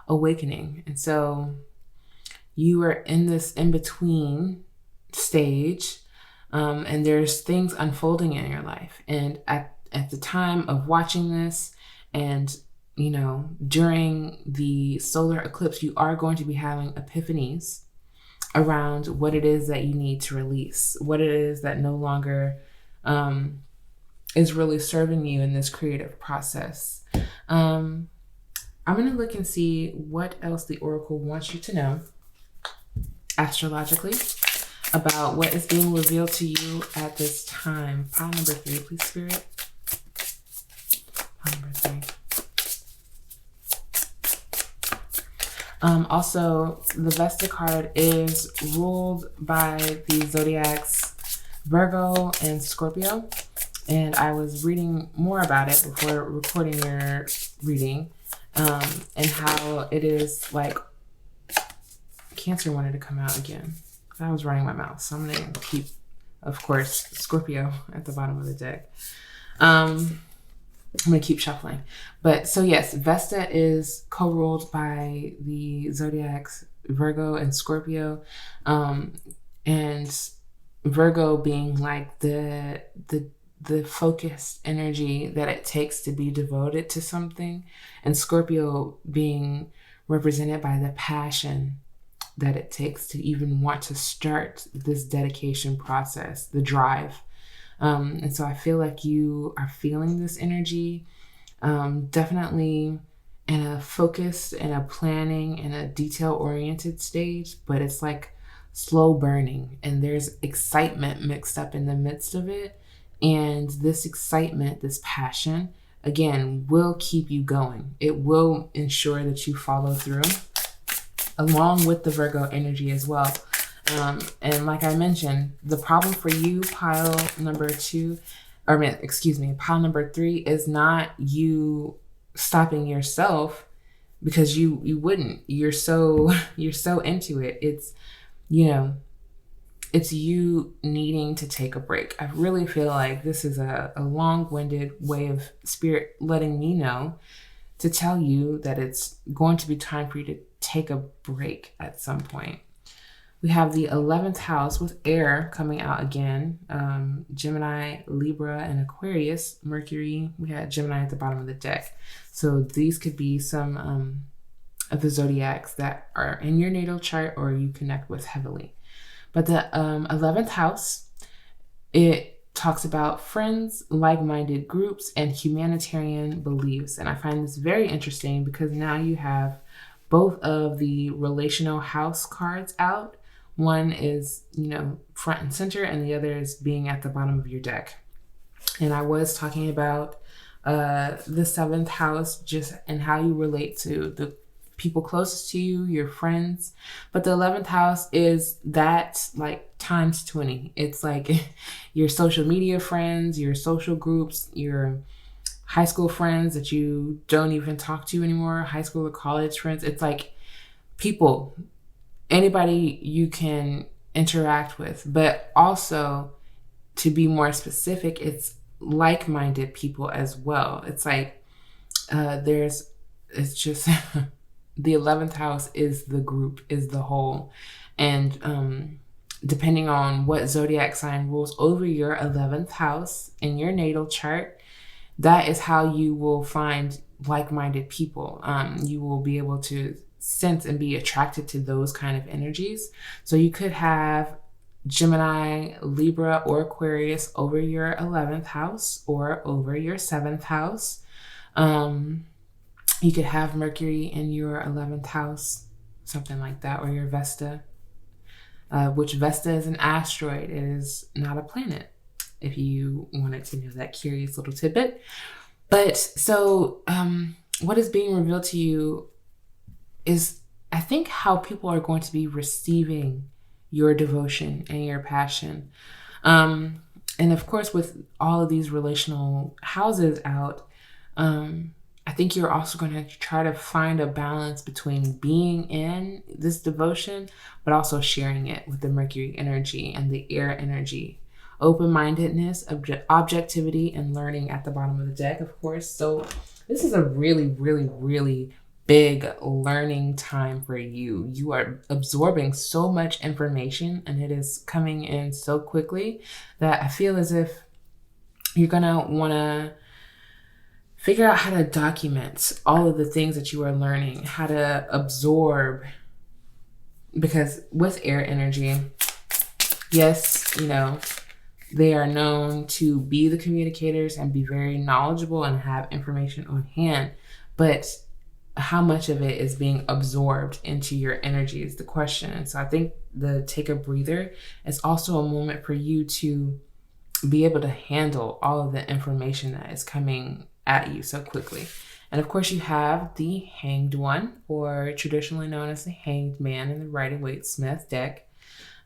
awakening. And so you are in this in-between stage, and there's things unfolding in your life. And at the time of watching this, and during the solar eclipse, you are going to be having epiphanies around what it is that you need to release, what it is that no longer is really serving you in this creative process. I'm going to look and see what else the Oracle wants you to know astrologically about what is being revealed to you at this time. Pile number 3, please, Spirit. Pile number 3. Also, the Vesta card is ruled by the zodiacs Virgo and Scorpio. And I was reading more about it before recording your reading, and how it is like Cancer wanted to come out again. I was running my mouth, so I'm going to keep, of course, Scorpio at the bottom of the deck. I'm going to keep shuffling. But so yes, Vesta is co-ruled by the zodiacs Virgo and Scorpio. And Virgo being like the focused energy that it takes to be devoted to something, and Scorpio being represented by the passion that it takes to even want to start this dedication process, the drive. And so I feel like you are feeling this energy, definitely in a focused and a planning and a detail-oriented stage, but it's like slow burning, and there's excitement mixed up in the midst of it. And this excitement, this passion, again, will keep you going. It will ensure that you follow through, along with the Virgo energy as well. And like I mentioned, the problem for you, pile number 3, is not you stopping yourself, because you wouldn't. You're so into it. It's, it's you needing to take a break. I really feel like this is a long-winded way of Spirit letting me know to tell you that it's going to be time for you to take a break at some point. We have the 11th house with air coming out again. Gemini, Libra, and Aquarius. Mercury, we had Gemini at the bottom of the deck. So these could be some of the zodiacs that are in your natal chart or you connect with heavily. But the 11th house, it talks about friends, like-minded groups, and humanitarian beliefs. And I find this very interesting because now you have both of the relational house cards out. One is, front and center, and the other is being at the bottom of your deck. And I was talking about the 7th house, just and how you relate to the people closest to you, your friends. But the 11th house is that like times 20. It's like your social media friends, your social groups, your high school friends that you don't even talk to anymore, high school or college friends. It's like people, anybody you can interact with. But also, to be more specific, it's like-minded people as well. It's like it's just the 11th house is the group, is the whole. And depending on what zodiac sign rules over your 11th house in your natal chart, that is how you will find like-minded people. You will be able to sense and be attracted to those kind of energies. So you could have Gemini, Libra, or Aquarius over your 11th house or over your 7th house. You could have Mercury in your 11th house, something like that, or your Vesta, which Vesta is an asteroid. It is not a planet. if you wanted to know that curious little tidbit. But so what is being revealed to you is, I think, how people are going to be receiving your devotion and your passion. And of course, with all of these relational houses out, I think you're also going to try to find a balance between being in this devotion, but also sharing it with the Mercury energy and the air energy. Open-mindedness, objectivity, and learning at the bottom of the deck, of course. So this is a really, really, really big learning time for you. You are absorbing so much information, and it is coming in so quickly that I feel as if you're going to want to figure out how to document all of the things that you are learning, how to absorb, because with air energy, yes, they are known to be the communicators and be very knowledgeable and have information on hand, but how much of it is being absorbed into your energy is the question. And so I think the take a breather is also a moment for you to be able to handle all of the information that is coming at you so quickly. And of course, you have the Hanged One, or traditionally known as the Hanged Man, in the Rider-Waite-Smith deck.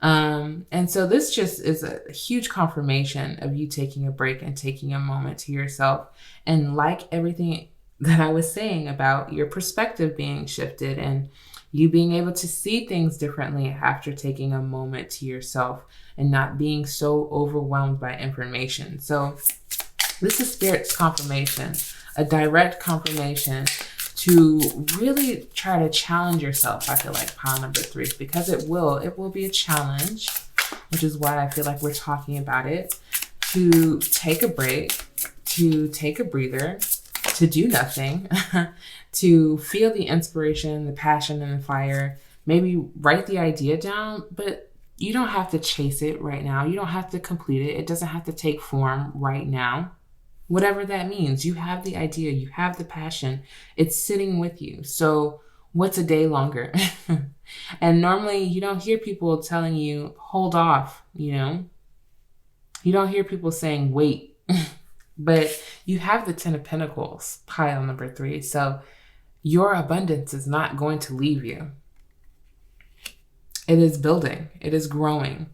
And so this just is a huge confirmation of you taking a break and taking a moment to yourself. And like everything that I was saying about your perspective being shifted and you being able to see things differently after taking a moment to yourself and not being so overwhelmed by information. So this is Spirit's confirmation, a direct confirmation to really try to challenge yourself. I feel like pile number 3, because it will be a challenge, which is why I feel like we're talking about it, to take a break, to take a breather, to do nothing, to feel the inspiration, the passion, and the fire. Maybe write the idea down, but you don't have to chase it right now. You don't have to complete it. It doesn't have to take form right now. Whatever that means, you have the idea, you have the passion, it's sitting with you. So what's a day longer? And normally you don't hear people telling you, hold off, You don't hear people saying, wait. But you have the 10 of Pentacles, pile number 3. So your abundance is not going to leave you. It is building. It is growing.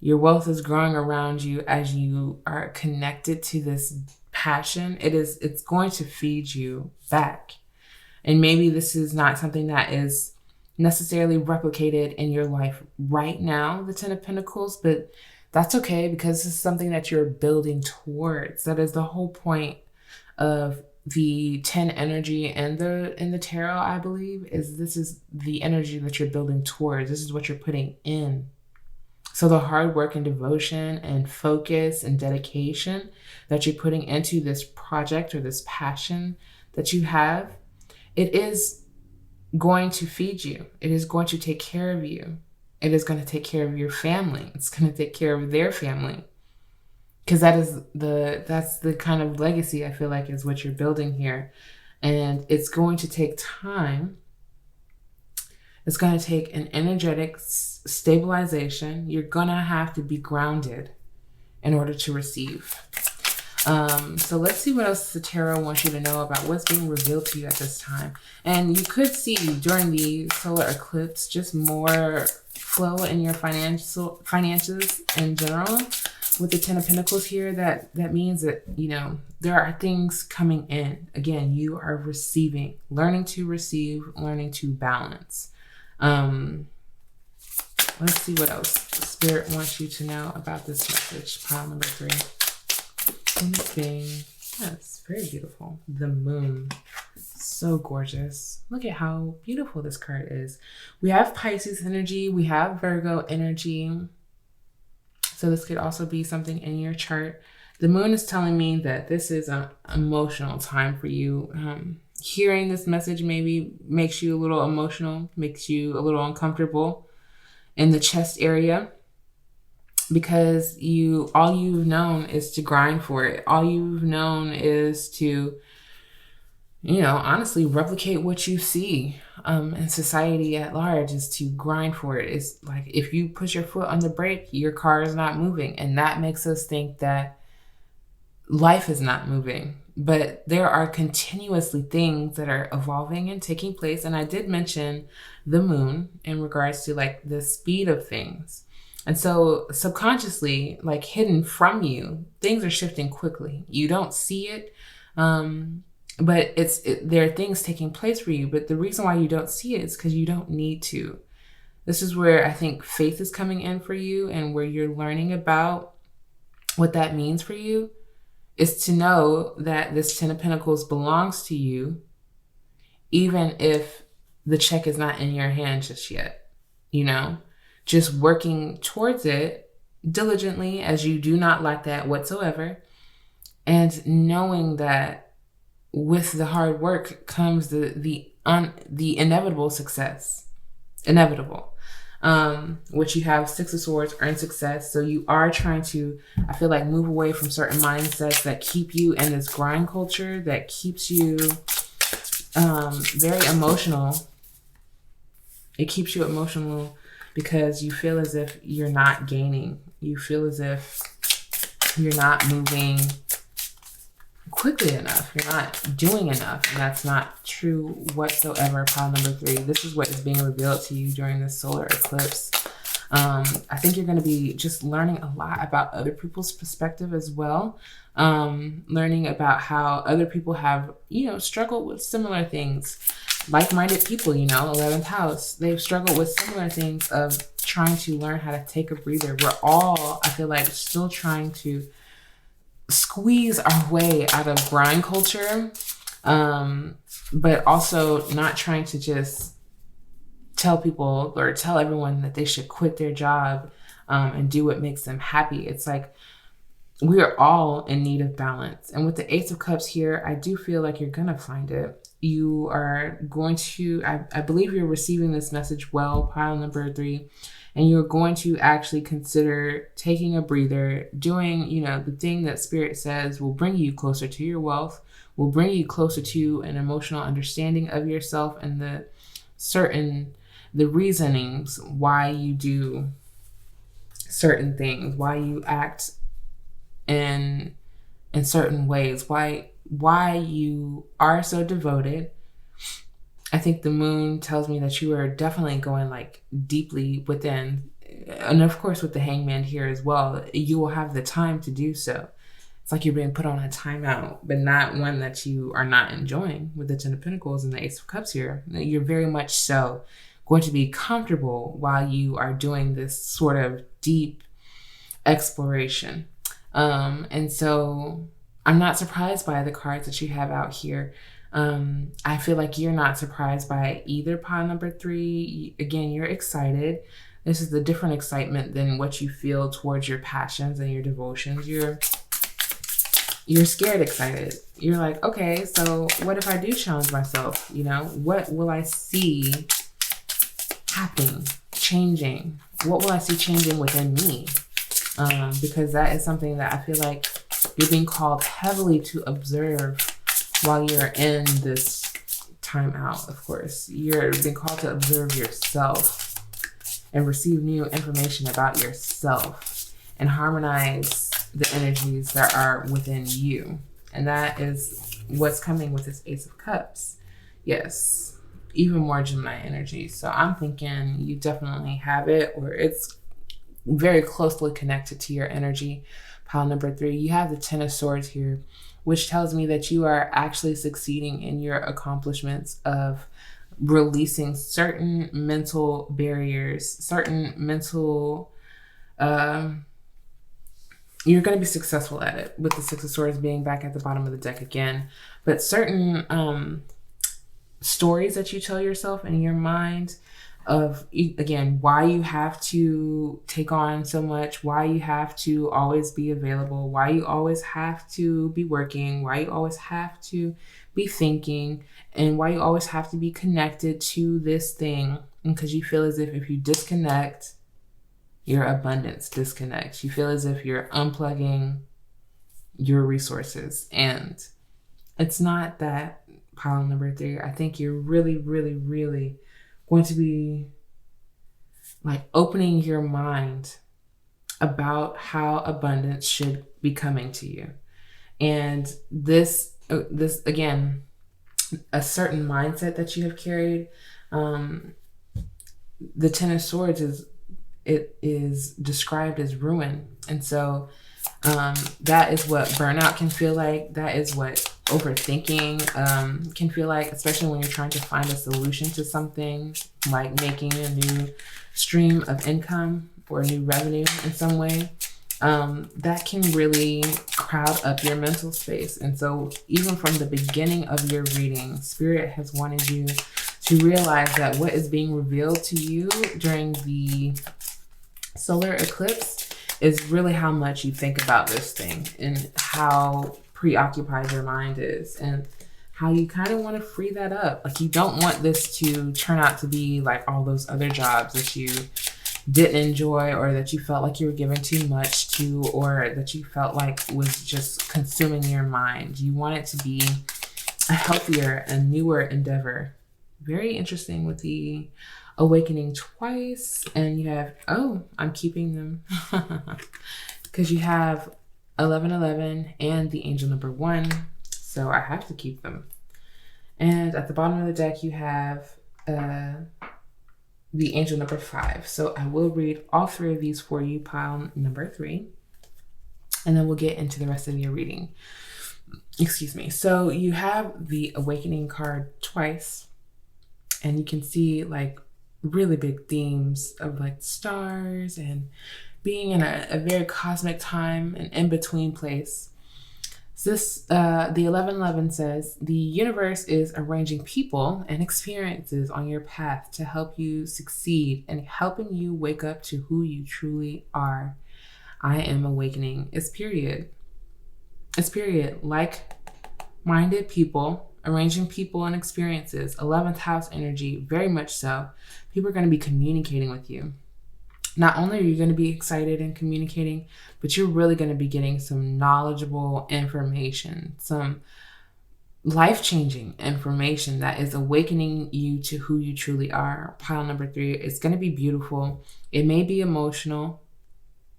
Your wealth is growing around you as you are connected to this passion. It's going to feed you back. And maybe this is not something that is necessarily replicated in your life right now, the 10 of Pentacles, but that's okay, because this is something that you're building towards. That is the whole point of the 10 energy and in the tarot, I believe, is this is the energy that you're building towards. This is what you're putting in. So the hard work and devotion and focus and dedication that you're putting into this project or this passion that you have, it is going to feed you. It is going to take care of you. It is going to take care of your family. It's going to take care of their family. Because that's the kind of legacy I feel like is what you're building here. And it's going to take time. It's going to take an energetic stabilization. You're going to have to be grounded in order to receive. So let's see what else the tarot wants you to know about what's being revealed to you at this time. And you could see during the solar eclipse just more flow in your finances in general. With the 10 of Pentacles here, that means that, there are things coming in. Again, you are receiving, learning to receive, learning to balance. Let's see what else Spirit wants you to know about this message. Pile number 3. Anything. Yes, very beautiful. The Moon. So gorgeous. Look at how beautiful this card is. We have Pisces energy. We have Virgo energy. So this could also be something in your chart. The Moon is telling me that this is an emotional time for you. Hearing this message maybe makes you a little emotional, makes you a little uncomfortable in the chest area, because all you've known is to grind for it. All you've known is to, honestly replicate what you see. and society at large is to grind for it. It's like if you push your foot on the brake, your car is not moving. And that makes us think that life is not moving. But there are continuously things that are evolving and taking place. And I did mention the moon in regards to like the speed of things. And so subconsciously, like hidden from you, things are shifting quickly. You don't see it. But there are things taking place for you. But the reason why you don't see it is because you don't need to. This is where I think faith is coming in for you, and where you're learning about what that means for you is to know that this 10 of Pentacles belongs to you, even if the check is not in your hand just yet, you know, just working towards it diligently as you do not lack that whatsoever. And knowing that with the hard work comes the inevitable success, inevitable. Which you have 6 of Swords, earn success. So you are trying to, I feel like, move away from certain mindsets that keep you in this grind culture, that keeps you very emotional. It keeps you emotional because you feel as if you're not gaining. You feel as if you're not moving quickly enough. You're not doing enough. And that's not true whatsoever. Pile number 3. This is what is being revealed to you during this solar eclipse. I think you're going to be just learning a lot about other people's perspective as well. Learning about how other people have, struggled with similar things. Like-minded people, 11th house. They've struggled with similar things of trying to learn how to take a breather. We're all, I feel like, still trying to squeeze our way out of grind culture, but also not trying to just tell people or tell everyone that they should quit their job and do what makes them happy. It's like we are all in need of balance. And with the Ace of Cups here, I do feel like you're going to find it. You are going to, I believe you're receiving this message well, pile number 3. And you're going to actually consider taking a breather, doing, the thing that Spirit says will bring you closer to your wealth, will bring you closer to an emotional understanding of yourself and the reasonings why you do certain things, why you act in certain ways, why you are so devoted. I think the moon tells me that you are definitely going like deeply within. And of course, with the Hangman here as well, you will have the time to do so. It's like you're being put on a timeout, but not one that you are not enjoying with the 10 of Pentacles and the Ace of Cups here. You're very much so going to be comfortable while you are doing this sort of deep exploration. And so I'm not surprised by the cards that you have out here. I feel like you're not surprised by either, pile number 3. Again, you're excited. This is the different excitement than what you feel towards your passions and your devotions. You're scared excited. You're like, okay, so what if I do challenge myself? What will I see happening, changing? What will I see changing within me? Because that is something that I feel like you're being called heavily to observe while you're in this time out. Of course, you're being called to observe yourself and receive new information about yourself and harmonize the energies that are within you. And that is what's coming with this Ace of Cups. Yes, even more Gemini energy. So I'm thinking you definitely have it, or it's very closely connected to your energy. Pile number 3, you have the 10 of Swords here, which tells me that you are actually succeeding in your accomplishments of releasing certain mental barriers, certain mental, you're going to be successful at it, with the 6 of Swords being back at the bottom of the deck again. But certain stories that you tell yourself in your mind of, again, why you have to take on so much, why you have to always be available, why you always have to be working, why you always have to be thinking, and why you always have to be connected to this thing. Because you feel as if you disconnect, your abundance disconnects. You feel as if you're unplugging your resources. And it's not that, pile number 3. I think you're really, really, really going to be like opening your mind about how abundance should be coming to you. And this again, a certain mindset that you have carried. The Ten of Swords is described as ruin, and so that is what burnout can feel like. That is what overthinking can feel like, especially when you're trying to find a solution to something, like making a new stream of income or new revenue in some way. That can really crowd up your mental space. And so even from the beginning of your reading, Spirit has wanted you to realize that what is being revealed to you during the solar eclipse is really how much you think about this thing and how preoccupied your mind is, and how you kind of want to free that up. Like, you don't want this to turn out to be like all those other jobs that you didn't enjoy, or that you felt like you were giving too much to, or that you felt like was just consuming your mind. You want it to be a healthier and newer endeavor. Very interesting with the awakening twice, and you have, oh, I'm keeping them because you have 1111 and the angel number 1, so I have to keep them. And at the bottom of the deck you have the angel number 5. So I will read all 3 of these for you, pile number 3, and then we'll get into the rest of your reading. Excuse me. So you have the awakening card twice, and you can see like really big themes of like stars and being in a very cosmic time, an in-between place. So this, the 1111 says, the universe is arranging people and experiences on your path to help you succeed and helping you wake up to who you truly are. I am awakening. It's period. It's period. Like-minded people, arranging people and experiences. 11th house energy, very much so. People are going to be communicating with you. Not only are you going to be excited and communicating, but you're really going to be getting some knowledgeable information, some life-changing information that is awakening you to who you truly are. Pile number 3, it's going to be beautiful. It may be emotional,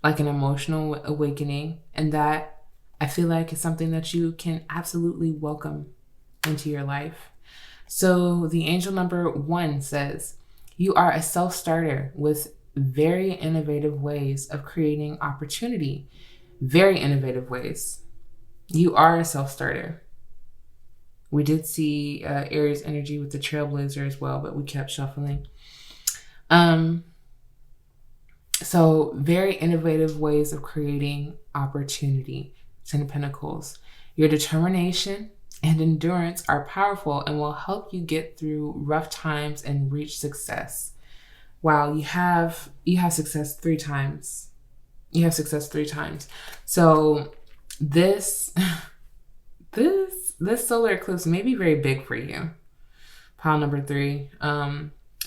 like an emotional awakening, and that I feel like is something that you can absolutely welcome into your life. So the angel number 1 says, you are a self-starter with very innovative ways of creating opportunity. Very innovative ways. You are a self-starter. We did see Aries energy with the trailblazer as well, but we kept shuffling. So very innovative ways of creating opportunity. 10 of Pentacles. Your determination and endurance are powerful and will help you get through rough times and reach success. Wow, you have success 3 times. You have success 3 times. So this solar eclipse may be very big for you. Pile number 3.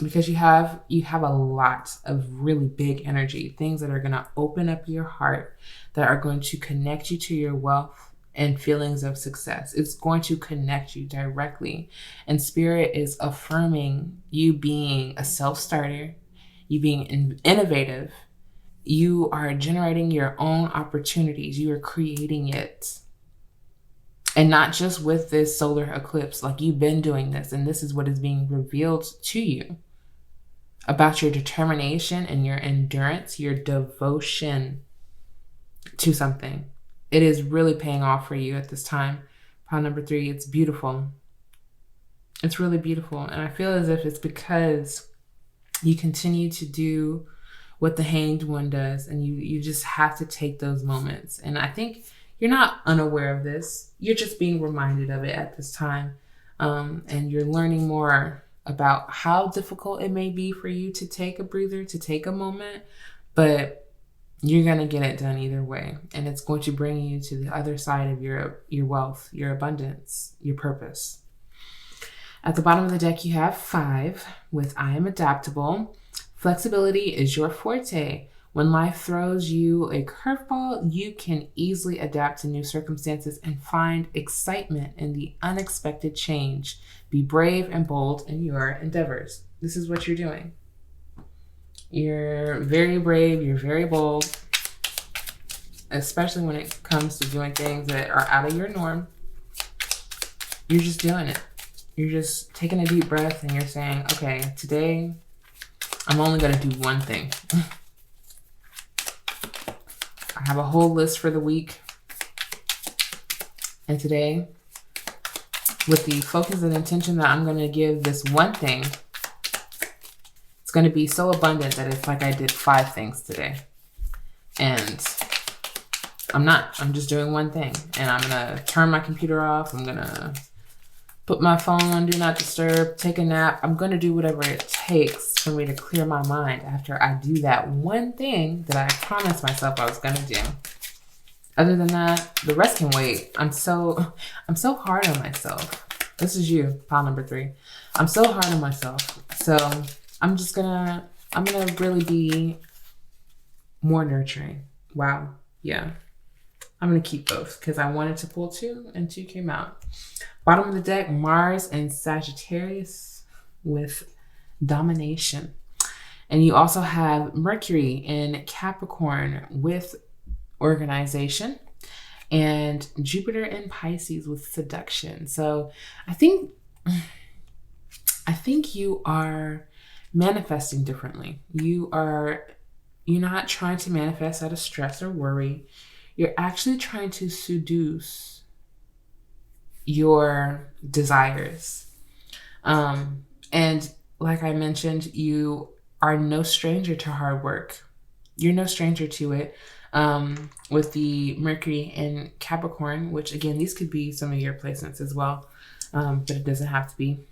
Because you have a lot of really big energy, things that are going to open up your heart, that are going to connect you to your wealth and feelings of success. It's going to connect you directly. And Spirit is affirming you being a self-starter, you being innovative. You are generating your own opportunities. You are creating it. And not just with this solar eclipse, like you've been doing this, and this is what is being revealed to you about your determination and your endurance, your devotion to something. It is really paying off for you at this time. Pile number 3, it's beautiful. It's really beautiful. And I feel as if it's because you continue to do what the Hanged One does, and you just have to take those moments. And I think you're not unaware of this. You're just being reminded of it at this time. And you're learning more about how difficult it may be for you to take a breather, to take a moment, but you're going to get it done either way. And it's going to bring you to the other side of your wealth, your abundance, your purpose. At the bottom of the deck, you have 5 with I am adaptable. Flexibility is your forte. When life throws you a curveball, you can easily adapt to new circumstances and find excitement in the unexpected change. Be brave and bold in your endeavors. This is what you're doing. You're very brave, you're very bold, especially when it comes to doing things that are out of your norm. You're just doing it. You're just taking a deep breath and you're saying, okay, today I'm only going to do one thing. I have a whole list for the week. And today, with the focus and intention that I'm going to give this one thing, it's going to be so abundant that it's like I did 5 things today. And I'm not. I'm just doing one thing. And I'm going to turn my computer off. I'm going to put my phone on Do Not Disturb, take a nap. I'm going to do whatever it takes for me to clear my mind after I do that one thing that I promised myself I was going to do. Other than that, the rest can wait. I'm so hard on myself. This is you, pile number 3. I'm so hard on myself. So I'm gonna really be more nurturing. Wow. Yeah. I'm going to keep both because I wanted to pull 2 and 2 came out. Bottom of the deck, Mars and Sagittarius with domination. And you also have Mercury in Capricorn with organization and Jupiter in Pisces with seduction. So I think you are manifesting differently. You're not trying to manifest out of stress or worry. You're actually trying to seduce your desires. And like I mentioned, you are no stranger to hard work. You're no stranger to it. With the Mercury in Capricorn, which again, these could be some of your placements as well, but it doesn't have to be.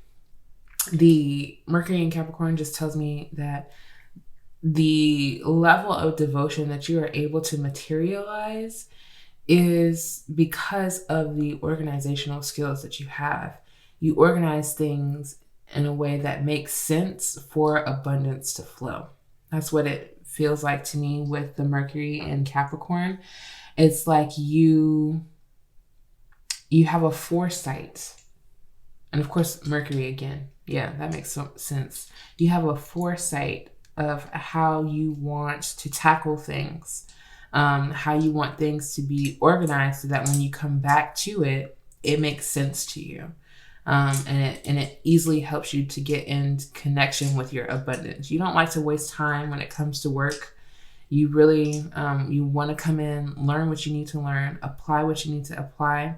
The Mercury in Capricorn just tells me that the level of devotion that you are able to materialize is because of the organizational skills that you have. You organize things in a way that makes sense for abundance to flow. That's what it feels like to me with the Mercury in Capricorn. It's like you have a foresight. And of course, Mercury again. Yeah, that makes sense. You have a foresight of how you want to tackle things, how you want things to be organized so that when you come back to it, it makes sense to you. And it easily helps you to get in connection with your abundance. You don't like to waste time when it comes to work. You really, you want to come in, learn what you need to learn, apply what you need to apply,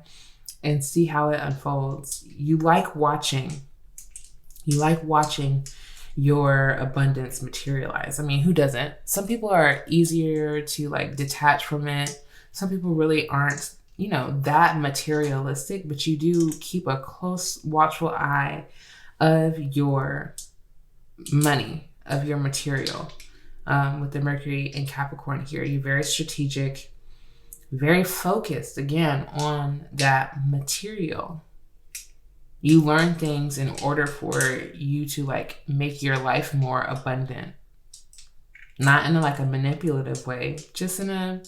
and see how it unfolds. You like watching your abundance materialize. I mean, who doesn't? Some people are easier to like detach from it. Some people really aren't, that materialistic, but you do keep a close, watchful eye of your money, of your material. With the Mercury in Capricorn here, you're very strategic, very focused again on that material. You learn things in order for you to like make your life more abundant. Not in a manipulative way, just in a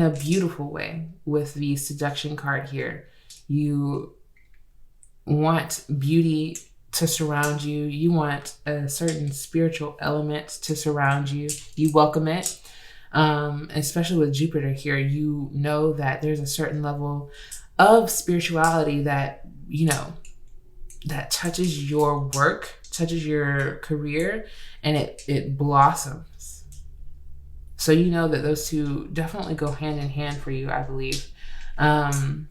beautiful way. With the seduction card here, you want beauty to surround you. You want a certain spiritual element to surround you. You welcome it. Especially with Jupiter here, you know that there's a certain level of spirituality that that touches your work, touches your career, and it blossoms. So you know that those two definitely go hand in hand for you, I believe. And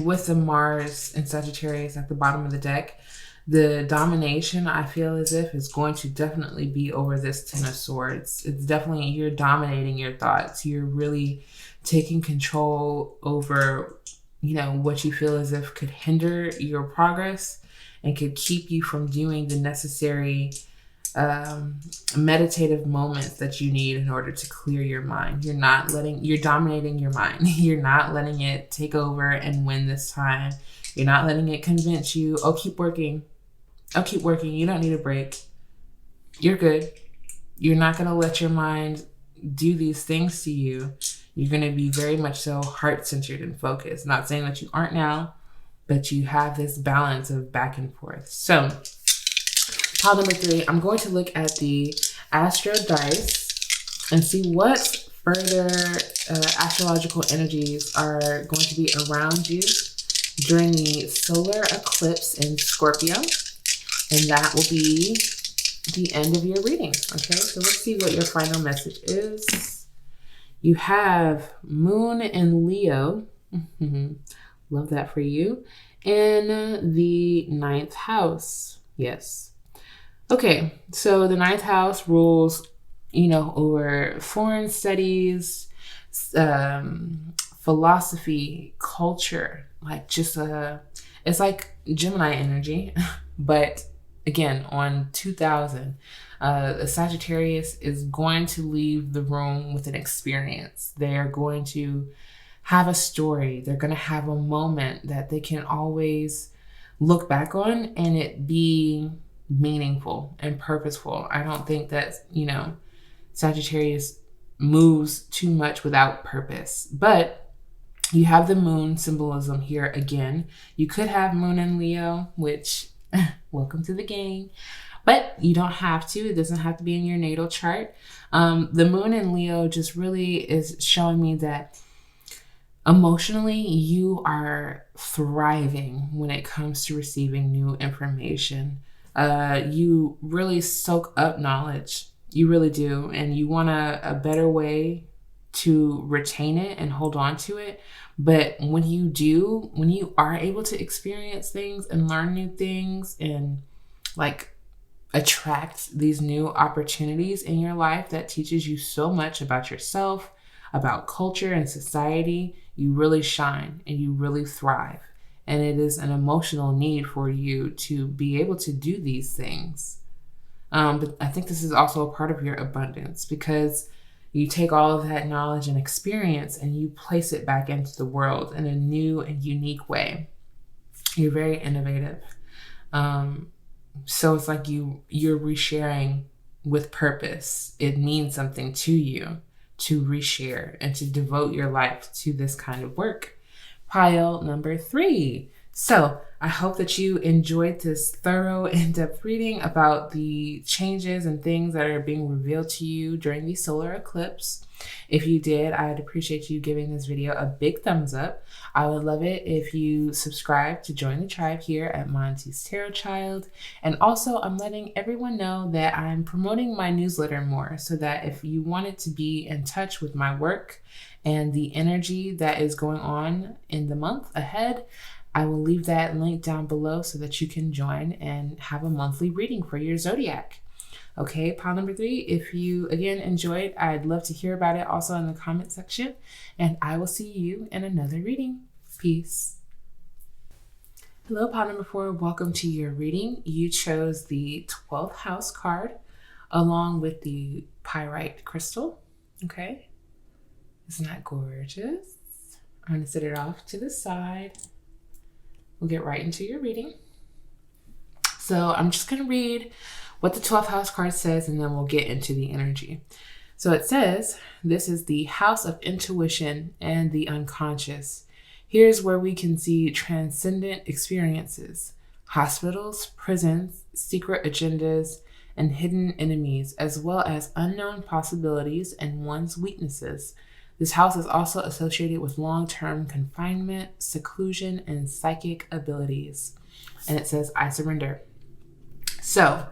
with the Mars and Sagittarius at the bottom of the deck, the domination, I feel as if, is going to definitely be over this Ten of Swords. It's definitely, you're dominating your thoughts. You're really taking control over, what you feel as if could hinder your progress and could keep you from doing the necessary meditative moments that you need in order to clear your mind. You're dominating your mind. You're not letting it take over and win this time. You're not letting it convince you, keep working. You don't need a break. you're good. You're not going to let your mind do these things to you. You're going to be very much so heart-centered and focused. Not saying that you aren't now, but you have this balance of back and forth. So, pile number 3, I'm going to look at the Astro Dice and see what further astrological energies are going to be around you during the solar eclipse in Scorpio. And that will be the end of your reading. Okay, so let's see what your final message is. You have Moon in Leo. Love that for you. In the 9th house. Yes. Okay, so the 9th house rules, over foreign studies, philosophy, culture, it's like Gemini energy, but again, on 2000, a Sagittarius is going to leave the room with an experience. They're going to have a story. They're going to have a moment that they can always look back on and it be meaningful and purposeful. I don't think that, Sagittarius moves too much without purpose, but you have the moon symbolism here again. You could have Moon in Leo, which welcome to the gang, but you don't have to. It doesn't have to be in your natal chart. The Moon in Leo just really is showing me that emotionally you are thriving when it comes to receiving new information. You really soak up knowledge. You really do. And you want a better way to retain it and hold on to it. But when you are able to experience things and learn new things and attract these new opportunities in your life that teaches you so much about yourself, about culture and society, you really shine and you really thrive. And it is an emotional need for you to be able to do these things. But I think this is also a part of your abundance because you take all of that knowledge and experience and you place it back into the world in a new and unique way. You're very innovative. So it's like you're resharing with purpose. It means something to you to reshare and to devote your life to this kind of work. Pile number 3. So I hope that you enjoyed this thorough, in-depth reading about the changes and things that are being revealed to you during the solar eclipse. If you did, I'd appreciate you giving this video a big thumbs up. I would love it if you subscribe to join the tribe here at Monty's Tarot Child. And also, I'm letting everyone know that I'm promoting my newsletter more so that if you wanted to be in touch with my work and the energy that is going on in the month ahead, I will leave that link down below so that you can join and have a monthly reading for your zodiac. Okay, pile number 3, if you again enjoyed, I'd love to hear about it also in the comment section, and I will see you in another reading. Peace. Hello, pile number 4, welcome to your reading. You chose the 12th house card along with the pyrite crystal. Okay, isn't that gorgeous? I'm going to set it off to the side. We'll get right into your reading. So I'm just going to read what the 12th house card says, and then we'll get into the energy. So it says, this is the house of intuition and the unconscious. Here's where we can see transcendent experiences, hospitals, prisons, secret agendas, and hidden enemies, as well as unknown possibilities and one's weaknesses. This house is also associated with long-term confinement, seclusion, and psychic abilities. And it says, I surrender. So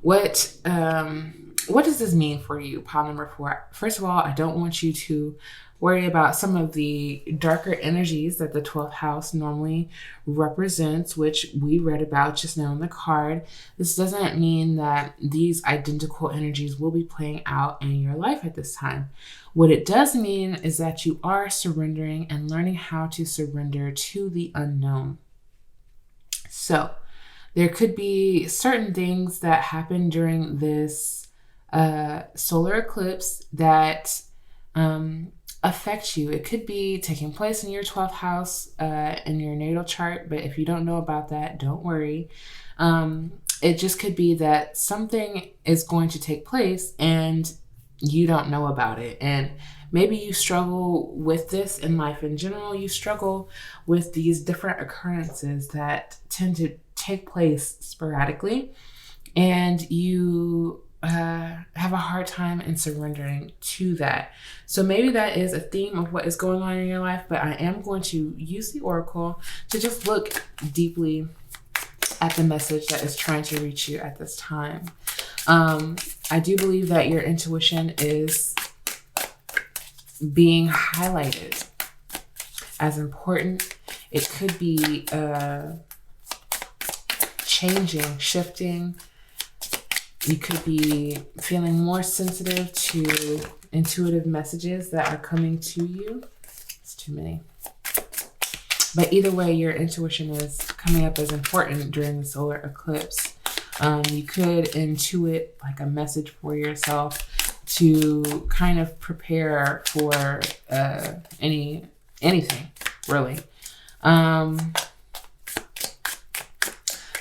what does this mean for you, pile number 4? First of all, I don't want you to worry about some of the darker energies that the 12th house normally represents, which we read about just now in the card. This doesn't mean that these identical energies will be playing out in your life at this time. What it does mean is that you are surrendering and learning how to surrender to the unknown. So there could be certain things that happen during this solar eclipse that affect you. It could be taking place in your 12th house in your natal chart, but if you don't know about that, don't worry. it just could be that something is going to take place and you don't know about it. And maybe you struggle with this in life in general. You struggle with these different occurrences that tend to take place sporadically, and you have a hard time in surrendering to that. So maybe that is a theme of what is going on in your life, but I am going to use the oracle to just look deeply at the message that is trying to reach you at this time. I do believe that your intuition is being highlighted as important. It could be changing, shifting. You could be feeling more sensitive to intuitive messages that are coming to you. It's too many. But either way, your intuition is coming up as important during the solar eclipse. You could intuit like a message for yourself to kind of prepare for anything, really.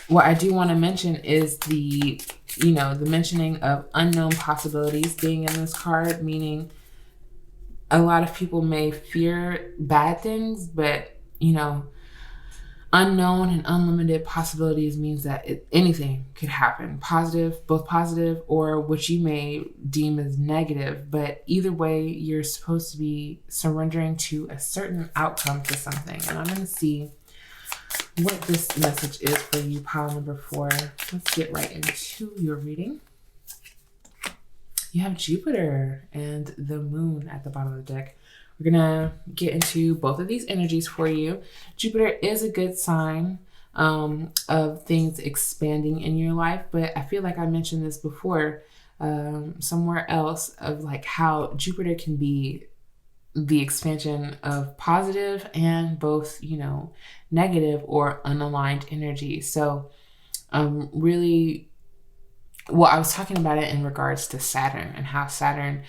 What I do want to mention is the mentioning of unknown possibilities being in this card, meaning a lot of people may fear bad things, but unknown and unlimited possibilities means that anything could happen, both positive or what you may deem as negative. But either way, you're supposed to be surrendering to a certain outcome to something. And I'm going to see what this message is for you, pile number 4. Let's get right into your reading. You have Jupiter and the moon at the bottom of the deck. We're going to get into both of these energies for you. Jupiter is a good sign of things expanding in your life, but I feel like I mentioned this before somewhere else, of like how Jupiter can be the expansion of positive and both, negative or unaligned energy. So really, well, I was talking about it in regards to Saturn and how Saturn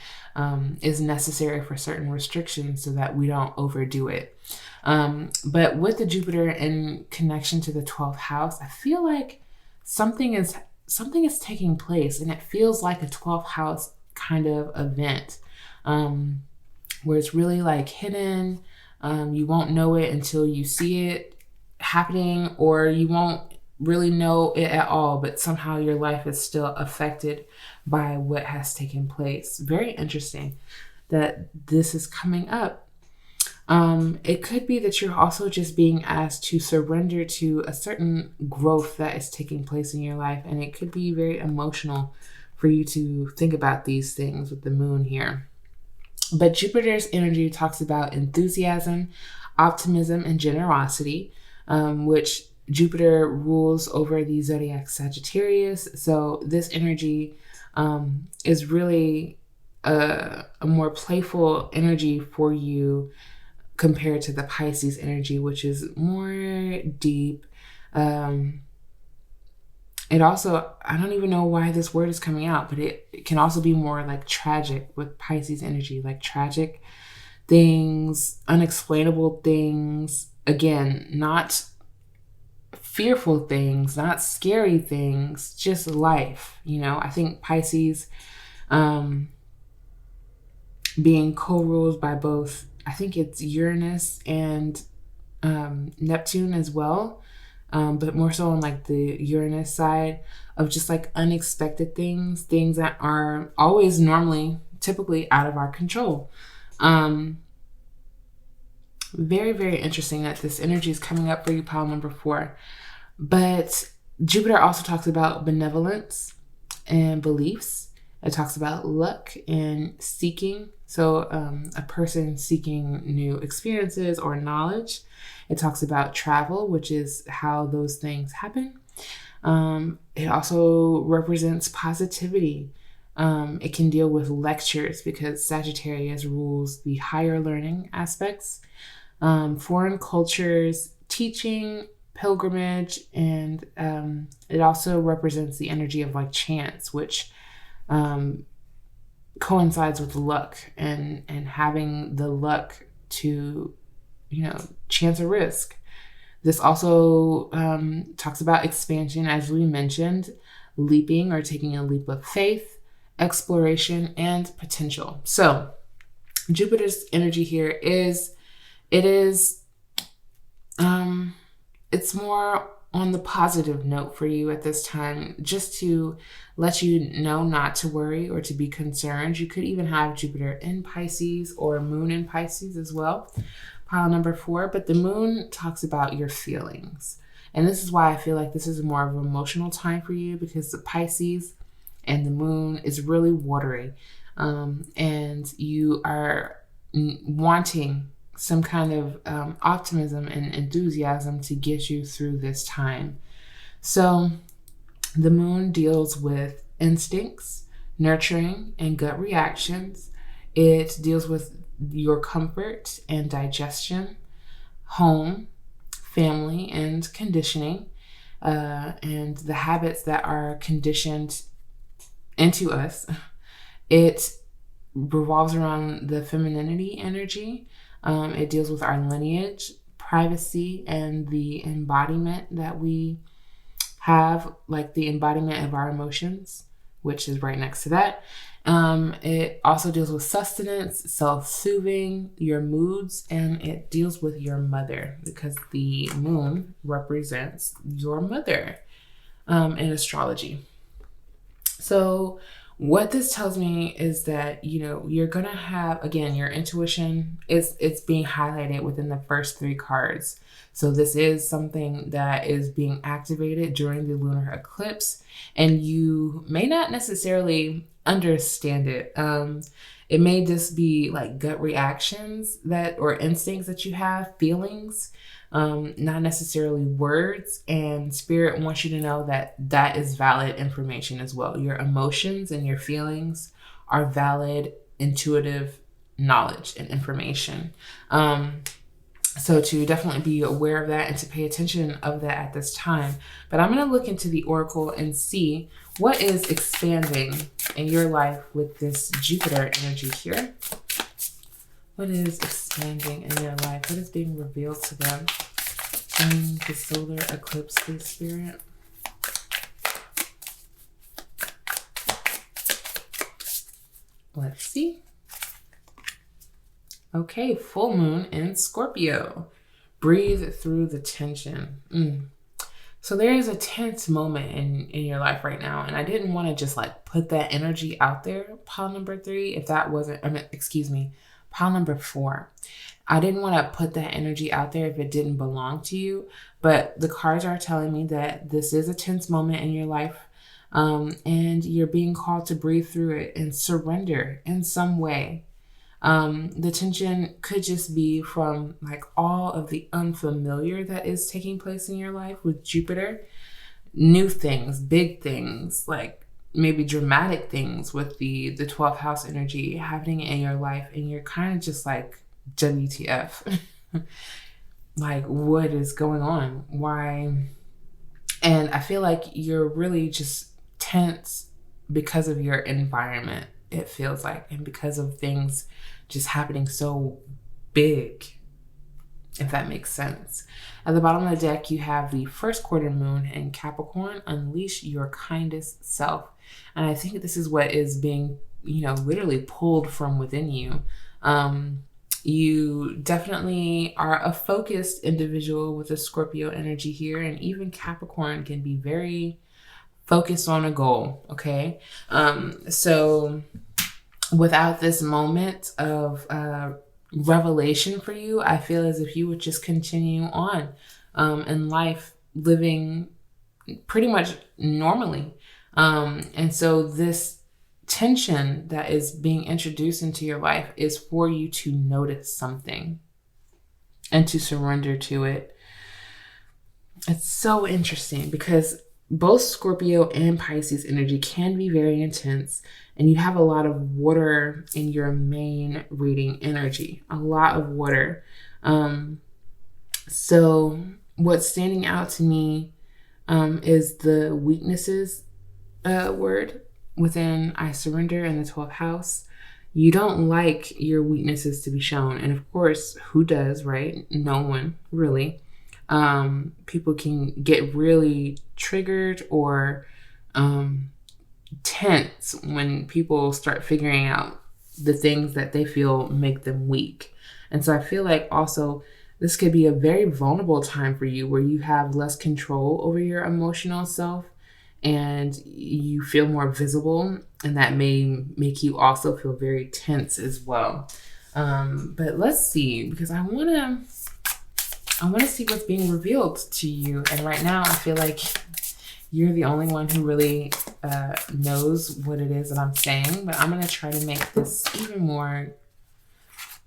is necessary for certain restrictions so that we don't overdo it. But with the Jupiter in connection to the 12th house, I feel like something is taking place, and it feels like a 12th house kind of event, where it's really like hidden. You won't know it until you see it happening, or you won't really know it at all, but somehow your life is still affected by what has taken place. Very interesting that this is coming up. It could be that you're also just being asked to surrender to a certain growth that is taking place in your life, and it could be very emotional for you to think about these things with the moon here. But Jupiter's energy talks about enthusiasm, optimism, and generosity, which Jupiter rules over the zodiac Sagittarius. So this energy is really a more playful energy for you compared to the Pisces energy, which is more deep. It also, I don't even know why this word is coming out, but it can also be more like tragic with Pisces energy, like tragic things, unexplainable things. Again, not fearful things, not scary things, just life. I think Pisces being co-ruled by both, I think it's Uranus and Neptune as well, but more so on like the Uranus side of just like unexpected things that are always typically out of our control. Very, very interesting that this energy is coming up for you, pile number 4. But Jupiter also talks about benevolence and beliefs. It talks about luck and seeking. So a person seeking new experiences or knowledge. It talks about travel, which is how those things happen. It also represents positivity. It can deal with lectures because Sagittarius rules the higher learning aspects. Foreign cultures, teaching, pilgrimage, and it also represents the energy of like chance, which coincides with luck and having the luck to chance a risk. This also talks about expansion, as we mentioned, leaping or taking a leap of faith, exploration, and potential. So Jupiter's energy here it's more on the positive note for you at this time, just to let you know not to worry or to be concerned. You could even have Jupiter in Pisces or Moon in Pisces as well, pile number 4. But the Moon talks about your feelings. And this is why I feel like this is more of an emotional time for you, because the Pisces and the Moon is really watery. And you are wanting some kind of optimism and enthusiasm to get you through this time. So the Moon deals with instincts, nurturing, and gut reactions. It deals with your comfort and digestion, home, family, and conditioning, and the habits that are conditioned into us. It revolves around the femininity energy. It deals with our lineage, privacy, and the embodiment that we have, like the embodiment of our emotions, which is right next to that. It also deals with sustenance, self-soothing, your moods, and it deals with your mother, because the Moon represents your mother in astrology. So what this tells me is that, you're going to have, again, your intuition it's being highlighted within the first 3 cards. So this is something that is being activated during the lunar eclipse, and you may not necessarily understand it. It may just be like gut reactions or instincts that you have, feelings, not necessarily words. And Spirit wants you to know that that is valid information as well. Your emotions and your feelings are valid, intuitive knowledge and information. So to definitely be aware of that and to pay attention of that at this time. But I'm going to look into the Oracle and see what is expanding in your life with this Jupiter energy here. What is expanding in your life? What is being revealed to them in the solar eclipse, please, Spirit? Let's see. Okay, full moon in Scorpio. Breathe through the tension. So there is a tense moment in your life right now, and I didn't want to just like put that energy out there, pile number 3, if that wasn't, pile number 4. I didn't want to put that energy out there if it didn't belong to you, but the cards are telling me that this is a tense moment in your life, and you're being called to breathe through it and surrender in some way. The tension could just be from like all of the unfamiliar that is taking place in your life with Jupiter. New things, big things, like maybe dramatic things with the 12th house energy happening in your life. And you're kind of just like, WTF? Like, what is going on? Why? And I feel like you're really just tense because of your environment, it feels like, and because of things just happening so big, if that makes sense. At the bottom of the deck, you have the first quarter moon in Capricorn, unleash your kindest self. And I think this is what is being, literally pulled from within you. You definitely are a focused individual with a Scorpio energy here, and even Capricorn can be very focused on a goal, okay? So without this moment of revelation for you, I feel as if you would just continue on in life, living pretty much normally. And so this tension that is being introduced into your life is for you to notice something and to surrender to it. It's so interesting because both Scorpio and Pisces energy can be very intense, and you have a lot of water in your main reading energy, a lot of water. So what's standing out to me is the weaknesses word within I surrender in the 12th house. You don't like your weaknesses to be shown. And of course, who does, right? No one, really. People can get really triggered or tense when people start figuring out the things that they feel make them weak. And so I feel like also this could be a very vulnerable time for you where you have less control over your emotional self and you feel more visible, and that may make you also feel very tense as well. But let's see, because I want to see what's being revealed to you. And right now I feel like you're the only one who really knows what it is that I'm saying, but I'm going to try to make this even more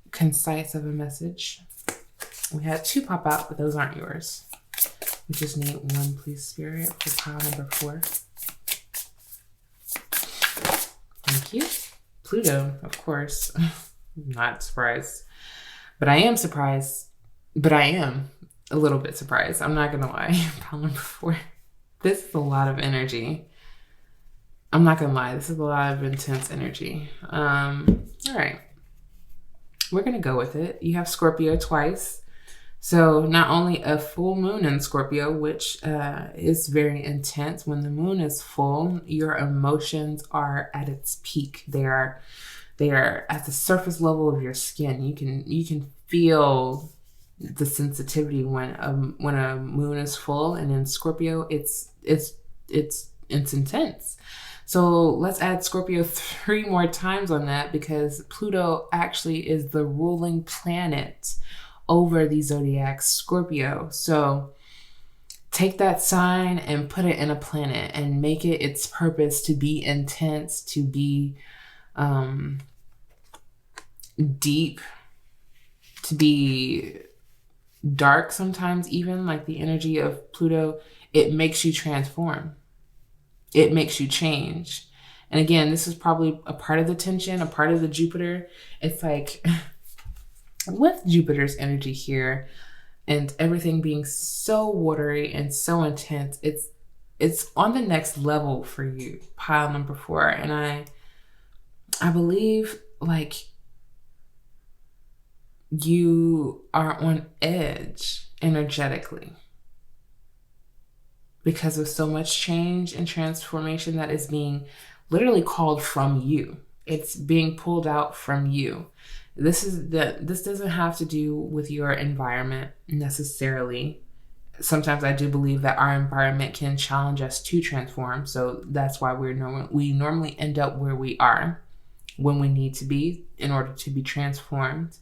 concise of a message. We had 2 pop out, but those aren't yours. We just need 1, please, Spirit, for pile number 4. Thank you. Pluto, of course. Not surprised. But I am surprised. But I am a little bit surprised. I'm not going to lie. Pile number 4. This is a lot of energy. I'm not going to lie. This is a lot of intense energy. All right. We're going to go with it. You have Scorpio twice. So not only a full moon in Scorpio, which is very intense. When the moon is full, your emotions are at its peak. They are at the surface level of your skin. You can feel the sensitivity when a moon is full, and in Scorpio, it's intense. So let's add Scorpio 3 more times on that, because Pluto actually is the ruling planet over the zodiac Scorpio. So take that sign and put it in a planet and make it its purpose to be intense, to be deep, to be dark sometimes, even like the energy of Pluto. It makes you transform. It makes you change. And again, this is probably a part of the tension, a part of the Jupiter. It's like with Jupiter's energy here and everything being so watery and so intense, it's on the next level for you, pile number 4. And I believe like you are on edge energetically because of so much change and transformation that is being literally called from you. It's being pulled out from you. This doesn't have to do with your environment necessarily. Sometimes I do believe that our environment can challenge us to transform. So that's why we normally end up where we are when we need to be in order to be transformed.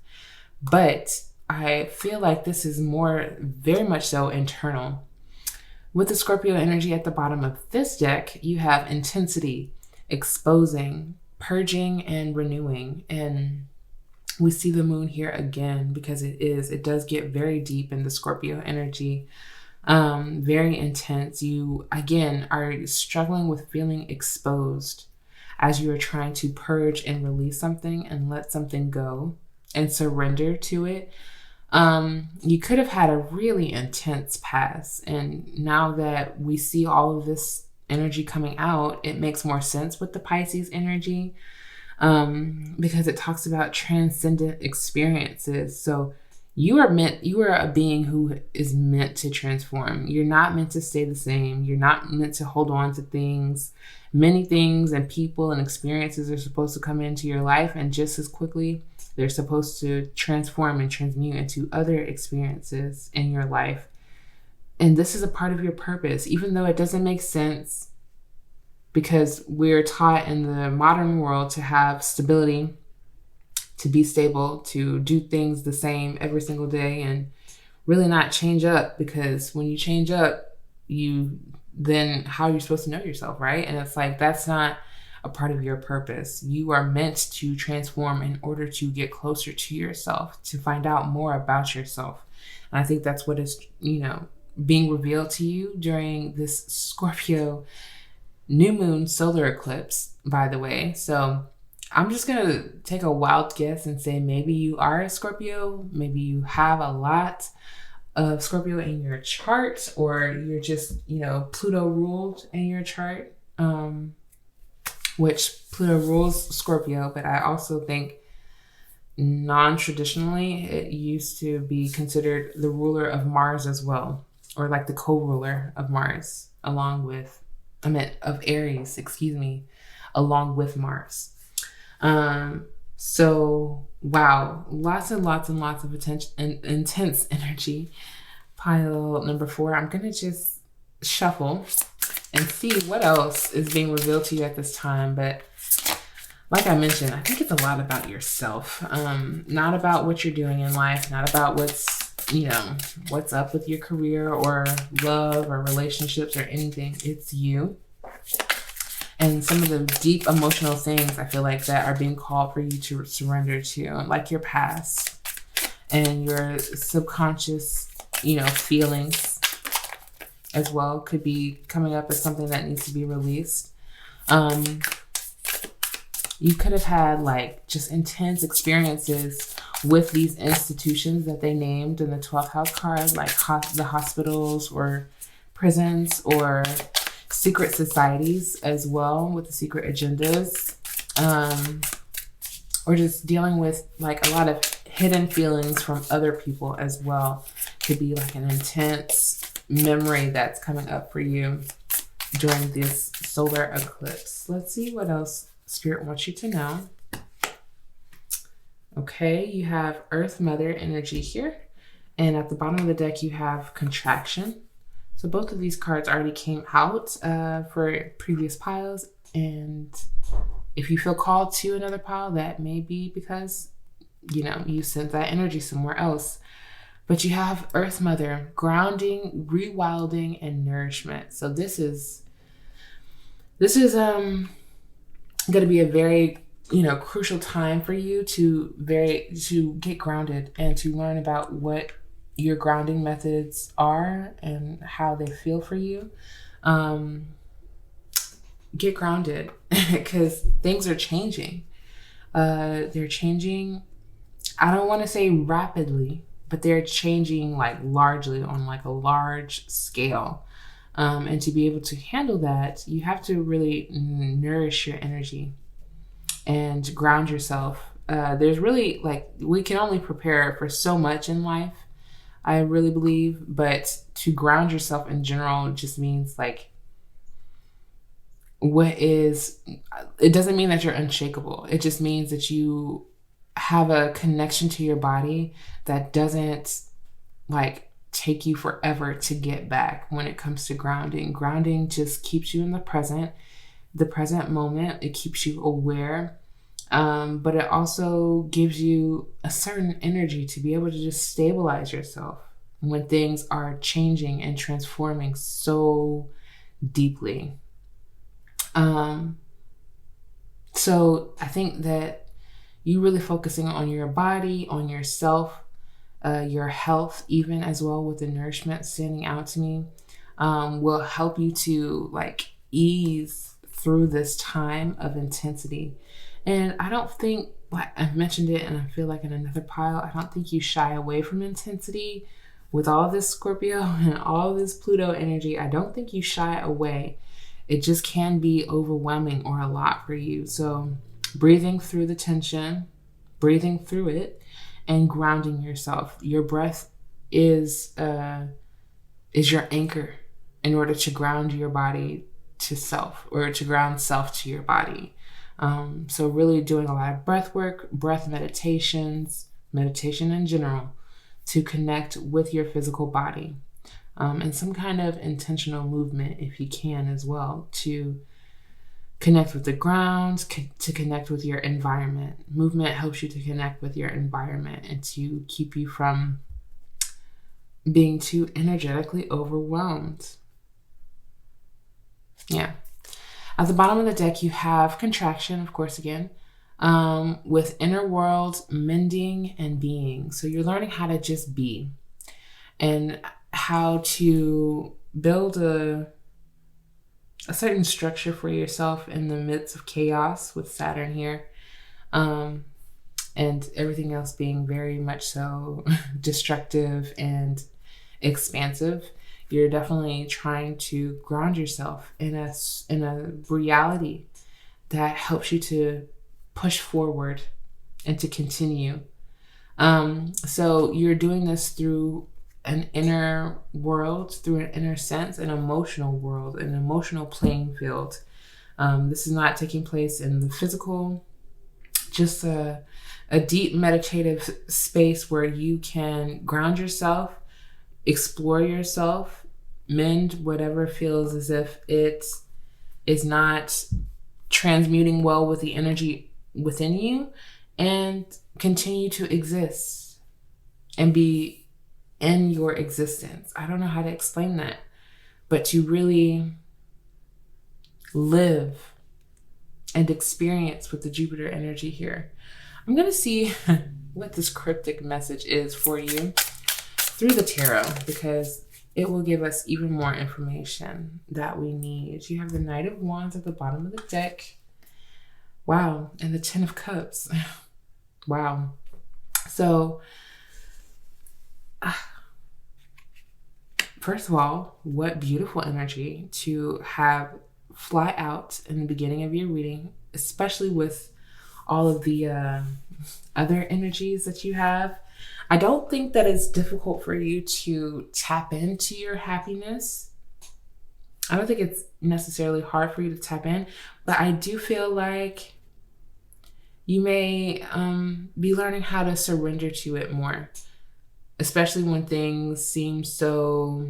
But I feel like this is very much so internal. With the Scorpio energy at the bottom of this deck, you have intensity, exposing, purging, and renewing. And we see the moon here again because it does get very deep in the Scorpio energy, very intense. You, again, are struggling with feeling exposed as you are trying to purge and release something and let something go and surrender to it. You could have had a really intense past, and now that we see all of this energy coming out, it makes more sense with the Pisces energy, because it talks about transcendent experiences. So you are a being who is meant to transform. You're not meant to stay the same. You're not meant to hold on to things. Many things and people and experiences are supposed to come into your life, and just as quickly they're supposed to transform and transmute into other experiences in your life. And this is a part of your purpose, even though it doesn't make sense, because we're taught in the modern world to have stability, to be stable, to do things the same every single day and really not change up, because when you change up, then how are you supposed to know yourself, right? And it's like, that's not a part of your purpose. You are meant to transform in order to get closer to yourself, to find out more about yourself. And I think that's what is, being revealed to you during this Scorpio new moon solar eclipse, by the way. So I'm just going to take a wild guess and say maybe you are a Scorpio. Maybe you have a lot of Scorpio in your chart, or you're just, Pluto ruled in your chart. Which Pluto rules Scorpio, but I also think non-traditionally, it used to be considered the ruler of Mars as well, or like the co-ruler of Mars, of Aries, excuse me, along with Mars. So wow, lots and lots and lots of attention and intense energy. Pile number 4, I'm gonna just shuffle and see what else is being revealed to you at this time. But like I mentioned, I think it's a lot about yourself, not about what you're doing in life, not about what's up with your career or love or relationships or anything. It's you and some of the deep emotional things I feel like that are being called for you to surrender to, like your past and your subconscious, feelings as well could be coming up as something that needs to be released. You could have had like just intense experiences with these institutions that they named in the 12th house card, like the hospitals or prisons or secret societies as well, with the secret agendas, or just dealing with like a lot of hidden feelings from other people as well. Could be like an intense memory that's coming up for you during this solar eclipse. Let's see what else Spirit wants you to know. Okay, you have Earth Mother energy here. And at the bottom of the deck, you have contraction. So both of these cards already came out for previous piles. And if you feel called to another pile, that may be because, you sent that energy somewhere else. But you have Earth Mother, grounding, rewilding, and nourishment. So this is going to be a very crucial time for you to get grounded and to learn about what your grounding methods are and how they feel for you. Get grounded because things are changing. They're changing, I don't want to say rapidly, but they're changing like largely on like a large scale. And to be able to handle that, you have to really nourish your energy and ground yourself. There's really we can only prepare for so much in life, I really believe, but to ground yourself in general just means it doesn't mean that you're unshakable. It just means that you have a connection to your body that doesn't take you forever to get back when it comes to grounding. Grounding just keeps you in the present moment. It keeps you aware, but it also gives you a certain energy to be able to just stabilize yourself when things are changing and transforming so deeply. So I think that you really focusing on your body, on yourself, your health, even as well, with the nourishment standing out to me, will help you to ease through this time of intensity. And I don't think, I've mentioned it and I feel like in another pile, I don't think you shy away from intensity with all this Scorpio and all this Pluto energy. I don't think you shy away. It just can be overwhelming or a lot for you. So breathing through the tension, breathing through it, and grounding yourself. Your breath is your anchor in order to ground your body to self, or to ground self to your body. So really doing a lot of breath work, breath meditations, meditation in general, to connect with your physical body. And some kind of intentional movement, if you can, as well, to connect with the ground, to connect with your environment. Movement helps you to connect with your environment and to keep you from being too energetically overwhelmed. Yeah. At the bottom of the deck, you have contraction, of course, again, with inner world, mending, and being. So you're learning how to just be and how to build a certain structure for yourself in the midst of chaos with Saturn here, and everything else being very much so destructive and expansive. You're definitely trying to ground yourself in a reality that helps you to push forward and to continue. So you're doing this through an inner world, through an inner sense, an emotional world, an emotional playing field. This is not taking place in the physical, just a deep meditative space where you can ground yourself, explore yourself, mend whatever feels as if it is not transmuting well with the energy within you, and continue to exist and be in your existence. I don't know how to explain that, but to really live and experience with the Jupiter energy here. I'm going to see what this cryptic message is for you through the tarot, because it will give us even more information that we need. You have the Knight of Wands at the bottom of the deck. Wow. And the Ten of Cups. Wow. So, first of all, what beautiful energy to have fly out in the beginning of your reading, especially with all of the other energies that you have. I don't think that it's difficult for you to tap into your happiness. I don't think it's necessarily hard for you to tap in, but I do feel like you may be learning how to surrender to it more, especially when things seem so,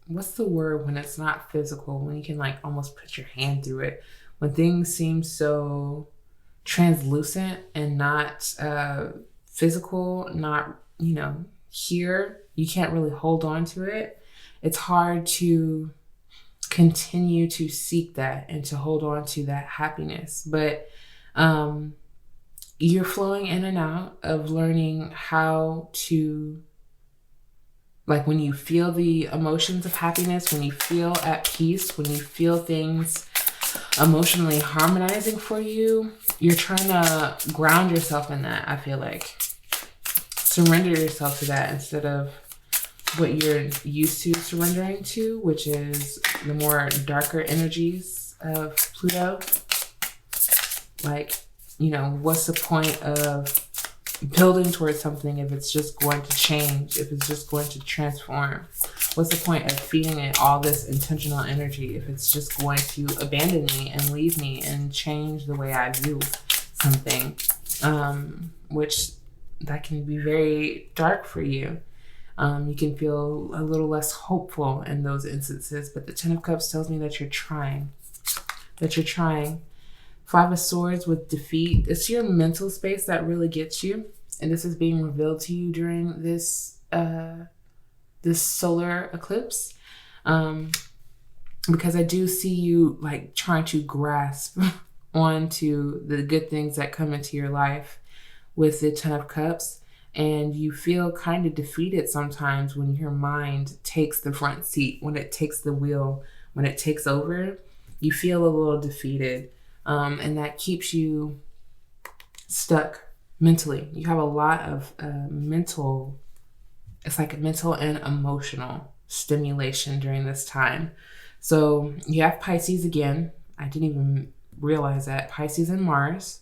what's the word when it's not physical, when you can like almost put your hand through it, when things seem so translucent and not physical, not, here, you can't really hold on to it. It's hard to continue to seek that and to hold on to that happiness. But you're flowing in and out of learning how to, like, when you feel the emotions of happiness, when you feel at peace, when you feel things emotionally harmonizing for you, you're trying to ground yourself in that. I feel like surrender yourself to that instead of what you're used to surrendering to, which is the more darker energies of Pluto. Like, what's the point of building towards something if it's just going to change, if it's just going to transform? What's the point of feeding it all this intentional energy if it's just going to abandon me and leave me and change the way I view something? Which that can be very dark for you. You can feel a little less hopeful in those instances, but the Ten of Cups tells me that you're trying. Five of Swords with defeat. It's your mental space that really gets you. And this is being revealed to you during this solar eclipse. Because I do see you like trying to grasp onto the good things that come into your life with the Ten of Cups. And you feel kind of defeated sometimes when your mind takes the front seat, when it takes the wheel, when it takes over, you feel a little defeated. And that keeps you stuck mentally. You have a lot of it's like a mental and emotional stimulation during this time. So you have Pisces again. I didn't even realize that. Pisces and Mars.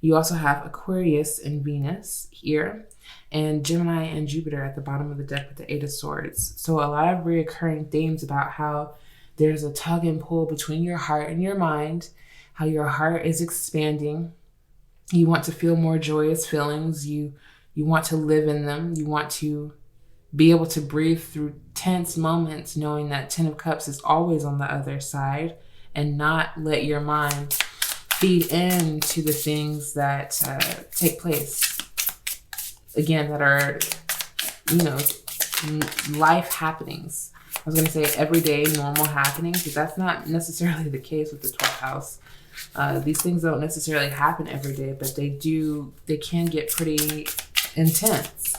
You also have Aquarius and Venus here, and Gemini and Jupiter at the bottom of the deck with the Eight of Swords. So a lot of reoccurring themes about how there's a tug and pull between your heart and your mind, how your heart is expanding. You want to feel more joyous feelings. You want to live in them. You want to be able to breathe through tense moments, knowing that Ten of Cups is always on the other side, and not let your mind feed into the things that take place. Again, that are, life happenings. I was going to say everyday normal happenings, but that's not necessarily the case with the 12th house. These things don't necessarily happen every day, but they can get pretty intense.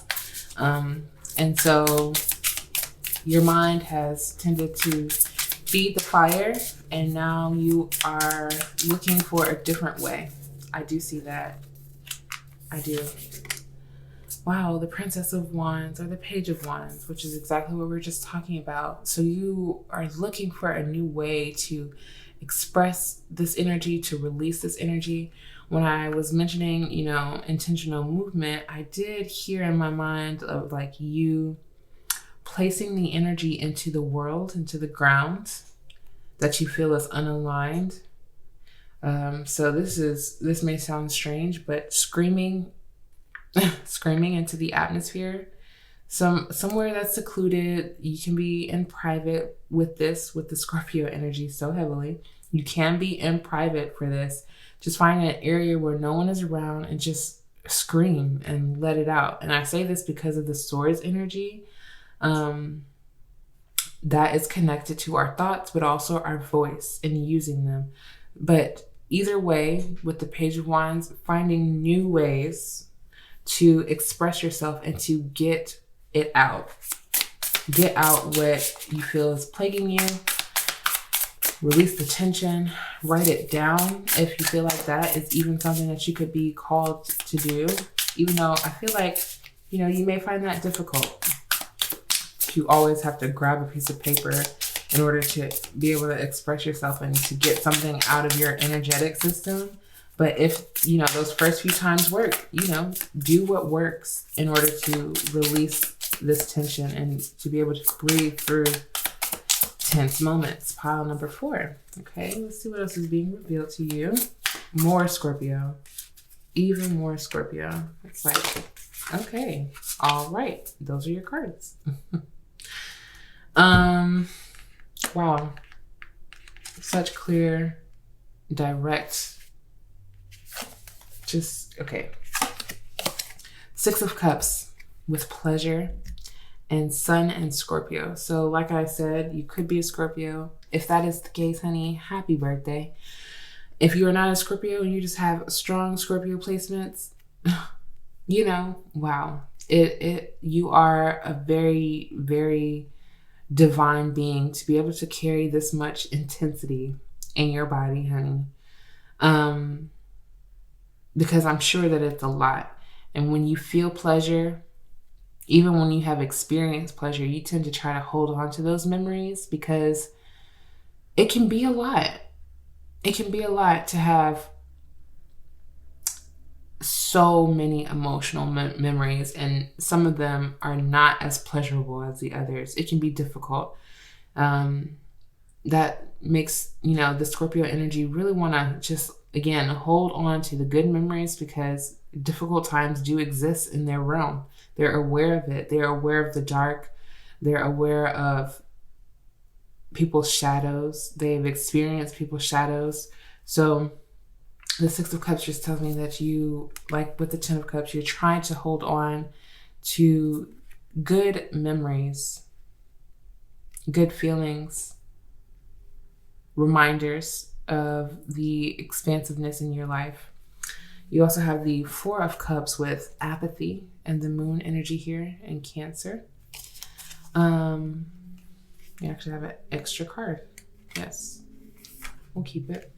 And so your mind has tended to feed the fire, and now you are looking for a different way. I do see that. I do. Wow, the Princess of Wands or the Page of Wands, which is exactly what we were just talking about. So you are looking for a new way to express this energy, to release this energy. When I was mentioning, intentional movement, I did hear in my mind of like you placing the energy into the world, into the ground that you feel is unaligned. So this may sound strange, but screaming into the atmosphere, somewhere that's secluded. You can be in private with the Scorpio energy so heavily. You can be in private for this. Just find an area where no one is around and just scream and let it out. And I say this because of the Swords energy. That is connected to our thoughts, but also our voice and using them. But either way, with the Page of Wands, finding new ways to express yourself and to get it out. Get out what you feel is plaguing you. Release the tension. Write it down if you feel like that is even something that you could be called to do. Even though I feel like, you may find that difficult. You always have to grab a piece of paper in order to be able to express yourself and to get something out of your energetic system. But if, those first few times work, do what works in order to release this tension and to be able to breathe through tense moments. Pile number 4. Okay, let's see what else is being revealed to you. More Scorpio. Even more Scorpio. It's like, okay, all right. Those are your cards. Wow. Such clear, direct, okay. 6 of Cups with pleasure and Sun and Scorpio. So like I said, you could be a Scorpio. If that is the case, honey, happy birthday. If you are not a Scorpio and you just have strong Scorpio placements, wow. You are a very, very divine being to be able to carry this much intensity in your body, honey. Because I'm sure that it's a lot. And when you feel pleasure, even when you have experienced pleasure, you tend to try to hold on to those memories because it can be a lot. It can be a lot to have so many emotional memories, and some of them are not as pleasurable as the others. It can be difficult. That makes, the Scorpio energy really want to just, again, hold on to the good memories because difficult times do exist in their realm. They're aware of it. They're aware of the dark. They're aware of people's shadows. They've experienced people's shadows. So the 6 of Cups just tells me that you, like with the 10 of Cups, you're trying to hold on to good memories, good feelings, reminders of the expansiveness in your life. You also have the 4 of Cups with apathy and the Moon energy here in Cancer. You actually have an extra card. Yes, we'll keep it.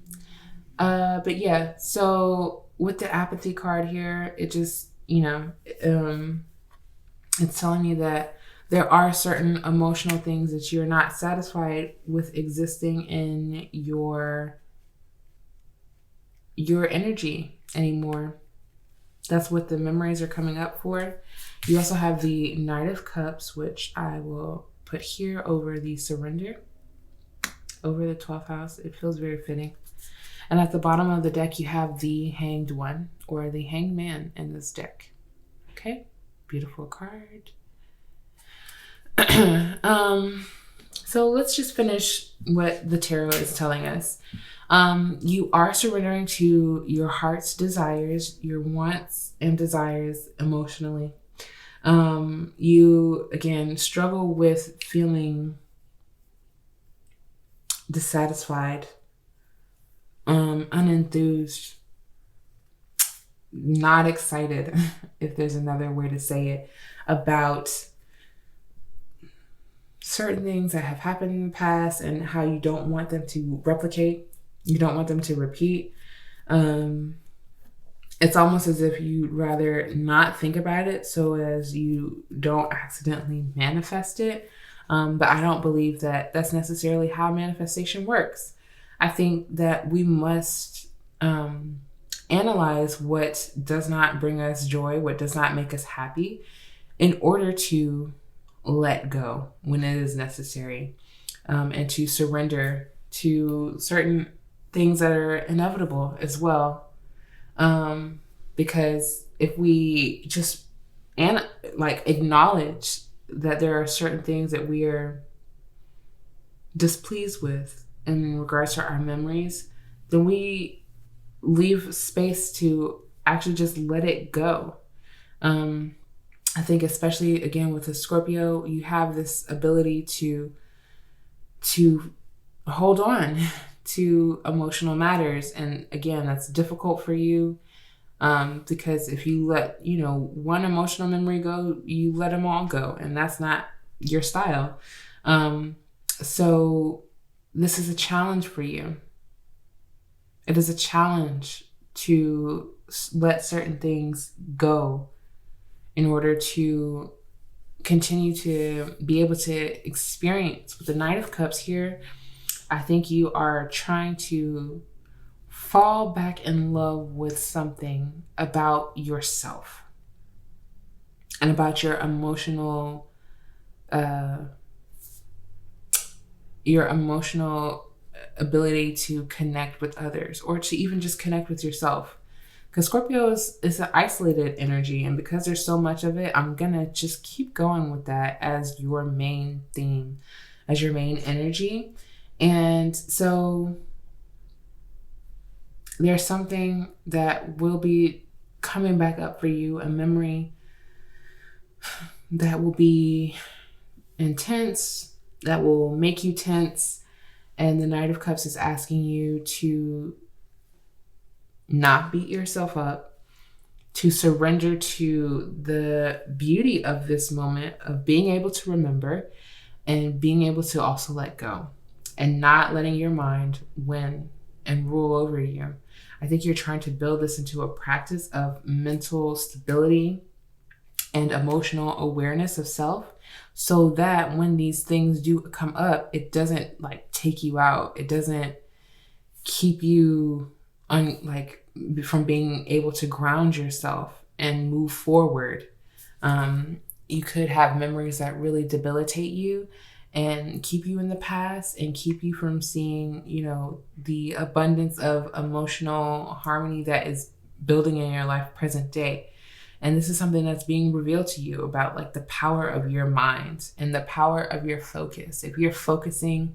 But yeah, so with the apathy card here, it just, it's telling you that there are certain emotional things that you're not satisfied with existing in your energy anymore. That's what the memories are coming up for. You also have the Knight of Cups, which I will put here over the surrender, over the 12th house. It feels very fitting. And at the bottom of the deck, you have the Hanged One or the Hanged Man in this deck. Okay, beautiful card. So let's just finish what the tarot is telling us. You are surrendering to your heart's desires, your wants and desires emotionally. You, again, struggle with feeling dissatisfied, unenthused, not excited, if there's another way to say it, about certain things that have happened in the past and how you don't want them to replicate. You don't want them to repeat. It's almost as if you'd rather not think about it so as you don't accidentally manifest it. But I don't believe that that's necessarily how manifestation works. I think that we must analyze what does not bring us joy, what does not make us happy, in order to let go when it is necessary, and to surrender to certain things that are inevitable as well. Because if we just acknowledge that there are certain things that we are displeased with in regards to our memories, then we leave space to actually just let it go. I think especially again with the Scorpio, you have this ability to hold on to emotional matters. And again, that's difficult for you, because if you let, one emotional memory go, you let them all go, and that's not your style. So this is a challenge for you. It is a challenge to let certain things go in order to continue to be able to experience. With the Knight of Cups here, I think you are trying to fall back in love with something about yourself and about your emotional ability to connect with others, or to even just connect with yourself. Because Scorpio is an isolated energy, and because there's so much of it, I'm gonna just keep going with that as your main theme, as your main energy. And so there's something that will be coming back up for you, a memory that will be intense, that will make you tense. And the Knight of Cups is asking you to not beat yourself up, to surrender to the beauty of this moment of being able to remember and being able to also let go, and not letting your mind win and rule over you. I think you're trying to build this into a practice of mental stability and emotional awareness of self, so that when these things do come up, it doesn't take you out. It doesn't keep you from being able to ground yourself and move forward. You could have memories that really debilitate you and keep you in the past and keep you from seeing, the abundance of emotional harmony that is building in your life present day. And this is something that's being revealed to you about the power of your mind and the power of your focus. If you're focusing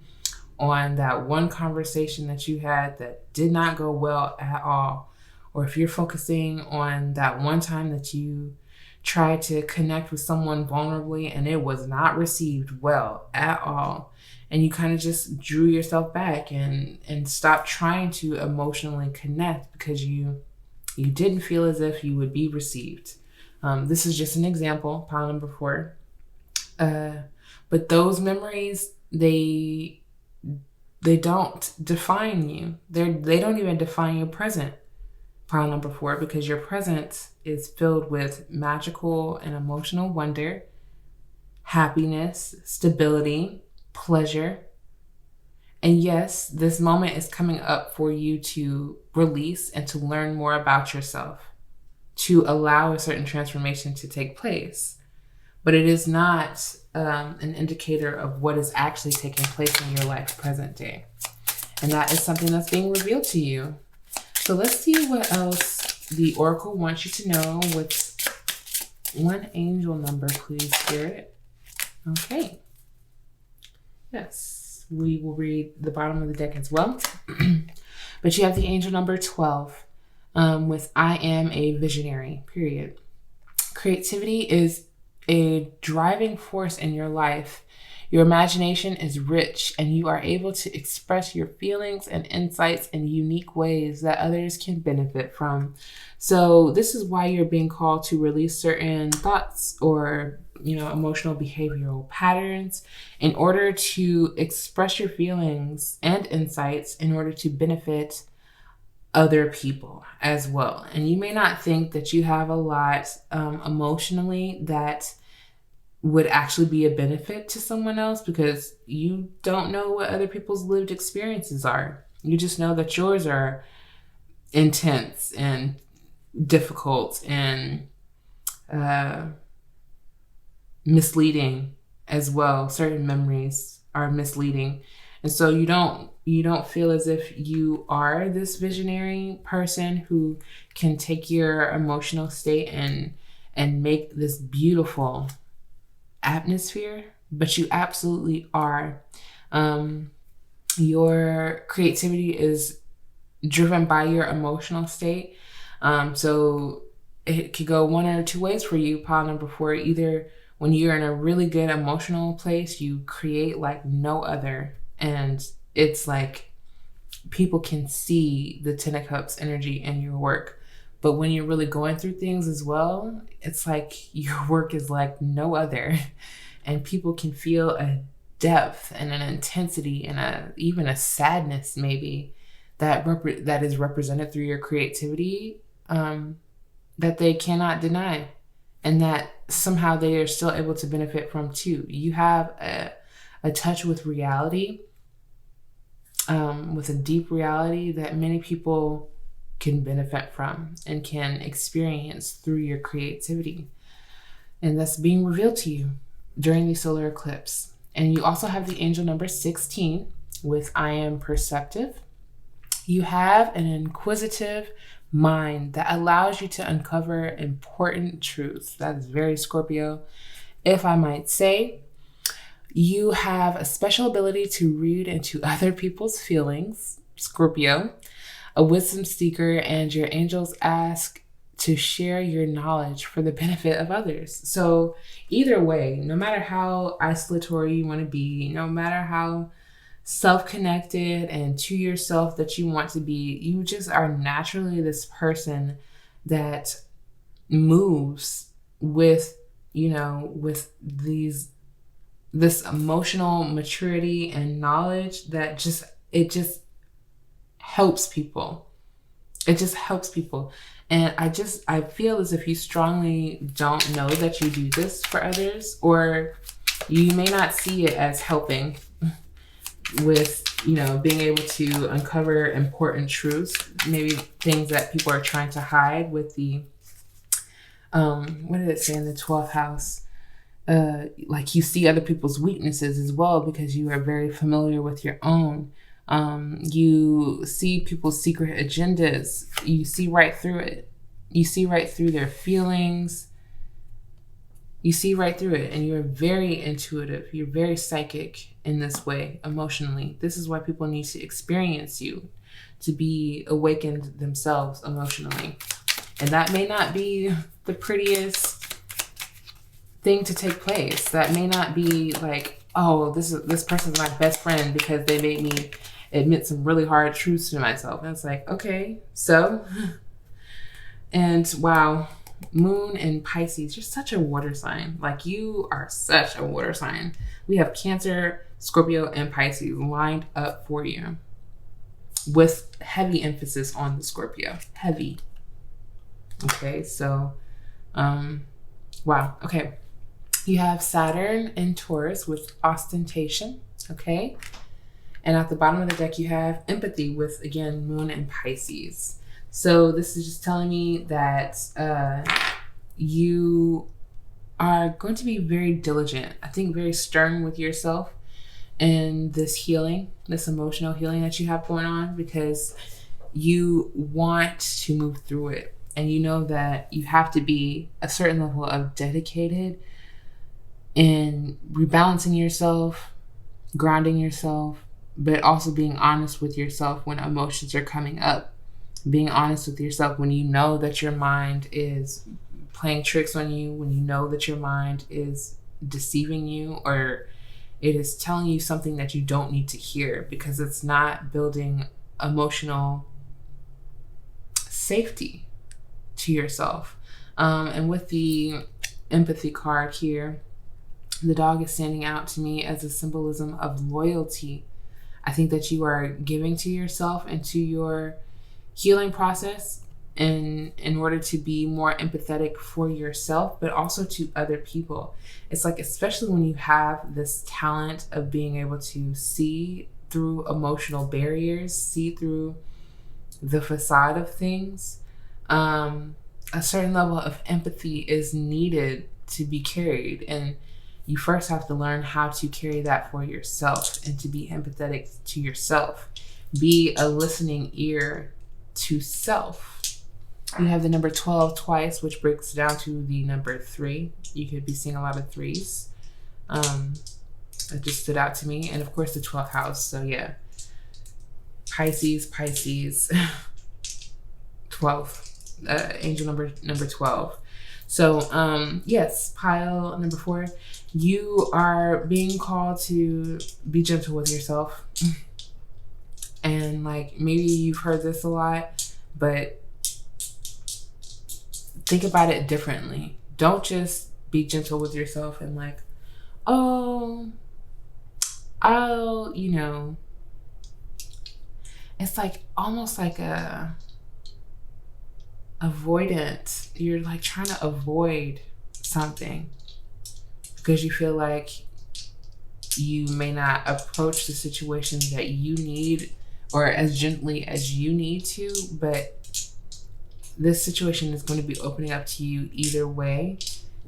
on that one conversation that you had that did not go well at all, or if you're focusing on that one time that you tried to connect with someone vulnerably and it was not received well at all, and you kind of just drew yourself back and stopped trying to emotionally connect because you didn't feel as if you would be received. This is just an example, pile number 4. But those memories, they don't define you. They don't even define your present, pile number 4, because your present is filled with magical and emotional wonder, happiness, stability, pleasure. And yes, this moment is coming up for you to release and to learn more about yourself, to allow a certain transformation to take place. But it is not an indicator of what is actually taking place in your life present day. And that is something that's being revealed to you. So let's see what else the Oracle wants you to know. With one angel number, please, Spirit. Okay. Yes, we will read the bottom of the deck as well. But you have the angel number 12 with I am a visionary, period. Creativity is a driving force in your life. Your imagination is rich and you are able to express your feelings and insights in unique ways that others can benefit from. So this is why you're being called to release certain thoughts or, emotional behavioral patterns in order to express your feelings and insights in order to benefit other people as well. And you may not think that you have a lot emotionally that would actually be a benefit to someone else, because you don't know what other people's lived experiences are. You just know that yours are intense and difficult and misleading as well. Certain memories are misleading. And so you don't feel as if you are this visionary person who can take your emotional state and make this beautiful atmosphere, but you absolutely are. Your creativity is driven by your emotional state. So it could go one or two ways for you. Pile number 4, either when you're in a really good emotional place, you create like no other. And it's like people can see the 10 of Cups energy in your work. But when you're really going through things as well, it's like your work is like no other. And people can feel a depth and an intensity and even a sadness maybe that is represented through your creativity, that they cannot deny, and that somehow they are still able to benefit from too. You have a touch with reality, with a deep reality that many people can benefit from and can experience through your creativity. And that's being revealed to you during the solar eclipse. And you also have the angel number 16 with I am perceptive. You have an inquisitive mind that allows you to uncover important truths. That is very Scorpio, if I might say. You have a special ability to read into other people's feelings, Scorpio, a wisdom seeker, and your angels ask to share your knowledge for the benefit of others. So either way, no matter how isolatory you want to be, no matter how self-connected and to yourself that you want to be, you just are naturally this person that moves with, with this emotional maturity and knowledge that just helps people. It just helps people. And I feel as if you strongly don't know that you do this for others, or you may not see it as helping with, being able to uncover important truths, maybe things that people are trying to hide with the, what did it say in the 12th house? Like you see other people's weaknesses as well because you are very familiar with your own. You see people's secret agendas. You see right through it. You see right through their feelings. You see right through it. And you're very intuitive. You're very psychic in this way, emotionally. This is why people need to experience you to be awakened themselves emotionally. And that may not be the prettiest thing to take place. That may not be like, oh, this person's my best friend because they made me admit some really hard truths to myself. And it's like, okay, so, and wow, Moon in Pisces, you're such a water sign. Like you are such a water sign. We have Cancer, Scorpio, and Pisces lined up for you with heavy emphasis on the Scorpio. Heavy. Okay, so, wow, okay. You have Saturn in Taurus with ostentation, okay? And at the bottom of the deck, you have empathy with, again, Moon and Pisces. So this is just telling me that you are going to be very diligent, I think very stern with yourself in this healing, this emotional healing that you have going on, because you want to move through it. And you know that you have to be a certain level of dedicated in rebalancing yourself, grounding yourself, but also being honest with yourself when emotions are coming up. Being honest with yourself when you know that your mind is playing tricks on you, when you know that your mind is deceiving you, or it is telling you something that you don't need to hear because it's not building emotional safety to yourself. And with the empathy card here, the dog is standing out to me as a symbolism of loyalty. I think that you are giving to yourself and to your healing process in order to be more empathetic for yourself, but also to other people. It's like, especially when you have this talent of being able to see through emotional barriers, see through the facade of things. A certain level of empathy is needed to be carried, and you first have to learn how to carry that for yourself and to be empathetic to yourself. Be a listening ear to self. You have the number 12 twice, which breaks down to the number 3. You could be seeing a lot of 3s. It just stood out to me. And of course the 12th house. So yeah, Pisces, 12, angel number 12. So yes, pile number 4, you are being called to be gentle with yourself. And like, maybe you've heard this a lot, but think about it differently. Don't just be gentle with yourself and like, oh, I'll, it's like almost like a avoidant. You're like trying to avoid something because you feel like you may not approach the situation that you need or as gently as you need to, but this situation is going to be opening up to you either way.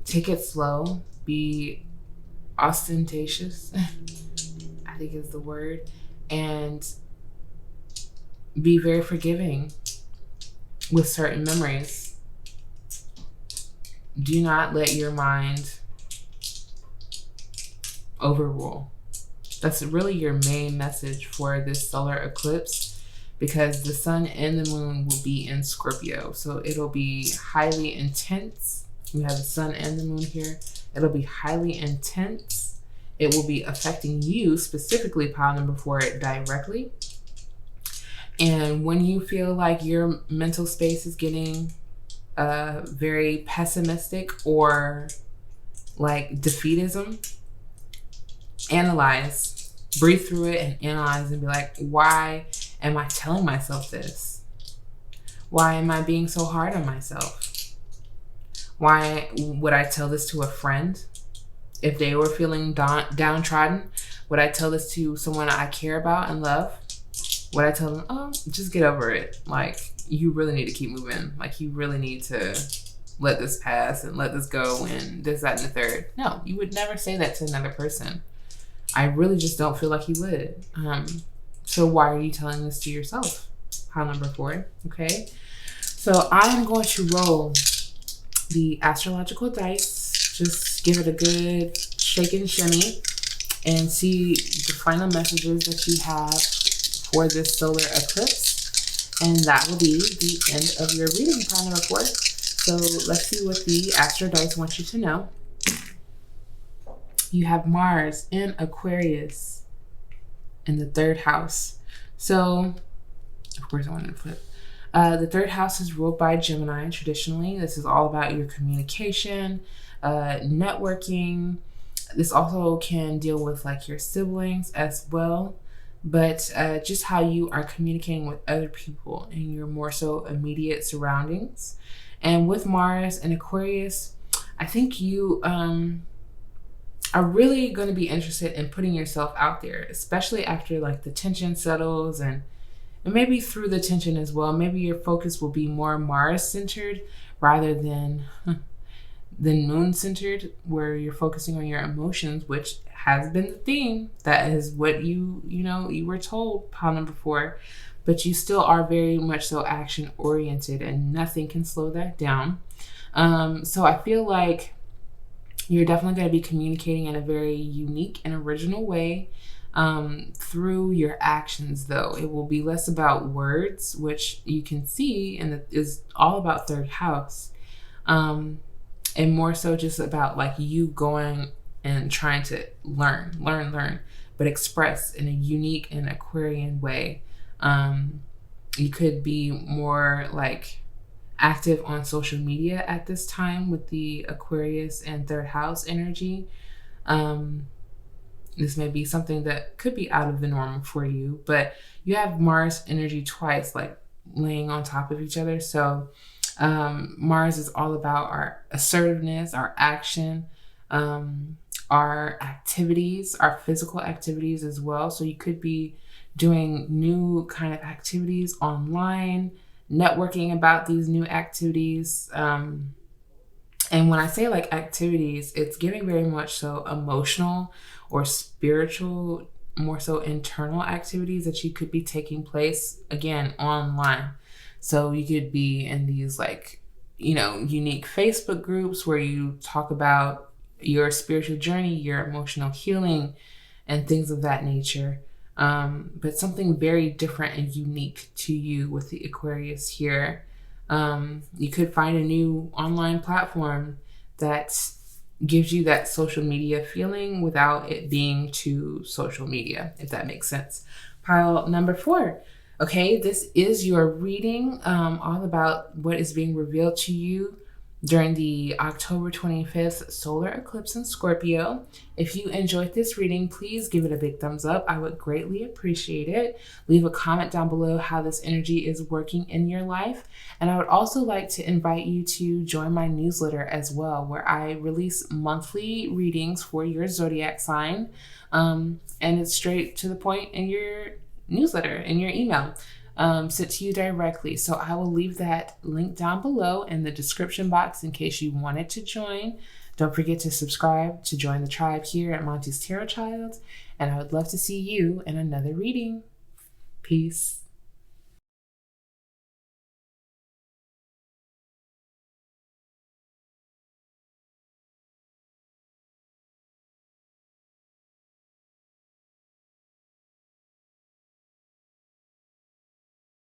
Take it slow. Be ostentatious, I think is the word, and be very forgiving with certain memories. Do not let your mind overrule. That's really your main message for this solar eclipse, because the sun and the moon will be in Scorpio. So it'll be highly intense. We have the sun and the moon here. It'll be highly intense. It will be affecting you, specifically pile number 4, directly. And when you feel like your mental space is getting very pessimistic or like defeatism, analyze, breathe through it and analyze and be like, why am I telling myself this? Why am I being so hard on myself? Why would I tell this to a friend? If they were feeling downtrodden, would I tell this to someone I care about and love? Would I tell them, oh, just get over it? Like, you really need to keep moving. Like, you really need to let this pass and let this go and this, that, and the third. No, you would never say that to another person. I really just don't feel like you would. So why are you telling this to yourself? Pile number 4, okay? So I'm going to roll the astrological dice. Just give it a good shake and shimmy and see the final messages that you have for this solar eclipse. And that will be the end of your reading, pile number 4. So let's see what the astro dice want you to know. You have Mars in Aquarius in the 3rd house. So, of course, I wanted to flip. The 3rd house is ruled by Gemini traditionally. This is all about your communication, networking. This also can deal with like your siblings as well, but just how you are communicating with other people in your more so immediate surroundings. And with Mars and Aquarius, I think you are really going to be interested in putting yourself out there, especially after like the tension settles and maybe through the tension as well. Maybe your focus will be more Mars centered rather than moon centered, where you're focusing on your emotions, which has been the theme. That is what you were told, pile number 4, but you still are very much so action oriented and nothing can slow that down. So I feel like you're definitely going to be communicating in a very unique and original way through your actions, though. It will be less about words, which you can see and is all about 3rd house, and more so just about like you going and trying to learn, but express in a unique and Aquarian way. You could be more like active on social media at this time with the Aquarius and 3rd house energy. This may be something that could be out of the norm for you, but you have Mars energy twice, like laying on top of each other. So Mars is all about our assertiveness, our action, our activities, our physical activities as well. So you could be doing new kind of activities online, networking about these new activities. And when I say like activities, it's giving very much so emotional or spiritual, more so internal activities that you could be taking place again online. So you could be in these like, unique Facebook groups where you talk about your spiritual journey, your emotional healing, and things of that nature. But something very different and unique to you with the Aquarius here. You could find a new online platform that gives you that social media feeling without it being too social media, if that makes sense. Pile number 4. Okay, this is your reading, all about what is being revealed to you during the October 25th solar eclipse in Scorpio. If you enjoyed this reading, please give it a big thumbs up. I would greatly appreciate it. Leave a comment down below how this energy is working in your life. And I would also like to invite you to join my newsletter as well, where I release monthly readings for your zodiac sign. And it's straight to the point in your newsletter, in your email. Sent to you directly. So I will leave that link down below in the description box in case you wanted to join. Don't forget to subscribe to join the tribe here at Monty's Tarot Child. And I would love to see you in another reading. Peace.